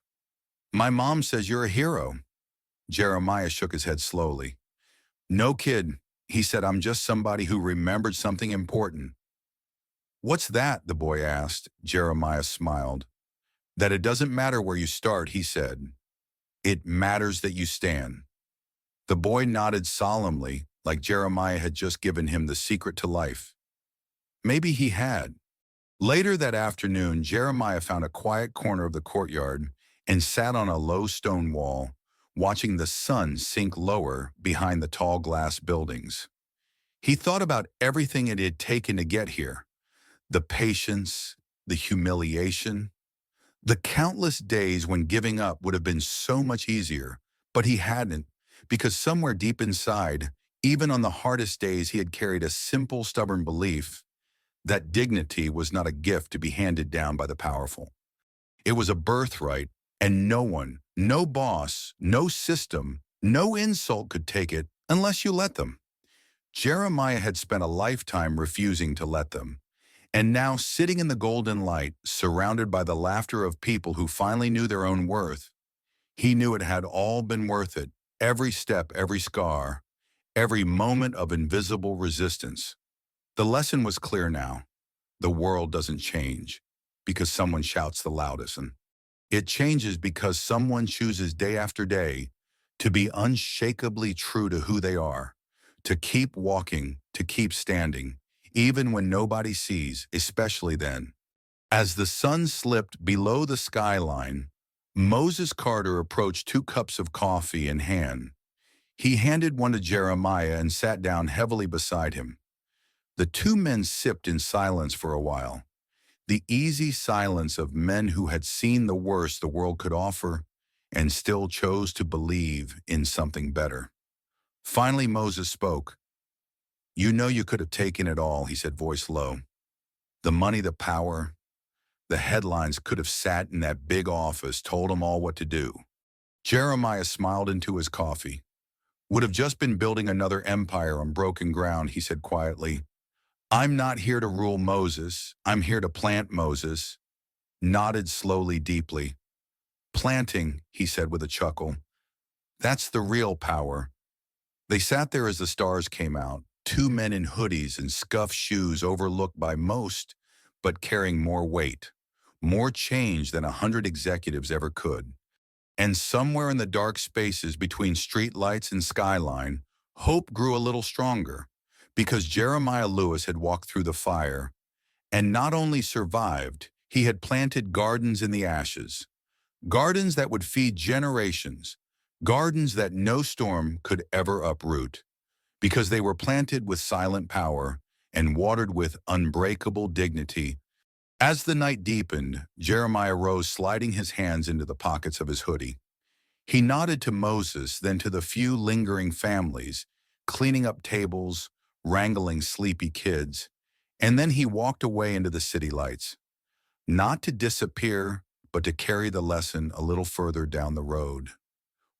"My mom says you're a hero." Jeremiah shook his head slowly. "No, kid," he said, "I'm just somebody who remembered something important." "What's that?" the boy asked. Jeremiah smiled. "That it doesn't matter where you start," he said. "It matters that you stand." The boy nodded solemnly, like Jeremiah had just given him the secret to life. Maybe he had. Later that afternoon, Jeremiah found a quiet corner of the courtyard and sat on a low stone wall, watching the sun sink lower behind the tall glass buildings. He thought about everything it had taken to get here: the patience, the humiliation, the countless days when giving up would have been so much easier, but he hadn't, because somewhere deep inside, even on the hardest days, he had carried a simple, stubborn belief that dignity was not a gift to be handed down by the powerful. It was a birthright, and no one, no boss, no system, no insult could take it unless you let them. Jeremiah had spent a lifetime refusing to let them. And now, sitting in the golden light, surrounded by the laughter of people who finally knew their own worth, he knew it had all been worth it. Every step, every scar, every moment of invisible resistance. The lesson was clear now. The world doesn't change because someone shouts the loudest, and it changes because someone chooses day after day to be unshakably true to who they are, to keep walking, to keep standing, even when nobody sees, especially then. As the sun slipped below the skyline, Moses Carter approached 2 cups of coffee in hand. He handed one to Jeremiah and sat down heavily beside him. The two men sipped in silence for a while, the easy silence of men who had seen the worst the world could offer and still chose to believe in something better. Finally, Moses spoke. "You know you could have taken it all," he said, voice low. "The money, the power, the headlines could have sat in that big office, told them all what to do." Jeremiah smiled into his coffee. "Would have just been building another empire on broken ground," he said quietly. "I'm not here to rule Moses. I'm here to plant Moses." Nodded slowly, deeply. "Planting," he said with a chuckle. "That's the real power." They sat there as the stars came out, 2 men in hoodies and scuffed shoes overlooked by most, but carrying more weight, more change than 100 executives ever could. And somewhere in the dark spaces between street lights and skyline, hope grew a little stronger, because Jeremiah Lewis had walked through the fire, and not only survived, he had planted gardens in the ashes, gardens that would feed generations, gardens that no storm could ever uproot, because they were planted with silent power and watered with unbreakable dignity. As the night deepened, Jeremiah rose, sliding his hands into the pockets of his hoodie. He nodded to Moses, then to the few lingering families, cleaning up tables, wrangling sleepy kids, and then he walked away into the city lights, not to disappear, but to carry the lesson a little further down the road.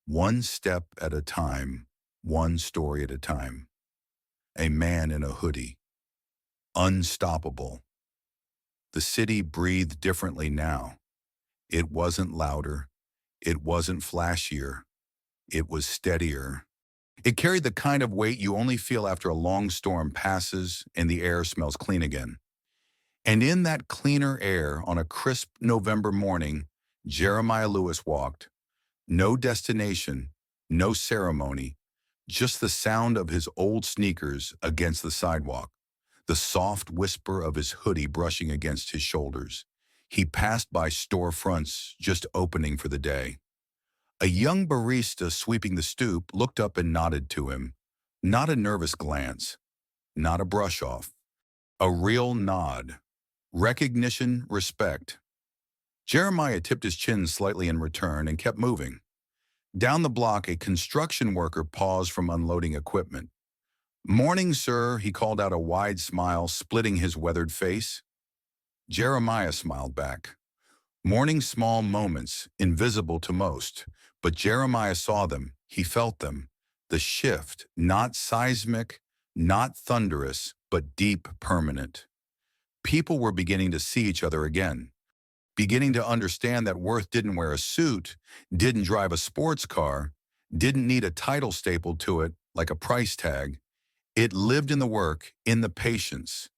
One step at a time, one story at a time. A man in a hoodie. Unstoppable. The city breathed differently now. It wasn't louder. It wasn't flashier. It was steadier. It carried the kind of weight you only feel after a long storm passes and the air smells clean again. And in that cleaner air, on a crisp November morning, Jeremiah Lewis walked. No destination, no ceremony, just the sound of his old sneakers against the sidewalk, the soft whisper of his hoodie brushing against his shoulders. He passed by storefronts just opening for the day. A young barista sweeping the stoop looked up and nodded to him. Not a nervous glance, not a brush off. A real nod. Recognition, respect. Jeremiah tipped his chin slightly in return and kept moving. Down the block, a construction worker paused from unloading equipment. "Morning, sir," he called out, a wide smile splitting his weathered face. Jeremiah smiled back. Morning small moments, invisible to most. But Jeremiah saw them, he felt them. The shift, not seismic, not thunderous, but deep, permanent. People were beginning to see each other again, beginning to understand that worth didn't wear a suit, didn't drive a sports car, didn't need a title stapled to it like a price tag. It lived in the work, in the patience,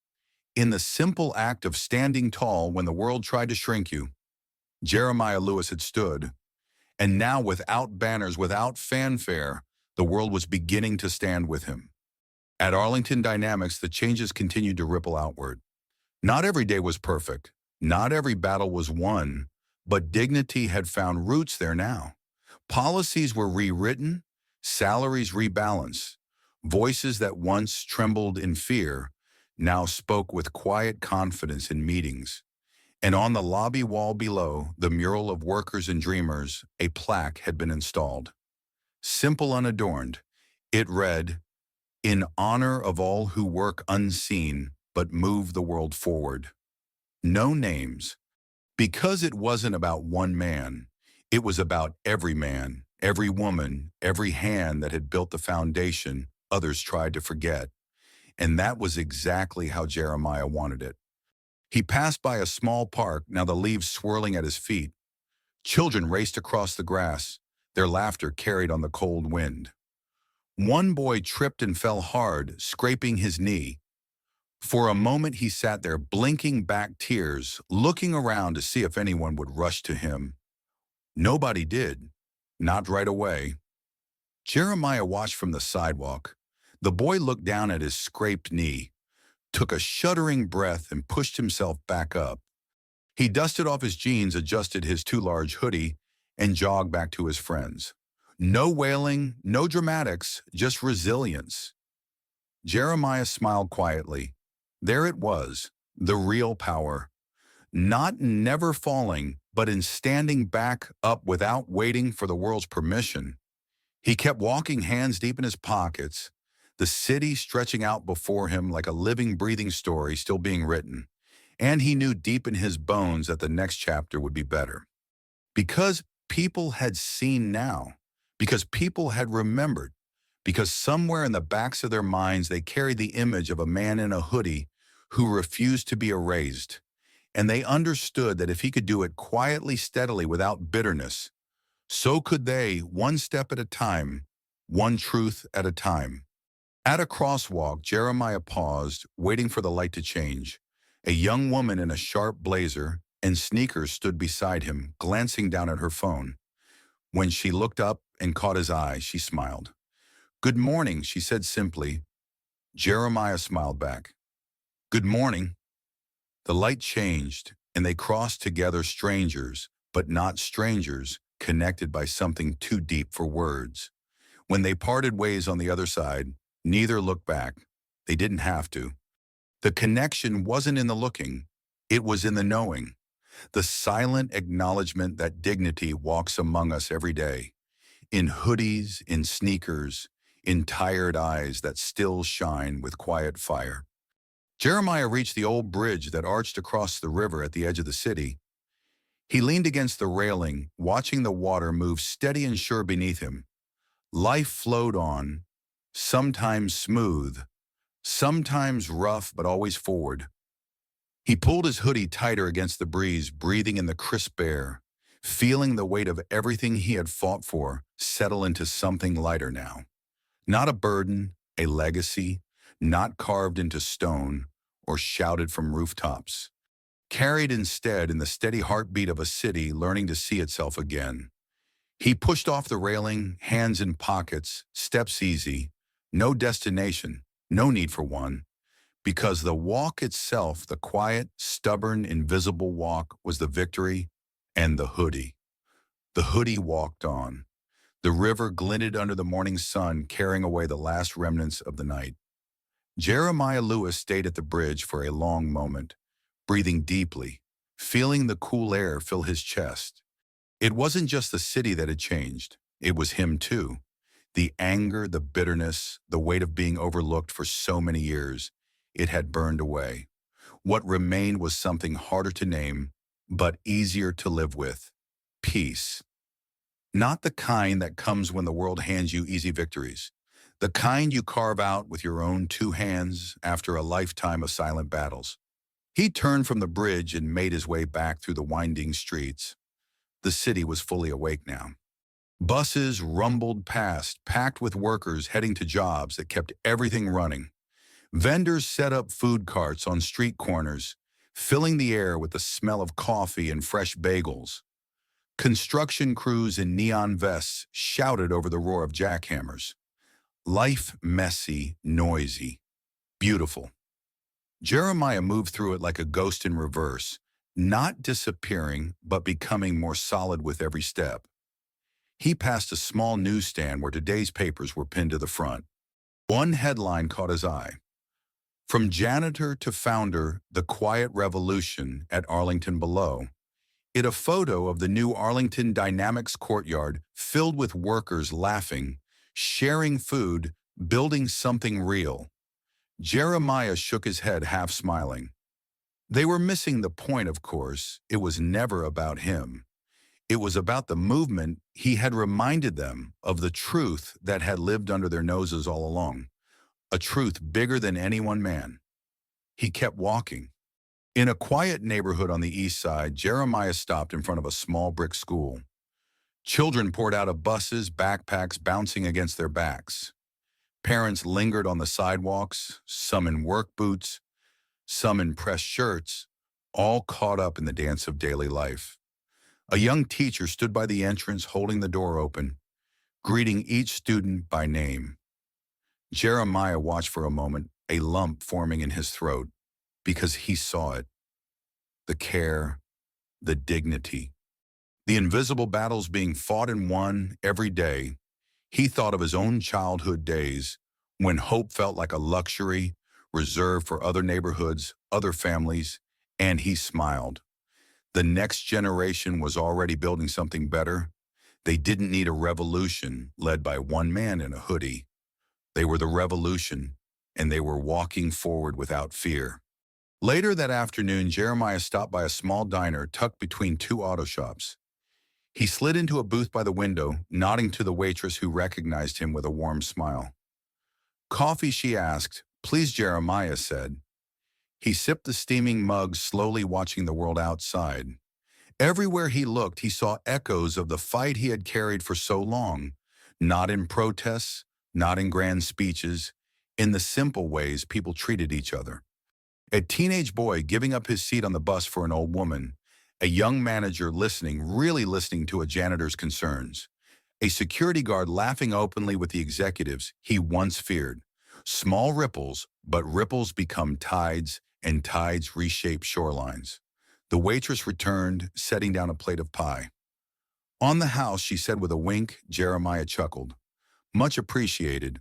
in the simple act of standing tall when the world tried to shrink you. Jeremiah Lewis had stood, and now without banners, without fanfare, the world was beginning to stand with him. At Arlington Dynamics, the changes continued to ripple outward. Not every day was perfect. Not every battle was won, but dignity had found roots there now. Policies were rewritten, salaries rebalanced. Voices that once trembled in fear now spoke with quiet confidence in meetings. And on the lobby wall below, the mural of workers and dreamers, a plaque had been installed. Simple, unadorned, it read, "In honor of all who work unseen but move the world forward." No names, because it wasn't about one man. It was about every man, every woman, every hand that had built the foundation others tried to forget. And that was exactly how Jeremiah wanted it. He passed by a small park, now the leaves swirling at his feet. Children raced across the grass, their laughter carried on the cold wind. One boy tripped and fell hard, scraping his knee. For a moment he sat there, blinking back tears, looking around to see if anyone would rush to him. Nobody did, not right away. Jeremiah watched from the sidewalk. The boy looked down at his scraped knee, took a shuddering breath, and pushed himself back up. He dusted off his jeans, adjusted his too large hoodie, and jogged back to his friends. No wailing, no dramatics, just resilience. Jeremiah smiled quietly. There it was, the real power. Not in never falling, but in standing back up without waiting for the world's permission. He kept walking, hands deep in his pockets, the city stretching out before him like a living, breathing story still being written. And he knew deep in his bones that the next chapter would be better. Because people had seen now, because people had remembered, because somewhere in the backs of their minds they carried the image of a man in a hoodie who refused to be erased. And they understood that if he could do it quietly, steadily, without bitterness, so could they, one step at a time, one truth at a time. At a crosswalk, Jeremiah paused, waiting for the light to change. A young woman in a sharp blazer and sneakers stood beside him, glancing down at her phone. When she looked up and caught his eye, she smiled. "Good morning," she said simply. Jeremiah smiled back. "Good morning." The light changed, and they crossed together, strangers, but not strangers, connected by something too deep for words. When they parted ways on the other side, neither looked back. They didn't have to. The connection wasn't in the looking, it was in the knowing. The silent acknowledgement that dignity walks among us every day. In hoodies, in sneakers, in tired eyes that still shine with quiet fire. Jeremiah reached the old bridge that arched across the river at the edge of the city. He leaned against the railing, watching the water move steady and sure beneath him. Life flowed on, sometimes smooth, sometimes rough, but always forward. He pulled his hoodie tighter against the breeze, breathing in the crisp air, feeling the weight of everything he had fought for settle into something lighter now. Not a burden, a legacy, not carved into stone or shouted from rooftops. Carried instead in the steady heartbeat of a city learning to see itself again. He pushed off the railing, hands in pockets, steps easy, no destination, no need for one, because the walk itself, the quiet, stubborn, invisible walk, was the victory and the hoodie. The hoodie walked on. The river glinted under the morning sun, carrying away the last remnants of the night. Jeremiah Lewis stayed at the bridge for a long moment, breathing deeply, feeling the cool air fill his chest. It wasn't just the city that had changed. It was him too. The anger, the bitterness, the weight of being overlooked for so many years, it had burned away. What remained was something harder to name, but easier to live with: peace. Not the kind that comes when the world hands you easy victories. The kind you carve out with your own two hands after a lifetime of silent battles. He turned from the bridge and made his way back through the winding streets. The city was fully awake now. Buses rumbled past, packed with workers heading to jobs that kept everything running. Vendors set up food carts on street corners, filling the air with the smell of coffee and fresh bagels. Construction crews in neon vests shouted over the roar of jackhammers. Life messy, noisy, beautiful. Jeremiah moved through it like a ghost in reverse, not disappearing, but becoming more solid with every step. He passed a small newsstand where today's papers were pinned to the front. One headline caught his eye: "From Janitor to Founder, the Quiet Revolution at Arlington Below." It a photo of the new Arlington Dynamics courtyard filled with workers laughing, sharing food, building something real. Jeremiah shook his head, half smiling. They were missing the point, of course. It was never about him. It was about the movement. He had reminded them of the truth that had lived under their noses all along, a truth bigger than any one man. He kept walking. In a quiet neighborhood on the east side, Jeremiah stopped in front of a small brick school. Children poured out of buses, backpacks bouncing against their backs. Parents lingered on the sidewalks, some in work boots, some in pressed shirts, all caught up in the dance of daily life. A young teacher stood by the entrance holding the door open, greeting each student by name. Jeremiah watched for a moment, a lump forming in his throat, because he saw it. The care, the dignity, the invisible battles being fought and won every day. He thought of his own childhood days when hope felt like a luxury reserved for other neighborhoods, other families, and he smiled. The next generation was already building something better. They didn't need a revolution led by one man in a hoodie. They were the revolution, and they were walking forward without fear. Later that afternoon, Jeremiah stopped by a small diner tucked between two auto shops. He slid into a booth by the window, nodding to the waitress who recognized him with a warm smile. "Coffee?" she asked. "Please," Jeremiah said. He sipped the steaming mug, slowly watching the world outside. Everywhere he looked, he saw echoes of the fight he had carried for so long, not in protests, not in grand speeches, in the simple ways people treated each other. A teenage boy giving up his seat on the bus for an old woman, a young manager listening, really listening to a janitor's concerns, a security guard laughing openly with the executives he once feared. Small ripples, but ripples become tides, and tides reshape shorelines. The waitress returned, setting down a plate of pie. "On the house," she said with a wink. Jeremiah chuckled. "Much appreciated."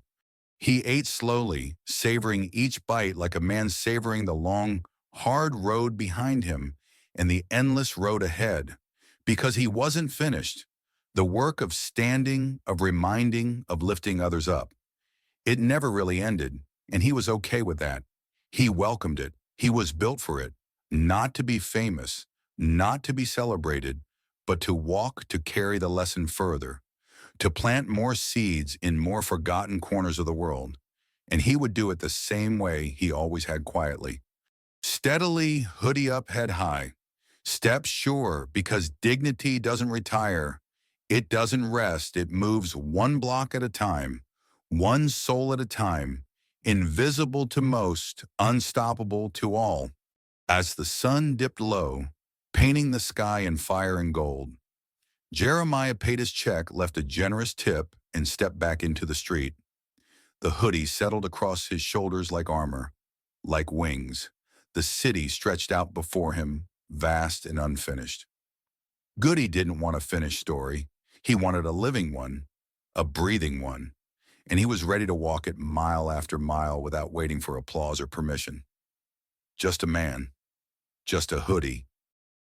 He ate slowly, savoring each bite like a man savoring the long, hard road behind him and the endless road ahead, because he wasn't finished. The work of standing, of reminding, of lifting others up. It never really ended, and he was okay with that. He welcomed it. He was built for it, not to be famous, not to be celebrated, but to walk, to carry the lesson further, to plant more seeds in more forgotten corners of the world. And he would do it the same way he always had, quietly. Steadily, hoodie up, head high. Step sure, because dignity doesn't retire. It doesn't rest. It moves one block at a time, one soul at a time, invisible to most, unstoppable to all. As the sun dipped low, painting the sky in fire and gold, Jeremiah paid his check, left a generous tip, and stepped back into the street. The hoodie settled across his shoulders like armor, like wings. The city stretched out before him, vast and unfinished. Goody didn't want a finished story. He wanted a living one, a breathing one, and he was ready to walk it mile after mile without waiting for applause or permission. Just a man, just a hoodie,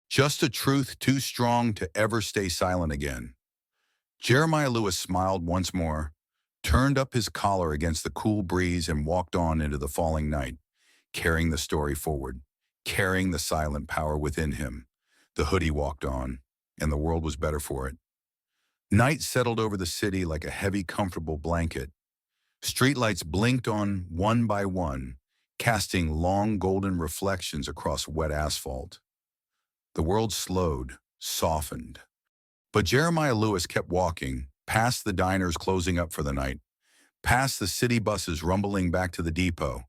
just a truth too strong to ever stay silent again. Jeremiah Lewis smiled once more, turned up his collar against the cool breeze and walked on into the falling night, carrying the story forward, carrying the silent power within him. The hoodie walked on, and the world was better for it. Night settled over the city like a heavy, comfortable blanket. Streetlights blinked on one by one, casting long golden reflections across wet asphalt. The world slowed, softened. But Jeremiah Lewis kept walking, past the diners closing up for the night, past the city buses rumbling back to the depot,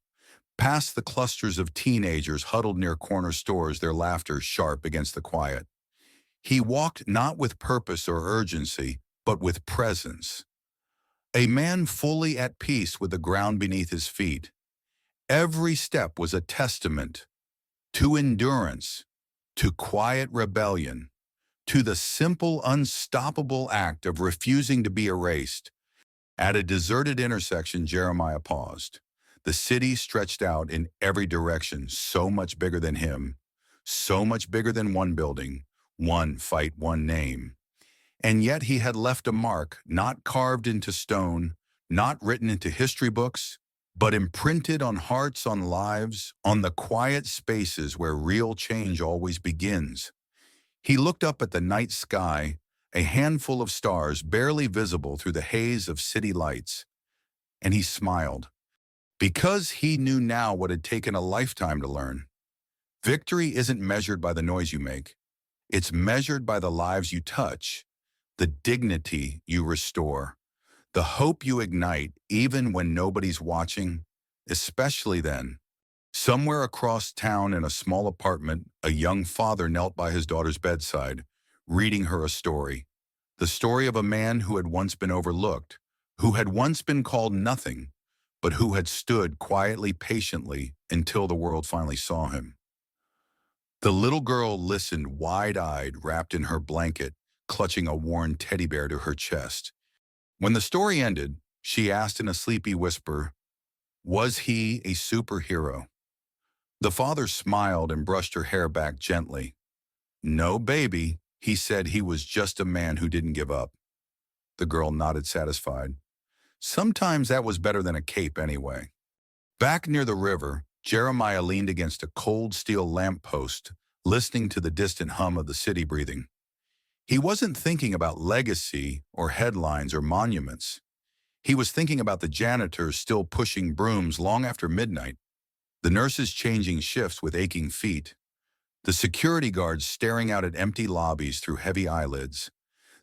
past the clusters of teenagers huddled near corner stores, their laughter sharp against the quiet. He walked not with purpose or urgency, but with presence. A man fully at peace with the ground beneath his feet. Every step was a testament to endurance, to quiet rebellion, to the simple, unstoppable act of refusing to be erased. At a deserted intersection, Jeremiah paused. The city stretched out in every direction, so much bigger than him, so much bigger than one building, one fight, one name. And yet he had left a mark, not carved into stone, not written into history books, but imprinted on hearts, on lives, on the quiet spaces where real change always begins. He looked up at the night sky, a handful of stars barely visible through the haze of city lights, and he smiled, because he knew now what had taken a lifetime to learn. Victory isn't measured by the noise you make. It's measured by the lives you touch, the dignity you restore, the hope you ignite even when nobody's watching, especially then. Somewhere across town in a small apartment, a young father knelt by his daughter's bedside, reading her a story. The story of a man who had once been overlooked, who had once been called nothing, but who had stood quietly, patiently, until the world finally saw him. The little girl listened wide-eyed, wrapped in her blanket, clutching a worn teddy bear to her chest. When the story ended, she asked in a sleepy whisper, "Was he a superhero?" The father smiled and brushed her hair back gently. "No, baby," he said. "He was just a man who didn't give up." The girl nodded, satisfied. Sometimes that was better than a cape anyway. Back near the river, Jeremiah leaned against a cold steel lamppost, listening to the distant hum of the city breathing. He wasn't thinking about legacy or headlines or monuments. He was thinking about the janitors still pushing brooms long after midnight, the nurses changing shifts with aching feet, the security guards staring out at empty lobbies through heavy eyelids,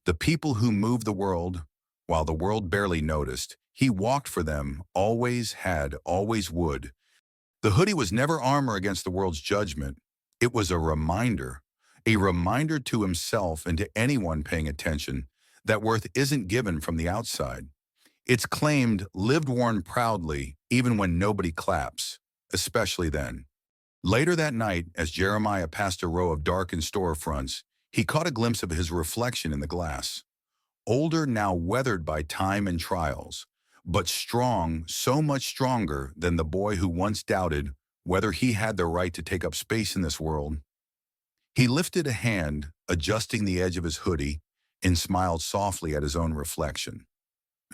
the people who moved the world while the world barely noticed. He walked for them, always had, always would. The hoodie was never armor against the world's judgment. It was a reminder to himself and to anyone paying attention that worth isn't given from the outside. It's claimed, lived worn proudly, even when nobody claps, especially then. Later that night, as Jeremiah passed a row of darkened storefronts, he caught a glimpse of his reflection in the glass. Older, now weathered by time and trials, but strong, so much stronger than the boy who once doubted whether he had the right to take up space in this world. He lifted a hand, adjusting the edge of his hoodie, and smiled softly at his own reflection.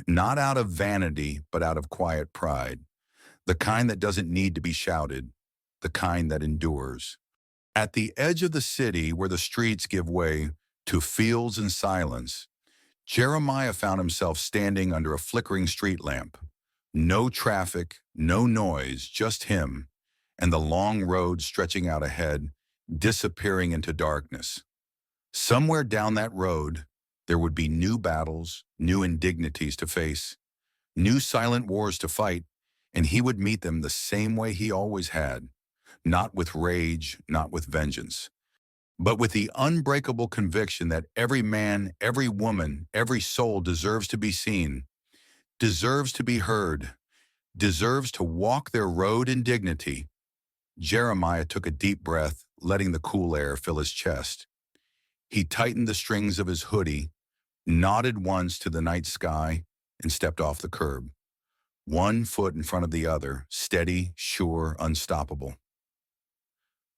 Not out of vanity, but out of quiet pride. The kind that doesn't need to be shouted, the kind that endures. At the edge of the city where the streets give way to fields and silence, Jeremiah found himself standing under a flickering street lamp. No traffic, no noise, just him, and the long road stretching out ahead, disappearing into darkness. Somewhere down that road, there would be new battles, new indignities to face, new silent wars to fight, and he would meet them the same way he always had, not with rage, not with vengeance, but with the unbreakable conviction that every man, every woman, every soul deserves to be seen, deserves to be heard, deserves to walk their road in dignity. Jeremiah took a deep breath, letting the cool air fill his chest. He tightened the strings of his hoodie, nodded once to the night sky, and stepped off the curb. One foot in front of the other, steady, sure, unstoppable.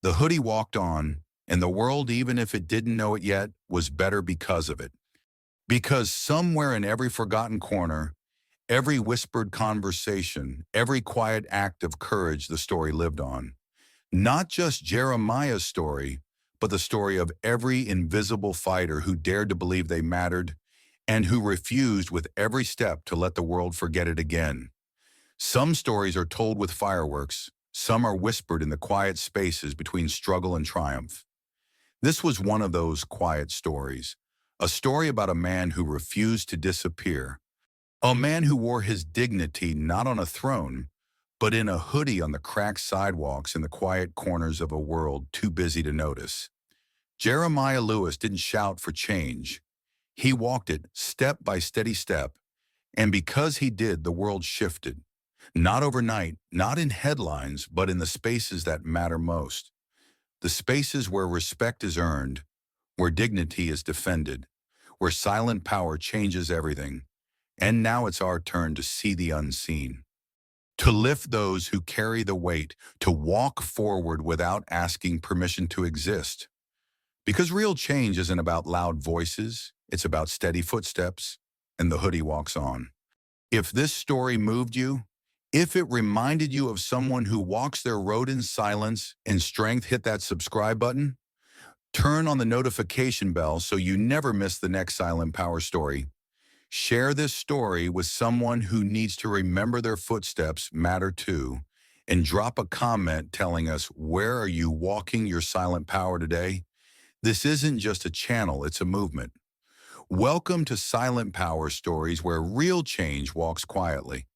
The hoodie walked on, and the world, even if it didn't know it yet, was better because of it. Because somewhere in every forgotten corner, Every whispered conversation, every quiet act of courage the story lived on. Not just Jeremiah's story, but the story of every invisible fighter who dared to believe they mattered and who refused with every step to let the world forget it again. Some stories are told with fireworks, some are whispered in the quiet spaces between struggle and triumph. This was one of those quiet stories, a story about a man who refused to disappear, a man who wore his dignity not on a throne, but in a hoodie on the cracked sidewalks in the quiet corners of a world too busy to notice. Jeremiah Lewis didn't shout for change. He walked it step by steady step, and because he did, the world shifted. Not overnight, not in headlines, but in the spaces that matter most. The spaces where respect is earned, where dignity is defended, where silent power changes everything. And now it's our turn to see the unseen, to lift those who carry the weight, to walk forward without asking permission to exist. Because real change isn't about loud voices, it's about steady footsteps, and the hoodie walks on. If this story moved you, if it reminded you of someone who walks their road in silence and strength, hit that subscribe button. Turn on the notification bell so you never miss the next Silent Power story. Share this story with someone who needs to remember their footsteps matter too, and drop a comment telling us, where are you walking your silent power today? This isn't just a channel, it's a movement. Welcome to Silent Power Stories, where real change walks quietly.